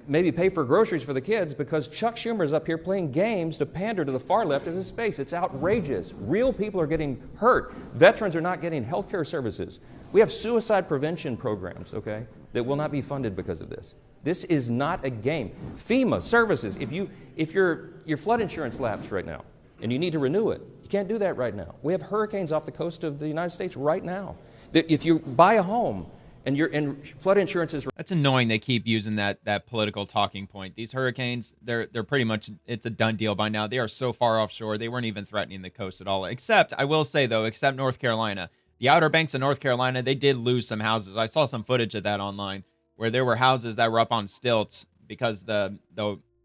maybe pay for groceries for the kids because Chuck Schumer is up here playing games to pander to the far left of his space. It's outrageous. Real people are getting hurt. Veterans are not getting health care services. We have suicide prevention programs, okay, that will not be funded because of this. This is not a game. FEMA services, if your flood insurance lapsed right now and you need to renew it, you can't do that right now. We have hurricanes off the coast of the United States right now. If you buy a home and flood insurance is... That's annoying they keep using that political talking point. These hurricanes, they're pretty much, it's a done deal by now. They are so far offshore, they weren't even threatening the coast at all. Except, I will say though, except North Carolina. The Outer Banks of North Carolina, they did lose some houses. I saw some footage of that online where there were houses that were up on stilts because the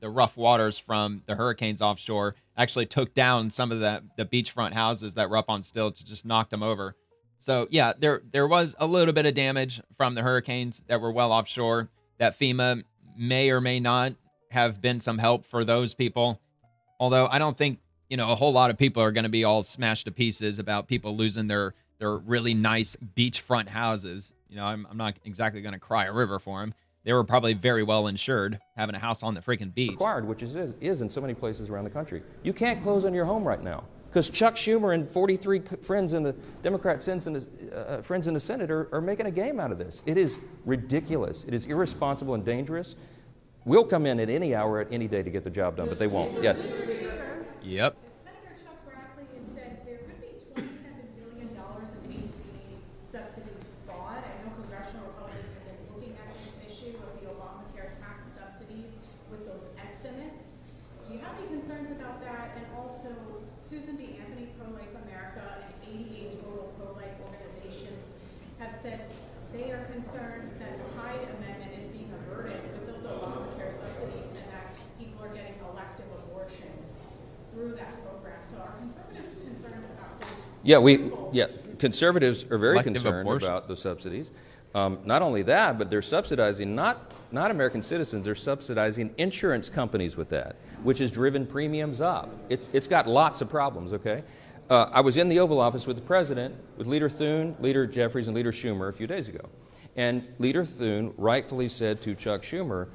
rough waters from the hurricanes offshore actually took down some of the beachfront houses that were up on stilts, just knocked them over. So, yeah, there was a little bit of damage from the hurricanes that were well offshore that FEMA may or may not have been some help for those people. Although I don't think, a whole lot of people are going to be all smashed to pieces about people losing their really nice beachfront houses. I'm not exactly going to cry a river for them. They were probably very well insured having a house on the freaking beach. Required, which is in so many places around the country. You can't close on your home right now. Because Chuck Schumer and 43 friends in the Democrat friends in the Senate are making a game out of this. It is ridiculous. It is irresponsible and dangerous. We'll come in at any hour, at any day to get the job done, but they won't. Yes. Yep. Senator Chuck Grassley has said there could be $27 billion in ACA subsidies fraud. I know congressional Republicans have been looking at this issue of the Obamacare tax subsidies with those estimates. Do you have any concerns about that? And also, Susan B. Anthony, Pro-Life America, and 88 total pro-life organizations have said they are concerned that the Hyde Amendment is being averted with those Obamacare subsidies and that people are getting elective abortions through that program. So are conservatives concerned about this? Conservatives are very concerned about the subsidies. Not only that, but they're subsidizing not American citizens, they're subsidizing insurance companies with that, which has driven premiums up. It's got lots of problems, okay? I was in the Oval Office with the President, with Leader Thune, Leader Jeffries, and Leader Schumer a few days ago. And Leader Thune rightfully said to Chuck Schumer,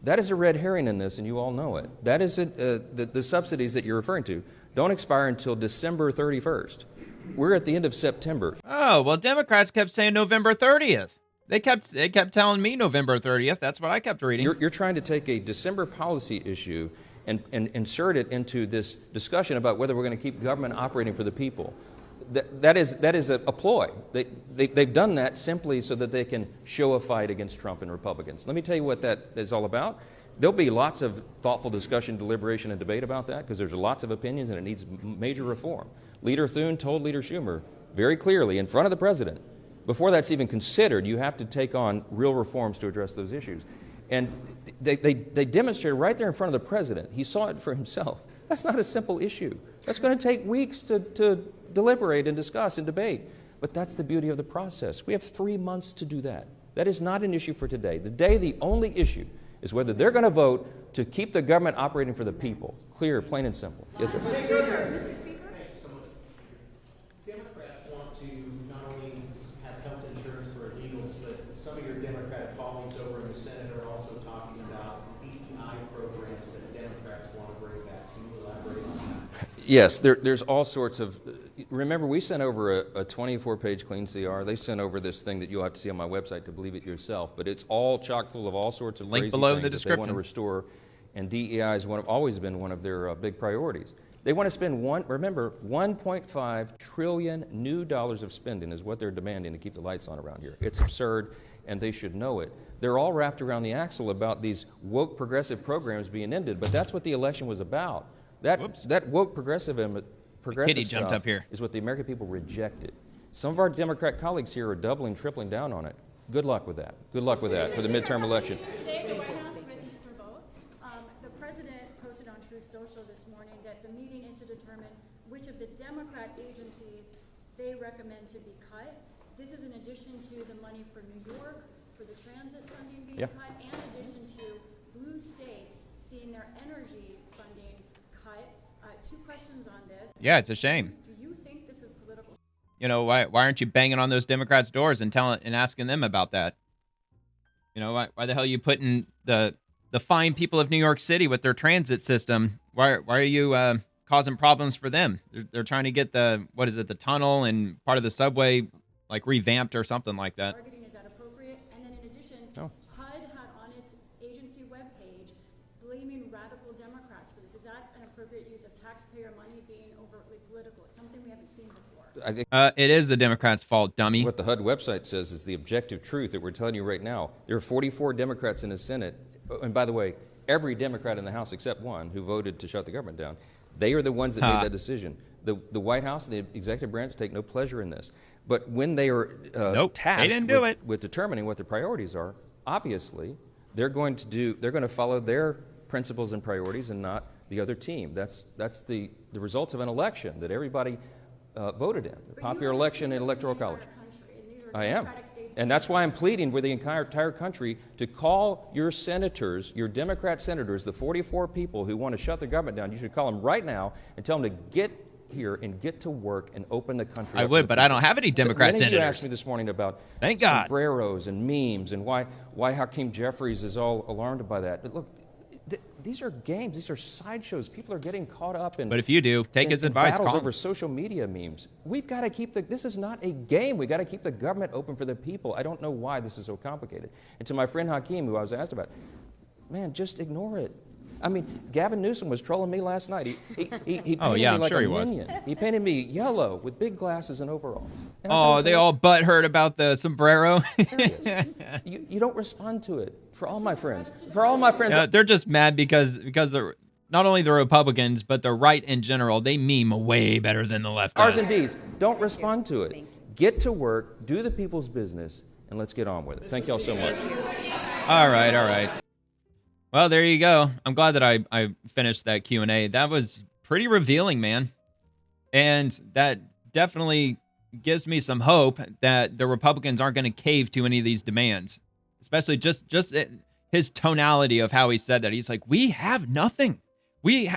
that is a red herring in this, and you all know it. That is the subsidies that you're referring to don't expire until December 31st. We're at the end of September. Oh, well, Democrats kept saying November 30th. They kept telling me November 30th. That's what I kept reading. You're trying to take a December policy issue and insert it into this discussion about whether we're going to keep government operating for the people. That is a ploy. They've done that simply so that they can show a fight against Trump and Republicans. Let me tell you what that is all about. There'll be lots of thoughtful discussion, deliberation, and debate about that because there's lots of opinions and it needs major reform. Leader Thune told Leader Schumer very clearly in front of the president, before that's even considered, you have to take on real reforms to address those issues. And they demonstrated right there in front of the president. He saw it for himself. That's not a simple issue. That's going to take weeks to deliberate and discuss and debate. But that's the beauty of the process. We have 3 months to do that. That is not an issue for today. The only issue is whether they're going to vote to keep the government operating for the people. Clear, plain and simple. Yes, sir. Mr. Speaker? Democrats want to not only have health insurance for illegals, but some of your Democratic colleagues over in the Senate are also talking about EI programs that Democrats want to bring back. Can you elaborate on that? Yes, there's all sorts of... Remember, we sent over a 24-page clean CR. They sent over this thing that you'll have to see on my website to believe it yourself. But it's all chock full of all sorts of crazy below things the that description. they want to restore. And DEI has always been one of their big priorities. They want to spend $1.5 trillion new dollars of spending is what they're demanding to keep the lights on around here. It's absurd, and they should know it. They're all wrapped around the axle about these woke progressive programs being ended, but that's what the election was about. That woke progressive Kitty jumped stuff up here. is what the American people rejected. Some of our Democrat colleagues here are doubling, tripling down on it. Good luck with that. Good luck with that for the midterm election. Today, the White House with Mr. Vogt, the president posted on Truth Social this morning that the meeting is to determine which of the Democrat agencies they recommend to be cut. This is in addition to the money for New York, for the transit funding being cut, and in addition to blue states seeing their energy funding cut. Two questions on this. Yeah, it's a shame. Do you think this is political? You know, why aren't you banging on those Democrats' doors and asking them about that? You know, why the hell are you putting the fine people of New York City with their transit system? Why are you causing problems for them? They're trying to get the tunnel and part of the subway like revamped or something like that. Targeting, is that appropriate? And then in addition, HUD had on its agency webpage blaming radical Democrats for this. Is that an appropriate use of taxpayer money being overtly political? It's something we haven't seen before. I think it is the Democrats' fault, dummy. What the HUD website says is the objective truth that we're telling you right now. There are 44 Democrats in the Senate. And by the way, every Democrat in the House except one who voted to shut the government down. They are the ones that made that decision. The White House and the executive branch take no pleasure in this. But when they are tasked with determining what their priorities are, obviously they're going to follow their principles and priorities and not the other team. That's the results of an election that everybody voted in, the popular election in Electoral College. I am. And that's why I'm pleading with the entire country to call your senators, your Democrat senators, the 44 people who want to shut the government down. You should call them right now and tell them to get here and get to work and open the country. I would, but I don't have any Democrat senators. You asked me this morning about sombreros and memes and why Hakeem Jeffries is all alarmed by that. But look, these are games. These are sideshows. People are getting caught up in. But if you do, take his advice. Battles over social media memes. We've got to keep this is not a game. We've got to keep the government open for the people. I don't know why this is so complicated. And to my friend Hakeem, who I was asked about, man, just ignore it. I mean, Gavin Newsom was trolling me last night. He painted me like a minion. He painted me yellow with big glasses and overalls. And they all butthurt about the sombrero. You don't respond to it. For all my friends. They're just mad because they're not only the Republicans, but the right in general. They meme way better than the left. R's and D's. Don't respond to it. Get to work, do the people's business, and let's get on with it. Thank y'all so much. All right. Well, there you go. I'm glad that I finished that Q&A. That was pretty revealing, man. And that definitely gives me some hope that the Republicans aren't going to cave to any of these demands. Especially just his tonality of how he said that. He's like, we have nothing. We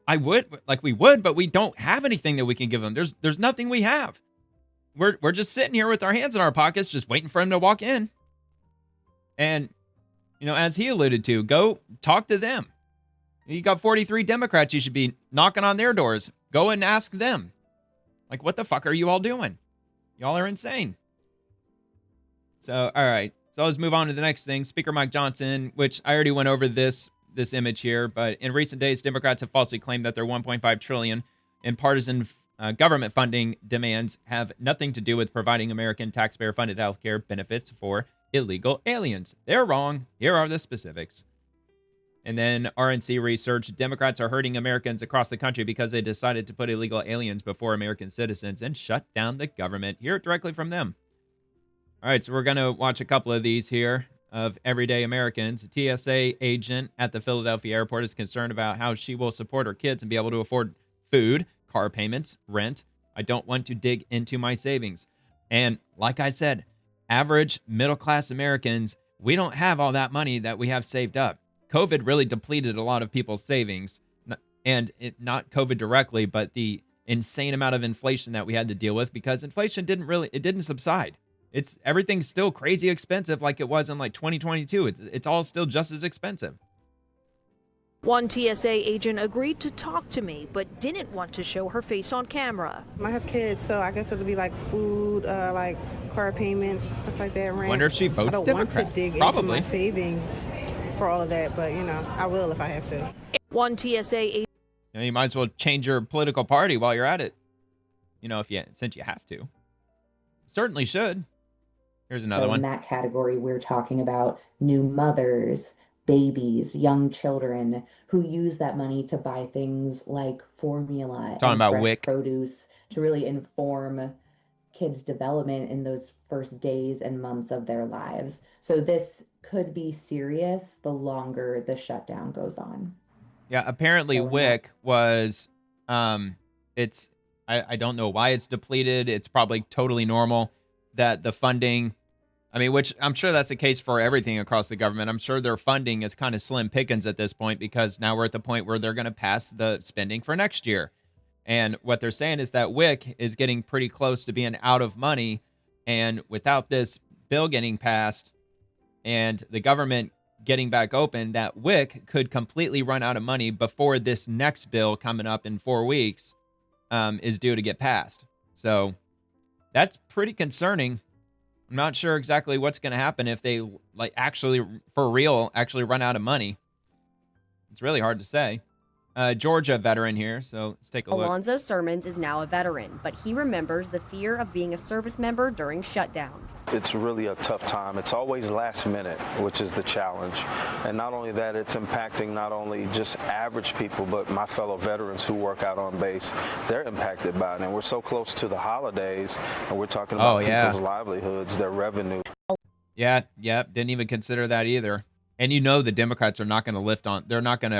would, but we don't have anything that we can give them. There's nothing we have. We're just sitting here with our hands in our pockets, just waiting for him to walk in. And, you know, as he alluded to, go talk to them. You got 43 Democrats. You should be knocking on their doors. Go and ask them. Like, what the fuck are you all doing? Y'all are insane. So, all right. So let's move on to the next thing. Speaker Mike Johnson, which I already went over this image here, but in recent days, Democrats have falsely claimed that their $1.5 trillion in partisan government funding demands have nothing to do with providing American taxpayer-funded health care benefits for illegal aliens. They're wrong. Here are the specifics. And then RNC research, Democrats are hurting Americans across the country because they decided to put illegal aliens before American citizens and shut down the government. Hear it directly from them. All right, so we're going to watch a couple of these here of everyday Americans. A TSA agent at the Philadelphia airport is concerned about how she will support her kids and be able to afford food, car payments, rent. I don't want to dig into my savings. And like I said, average middle-class Americans, we don't have all that money that we have saved up. COVID really depleted a lot of people's savings, and not COVID directly, but the insane amount of inflation that we had to deal with, because inflation didn't subside. Everything's still crazy expensive like it was in like 2022. It's all still just as expensive. One TSA agent agreed to talk to me, but didn't want to show her face on camera. I have kids, so I guess it'll be like food, like car payments, stuff like that. Rent. Wonder if she votes Democrat. I don't want to dig Probably. into my savings for all of that, but I will if I have to. One TSA agent. You might as well change your political party while you're at it. Since you have to. Certainly should. Here's another one. In that category, we're talking about new mothers, babies, young children who use that money to buy things like formula and fresh produce to really inform kids' development in those first days and months of their lives. So this could be serious the longer the shutdown goes on. Yeah, apparently WIC was, I don't know why it's depleted. It's probably totally normal that the funding, which I'm sure that's the case for everything across the government. I'm sure their funding is kind of slim pickings at this point, because now we're at the point where they're going to pass the spending for next year. And what they're saying is that WIC is getting pretty close to being out of money. And without this bill getting passed and the government getting back open, that WIC could completely run out of money before this next bill coming up in 4 weeks is due to get passed. So that's pretty concerning. I'm not sure exactly what's going to happen if they actually run out of money. It's really hard to say. Georgia veteran here, so let's take a look. Alonzo Sermons is now a veteran, but he remembers the fear of being a service member during shutdowns. It's really a tough time. It's always last minute, which is the challenge. And not only that, it's impacting not only just average people, but my fellow veterans who work out on base. They're impacted by it. And we're so close to the holidays, and we're talking about people's livelihoods, their revenue. Yeah, didn't even consider that either. And the Democrats are not going to lift on, they're not going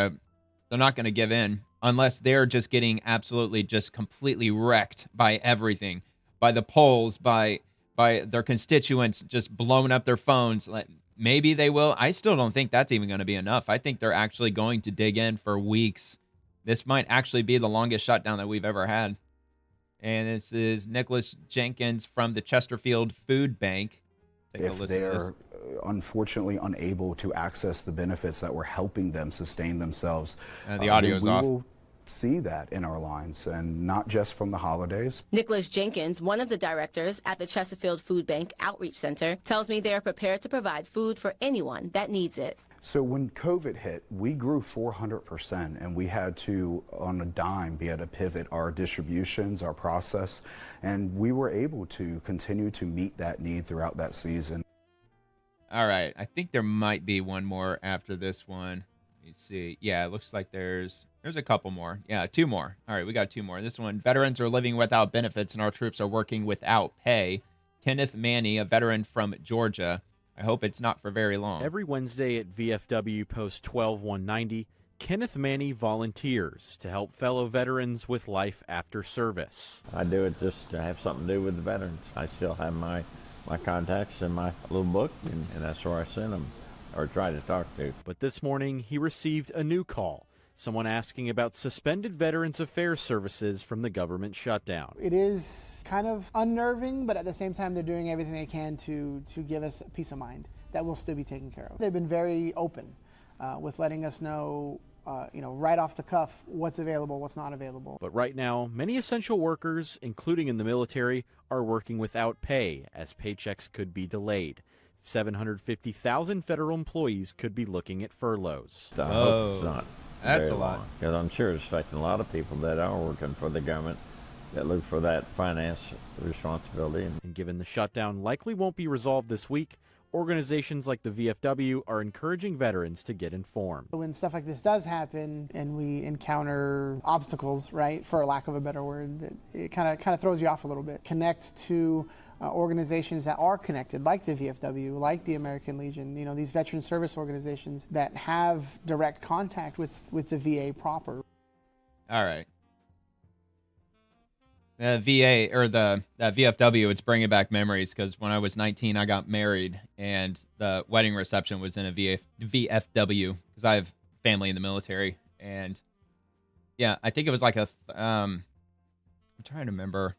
to give in unless they're just getting absolutely just completely wrecked by everything, by the polls, by their constituents just blowing up their phones. Maybe they will. I still don't think that's even going to be enough. I think they're actually going to dig in for weeks. This might actually be the longest shutdown that we've ever had. And this is Nicholas Jenkins from the Chesterfield Food Bank. Take a listen to this. Unfortunately unable to access the benefits that were helping them sustain themselves. The audio is off. We will see that in our lines, and not just from the holidays. Nicholas Jenkins, one of the directors at the Chesterfield Food Bank Outreach Center, tells me they are prepared to provide food for anyone that needs it. So when COVID hit, we grew 400%, and we had to, on a dime, be able to pivot our distributions, our process, and we were able to continue to meet that need throughout that season. All right, I think there might be one more after this one. Let me see. Yeah, it looks like there's a couple more. Yeah, 2 more. All right, we got 2 more. This one, veterans are living without benefits and our troops are working without pay. Kenneth Manny, a veteran from Georgia. I hope it's not for very long. Every Wednesday at VFW Post 12190, Kenneth Manny volunteers to help fellow veterans with life after service. I do it just to have something to do with the veterans. I still have my contacts in my little book, and that's where I send them or try to talk to. But this morning, he received a new call. Someone asking about suspended Veterans Affairs services from the government shutdown. It is kind of unnerving, but at the same time, they're doing everything they can to give us peace of mind that we'll still be taken care of. They've been very open with letting us know right off the cuff, what's available, what's not available. But right now, many essential workers, including in the military, are working without pay as paychecks could be delayed. 750,000 federal employees could be looking at furloughs. I hope it's not. That's a lot. Because I'm sure it's affecting a lot of people that are working for the government that look for that finance responsibility. And given the shutdown likely won't be resolved this week, organizations like the VFW are encouraging veterans to get informed. When stuff like this does happen and we encounter obstacles, right, for lack of a better word, it kind of throws you off a little bit. Connect to organizations that are connected, like the VFW, like the American Legion, these veteran service organizations that have direct contact with the VA proper. All right. The VA or the VFW, it's bringing back memories because when I was 19, I got married and the wedding reception was in a VFW because I have family in the military. And yeah, I think it was like I'm trying to remember.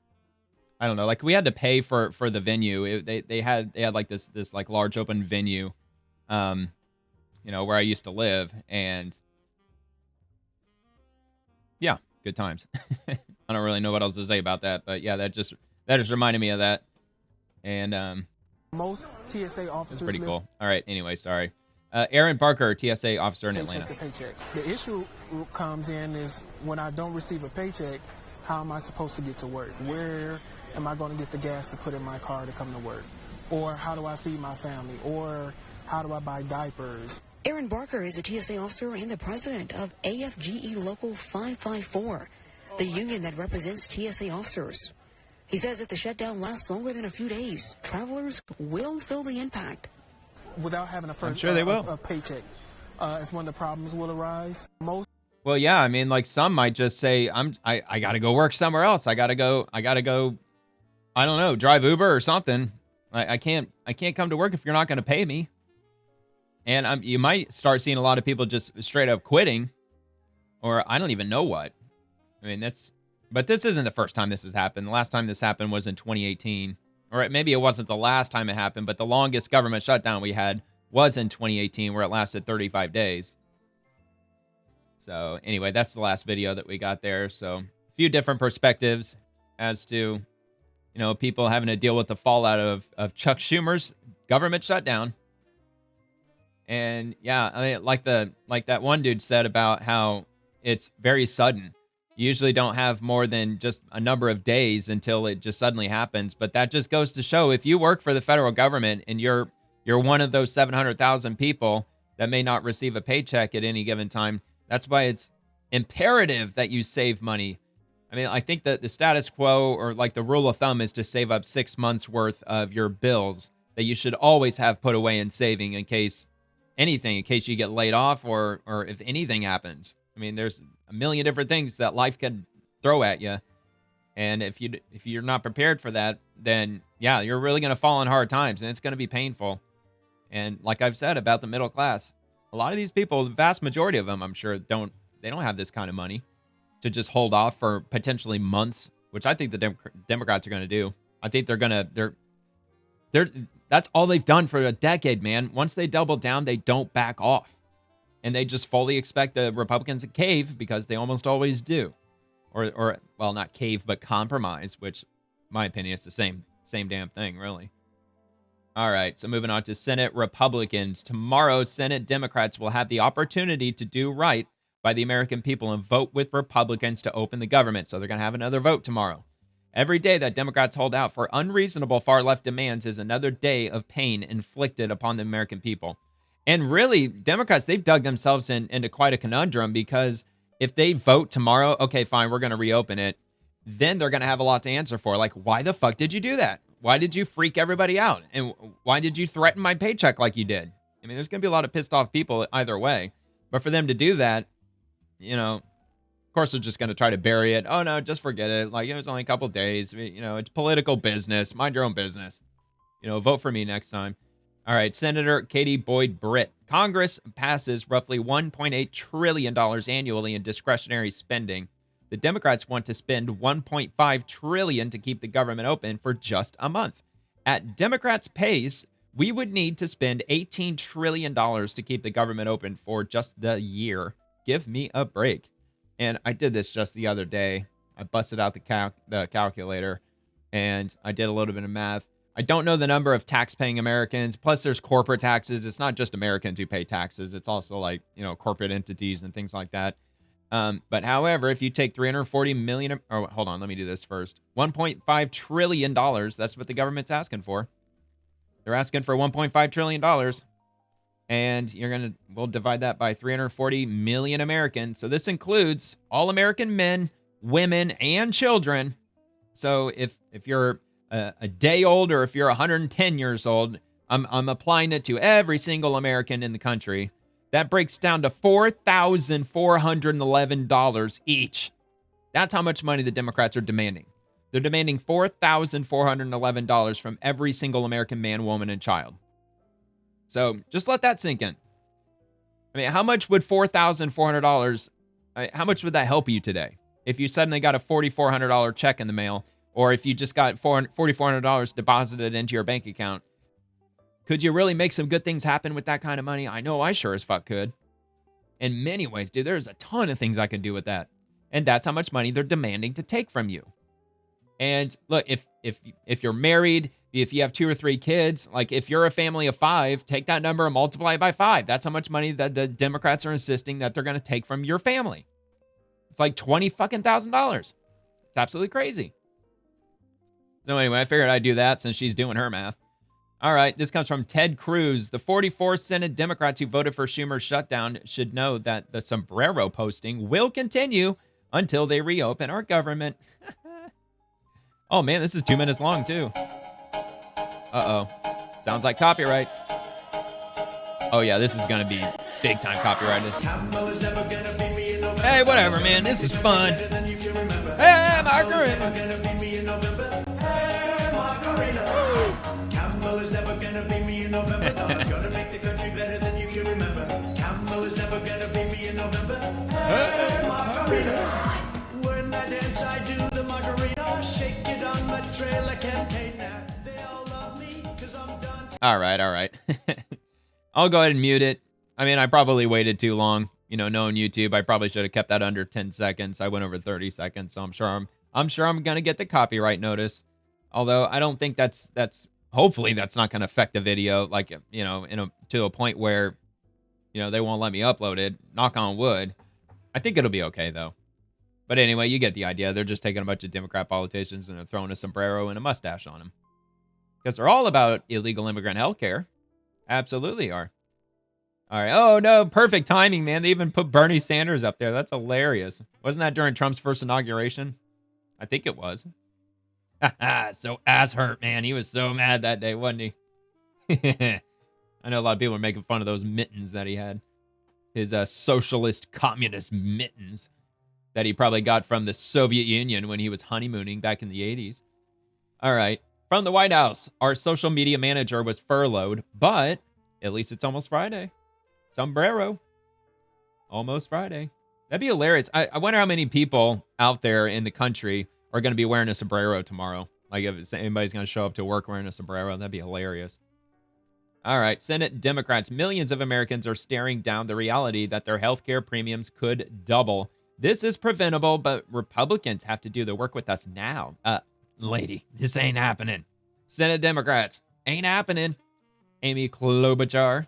I don't know. Like we had to pay for the venue. They had like this like large open venue, where I used to live, and yeah, good times. I don't really know what else to say about that, but yeah, that just reminded me of that, and most TSA officers. It's pretty cool. All right. Anyway, sorry. Aaron Barker, TSA officer in Atlanta. Paycheck to paycheck. The issue comes in is when I don't receive a paycheck, how am I supposed to get to work? Where am I going to get the gas to put in my car to come to work? Or how do I feed my family? Or how do I buy diapers? Aaron Barker is a TSA officer and the president of AFGE Local 554, the union that represents TSA officers. He says if the shutdown lasts longer than a few days, travelers will feel the impact. Without having I'm sure they will. A paycheck, is when the problems will arise. Well, yeah, I mean, like some might just say, I got to go work somewhere else. I got to go, I don't know, drive Uber or something. I can't come to work if you're not going to pay me. And you might start seeing a lot of people just straight up quitting, or I don't even know what. I mean, but this isn't the first time this has happened. The last time this happened was in 2018. Or maybe it wasn't the last time it happened, but the longest government shutdown we had was in 2018, where it lasted 35 days. So anyway, that's the last video that we got there. So a few different perspectives as to, people having to deal with the fallout of Chuck Schumer's government shutdown. And yeah, I mean, like that one dude said about how it's very sudden. You usually don't have more than just a number of days until it just suddenly happens. But that just goes to show if you work for the federal government and you're one of those 700,000 people that may not receive a paycheck at any given time, that's why it's imperative that you save money. I mean, I think that the status quo or like the rule of thumb is to save up 6 months worth of your bills that you should always have put away in saving in case you get laid off or if anything happens. I mean, there's a million different things that life could throw at you. And if you're not prepared for that, then yeah, you're really going to fall on hard times and it's going to be painful. And like I've said about the middle class, a lot of these people, the vast majority of them, I'm sure don't have this kind of money to just hold off for potentially months, which I think the Democrats are going to do. I think that's all they've done for a decade, man. Once they double down, they don't back off. And they just fully expect the Republicans to cave because they almost always do. Or well, not cave, but compromise, which, in my opinion, is the same damn thing, really. All right, so moving on to Senate Republicans. Tomorrow, Senate Democrats will have the opportunity to do right by the American people and vote with Republicans to open the government. So they're going to have another vote tomorrow. Every day that Democrats hold out for unreasonable far-left demands is another day of pain inflicted upon the American people. And really, Democrats, they've dug themselves into quite a conundrum because if they vote tomorrow, okay, fine, we're going to reopen it, then they're going to have a lot to answer for. Like, why the fuck did you do that? Why did you freak everybody out? And why did you threaten my paycheck like you did? I mean, there's going to be a lot of pissed off people either way. But for them to do that, of course, they're just going to try to bury it. Oh, no, just forget it. Like, it was only a couple days. It's political business. Mind your own business. Vote for me next time. All right, Senator Katie Boyd Britt. Congress passes roughly $1.8 trillion annually in discretionary spending. The Democrats want to spend $1.5 trillion to keep the government open for just a month. At Democrats' pace, we would need to spend $18 trillion to keep the government open for just the year, Give me a break. And I did this just the other day. I busted out the calculator, and I did a little bit of math. I don't know the number of tax-paying Americans. Plus, there's corporate taxes. It's not just Americans who pay taxes. It's also like, corporate entities and things like that. But however, if you take 340 million, oh, hold on, let me do this first. $1.5 trillion. That's what the government's asking for. They're asking for $1.5 trillion. And we'll divide that by 340 million Americans. So this includes all American men, women, and children. So if you're a day old or if you're 110 years old, I'm applying it to every single American in the country. That breaks down to $4,411 each. That's how much money the Democrats are demanding. They're demanding $4,411 from every single American man, woman, and child. So just let that sink in. I mean, how much would $4,400, how much would that help you today? If you suddenly got a $4,400 check in the mail, or if you just got $4,400 deposited into your bank account, could you really make some good things happen with that kind of money? I know I sure as fuck could. In many ways, dude, there's a ton of things I could do with that. And that's how much money they're demanding to take from you. And look, if you're married, if you have 2 or 3 kids, like if you're a family of 5, take that number and multiply it by 5. That's how much money that the Democrats are insisting that they're going to take from your family. It's like $20,000. It's absolutely crazy. So anyway, I figured I'd do that since she's doing her math. All right, this comes from Ted Cruz. The 44 Senate Democrats who voted for Schumer's shutdown should know that the sombrero posting will continue until they reopen our government. Oh man, this is 2 minutes long too. Uh-oh. Sounds like copyright. Oh yeah, this is gonna be big time copyrighted. Hey, whatever, man. This is fun. Hey, Margarita. Campbell is never gonna beat me in November. No, it's gonna make the country better than you can remember. Campbell is never gonna beat me in November. Hey, Margarita. When I dance, I do the Margarita. Shake it on my trail, I can't pay now. They all love me, cause I'm done. All right. I'll go ahead and mute it. I mean, I probably waited too long. Knowing YouTube, I probably should have kept that under 10 seconds. I went over 30 seconds, so I'm sure I'm gonna get the copyright notice. Although I don't think that's hopefully that's not gonna affect the video, like to a point where they won't let me upload it. Knock on wood. I think it'll be okay though. But anyway, you get the idea. They're just taking a bunch of Democrat politicians and they're throwing a sombrero and a mustache on them. Because they're all about illegal immigrant health care. Absolutely are. All right. Oh, no. Perfect timing, man. They even put Bernie Sanders up there. That's hilarious. Wasn't that during Trump's first inauguration? I think it was. So ass hurt, man. He was so mad that day, wasn't he? I know a lot of people are making fun of those mittens that he had. His socialist communist mittens that he probably got from the Soviet Union when he was honeymooning back in the 80s. All right. From the White House, our social media manager was furloughed, but at least it's almost Friday. Sombrero. Almost Friday. That'd be hilarious. I wonder how many people out there in the country are going to be wearing a sombrero tomorrow. Like if anybody's going to show up to work wearing a sombrero, that'd be hilarious. All right. Senate Democrats. Millions of Americans are staring down the reality that their healthcare premiums could double. This is preventable, but Republicans have to do the work with us now. Lady, this ain't happening. Senate Democrats, ain't happening. Amy Klobuchar,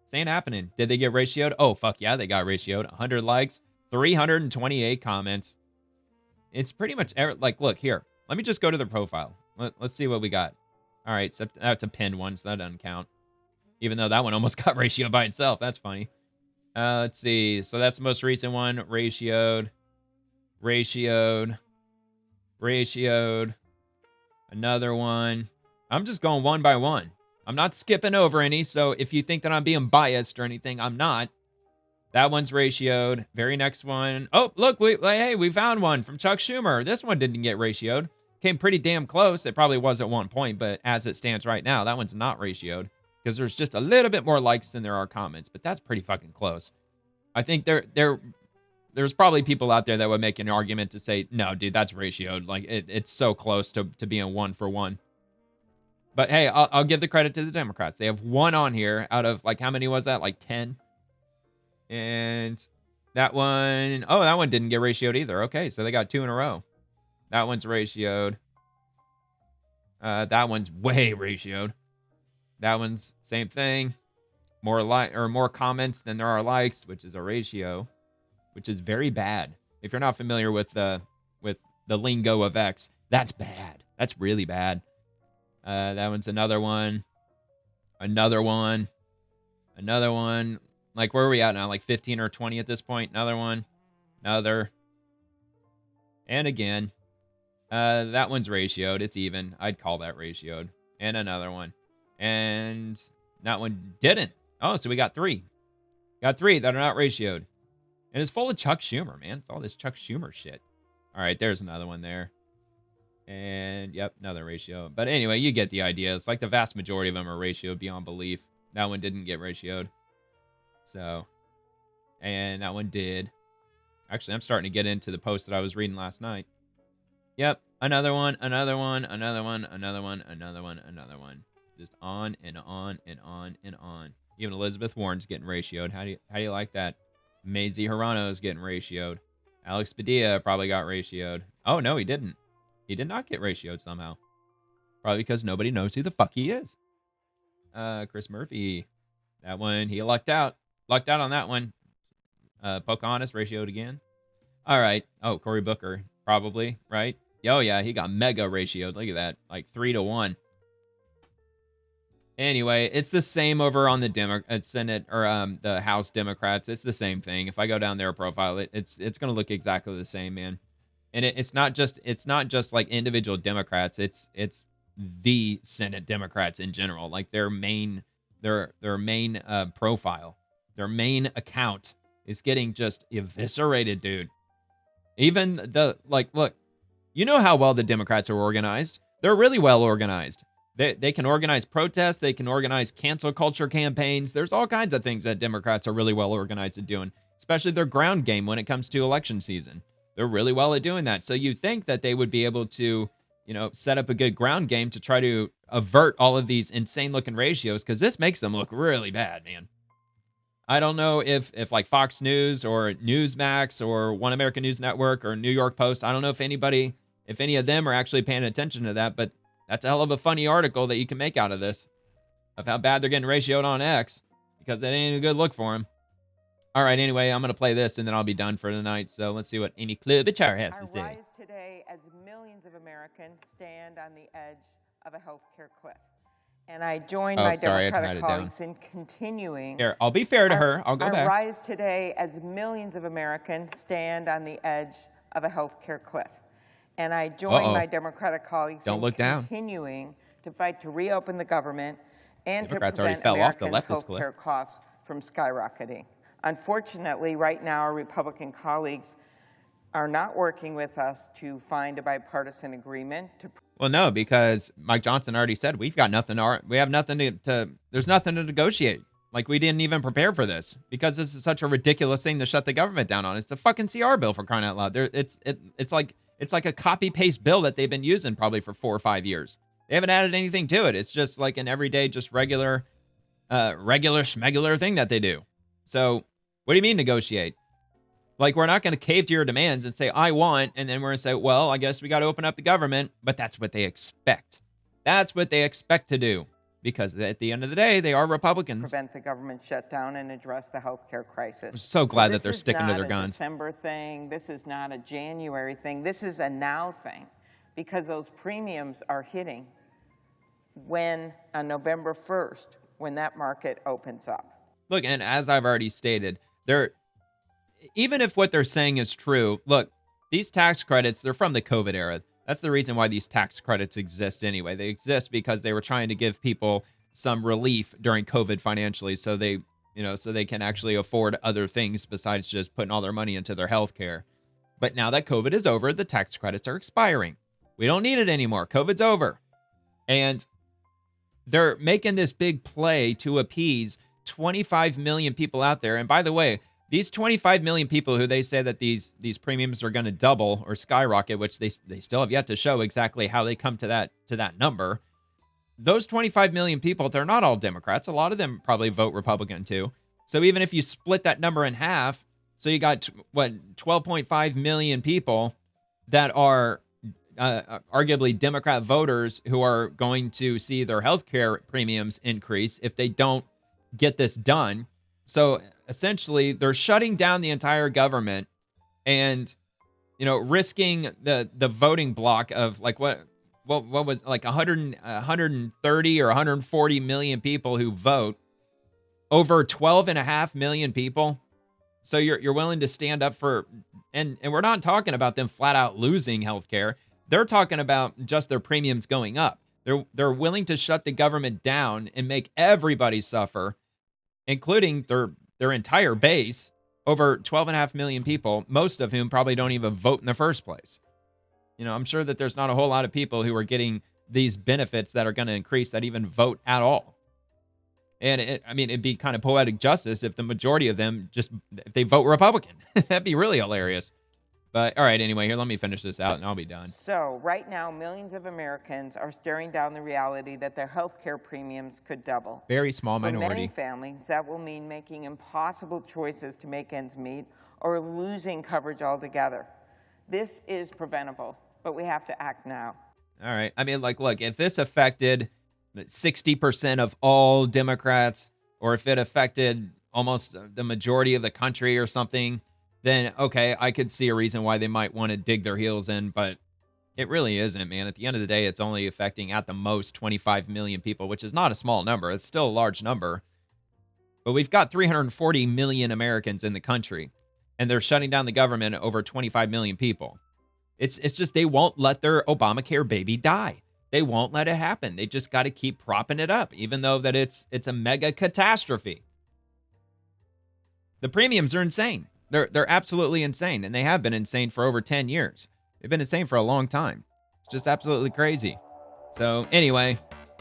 this ain't happening. Did they get ratioed? Oh, fuck yeah, they got ratioed. 100 likes, 328 comments. It's pretty much, like, look, here. Let me just go to the profile. Let's see what we got. All right, so that's a pinned one, so that doesn't count. Even though that one almost got ratioed by itself. That's funny. Let's see. So that's the most recent one. Ratioed. Another one. I'm just going one by one. I'm not skipping over any, so if you think that I'm being biased or anything, I'm not. That one's ratioed. Very next one. Oh, look, we found one from Chuck Schumer. This one didn't get ratioed. Came pretty damn close. It probably was at one point, but as it stands right now, that one's not ratioed because there's just a little bit more likes than there are comments, but that's pretty fucking close. I think there's probably people out there that would make an argument to say, no, dude, that's ratioed. Like, it's so close to being 1-for-1. But hey, I'll give the credit to the Democrats. They have one on here out of, like, how many was that? Like 10? And That one, oh, that one didn't get ratioed either. Okay, so they got 2 in a row. That one's ratioed. That one's way ratioed. That one's same thing. More comments than there are likes, which is a ratio, which is very bad. If you're not familiar with the lingo of X, that's bad. That's really bad. That one's another one. Another one. Another one. Like, where are we at now? Like 15 or 20 at this point? Another one. Another. And again. That one's ratioed. It's even. I'd call that ratioed. And another one. And that one didn't. Oh, so we got 3. Got 3 that are not ratioed. And it's full of Chuck Schumer, man. It's all this Chuck Schumer shit. All right, there's another one there. And, yep, another ratio. But anyway, you get the idea. It's like the vast majority of them are ratioed beyond belief. That one didn't get ratioed. So, and that one did. Actually, I'm starting to get into the post that I was reading last night. Yep, another one, another one, another one, another one, another one, another one. Just on and on and on and on. Even Elizabeth Warren's getting ratioed. How do you like that? Mazie Hirano's getting ratioed. Alex Padilla probably got ratioed. Oh, no, he didn't. He did not get ratioed somehow. Probably because nobody knows who the fuck he is. Chris Murphy. That one, he lucked out. Lucked out on that one. Pocahontas ratioed again. All right. Oh, Cory Booker, probably, right? Oh, yeah, he got mega ratioed. Look at that. Like 3-1. Anyway, it's the same over on the Senate or the House Democrats. It's the same thing. If I go down their profile, it's going to look exactly the same, man. And it's not just like individual Democrats. It's the Senate Democrats in general. Like their main profile, their main account is getting just eviscerated, dude. Even look, you know how well the Democrats are organized. They're really well organized. They can organize protests. They can organize cancel culture campaigns. There's all kinds of things that Democrats are really well organized at doing, especially their ground game when it comes to election season. They're really well at doing that. So you think that they would be able to, set up a good ground game to try to avert all of these insane looking ratios, because this makes them look really bad, man. I don't know if like Fox News or Newsmax or One American News Network or New York Post, I don't know if any of them are actually paying attention to that, but that's a hell of a funny article that you can make out of this, of how bad they're getting ratioed on X, because it ain't a good look for them. All right, anyway, I'm going to play this, and then I'll be done for the night. So let's see what Amy Klobuchar has to say. I rise today as millions of Americans stand on the edge of a healthcare cliff. And I join my Democratic colleagues in continuing. Here, I'll be fair to her. I'll go back. I rise today as millions of Americans stand on the edge of a healthcare cliff. And I join my Democratic colleagues in continuing to fight to reopen the government and to prevent Americans' healthcare costs from skyrocketing. Unfortunately, right now, our Republican colleagues are not working with us to find a bipartisan agreement. Well, no, because Mike Johnson already said we have nothing to there's nothing to negotiate. Like, we didn't even prepare for this because this is such a ridiculous thing to shut the government down on. It's a fucking CR bill, for crying out loud. It's like a copy-paste bill that they've been using probably for 4 or 5 years. They haven't added anything to it. It's just like an everyday, just regular schmegular thing that they do. So what do you mean negotiate? Like, we're not going to cave to your demands and say, I want, and then we're going to say, well, I guess we got to open up the government. But that's what they expect. That's what they expect to do. Because at the end of the day, they are Republicans. Prevent the government shutdown and address the healthcare crisis. I'm so glad that they're sticking to their guns. This is not a December thing. This is not a January thing. This is a now thing. Because those premiums are hitting on November 1st, when that market opens up. Look, and as I've already stated, even if what they're saying is true, look, these tax credits, they're from the COVID era. That's the reason why these tax credits exist anyway. They exist because they were trying to give people some relief during COVID financially, so they can actually afford other things besides just putting all their money into their health care. But now that COVID is over, the tax credits are expiring. We don't need it anymore. COVID's over. And they're making this big play to appease 25 million people out there. And by the way, these 25 million people who they say that these premiums are going to double or skyrocket, which they still have yet to show exactly how they come to that number. Those 25 million people, they're not all Democrats. A lot of them probably vote Republican too. So even if you split that number in half, So you got, 12.5 million people that are arguably Democrat voters who are going to see their health care premiums increase if they don't get this done. So essentially, they're shutting down the entire government and, risking the voting block of like what was like 130 or 140 million people who vote, over 12.5 million people. So you're willing to stand up for, and we're not talking about them flat out losing health care. They're talking about just their premiums going up. They're willing to shut the government down and make everybody suffer, including their entire base, over 12.5 million people, most of whom probably don't even vote in the first place. I'm sure that there's not a whole lot of people who are getting these benefits that are going to increase that even vote at all. And it'd be kind of poetic justice if the majority of them if they vote Republican. That'd be really hilarious. But all right, anyway, here, let me finish this out and I'll be done. So right now, millions of Americans are staring down the reality that their health care premiums could double. Very small minority. For many families, that will mean making impossible choices to make ends meet or losing coverage altogether. This is preventable, but we have to act now. All right. Look, if this affected 60% of all Democrats, or if it affected almost the majority of the country or something, then okay, I could see a reason why they might want to dig their heels in, but it really isn't, man. At the end of the day, it's only affecting at the most 25 million people, which is not a small number. It's still a large number. But we've got 340 million Americans in the country, and they're shutting down the government over 25 million people. It's just they won't let their Obamacare baby die. They won't let it happen. They just got to keep propping it up, even though that it's a mega catastrophe. The premiums are insane. They're absolutely insane, and they have been insane for over 10 years. They've been insane for a long time. It's just absolutely crazy. So anyway,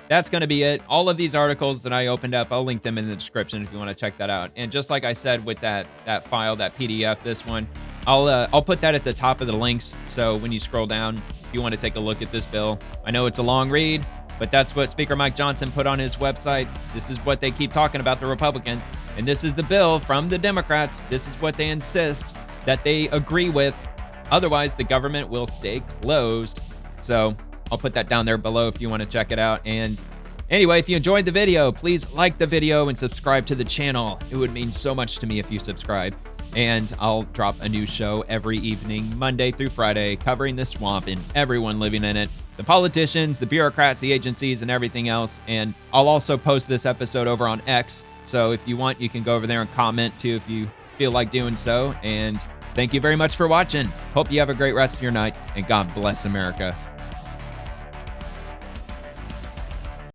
that's going to be it. All of these articles that I opened up, I'll link them in the description if you want to check that out. And just like I said with that file, that PDF, this one, I'll put that at the top of the links. So when you scroll down, if you want to take a look at this bill, I know it's a long read, but that's what Speaker Mike Johnson put on his website. This is what they keep talking about, the Republicans. And this is the bill from the Democrats. This is what they insist that they agree with. Otherwise, the government will stay closed. So I'll put that down there below if you want to check it out. And anyway, if you enjoyed the video, please like the video and subscribe to the channel. It would mean so much to me if you subscribe. And I'll drop a new show every evening, Monday through Friday, covering the swamp and everyone living in it. The politicians, the bureaucrats, the agencies, and everything else. And I'll also post this episode over on X. So if you want, you can go over there and comment too if you feel like doing so. And thank you very much for watching. Hope you have a great rest of your night, and God bless America.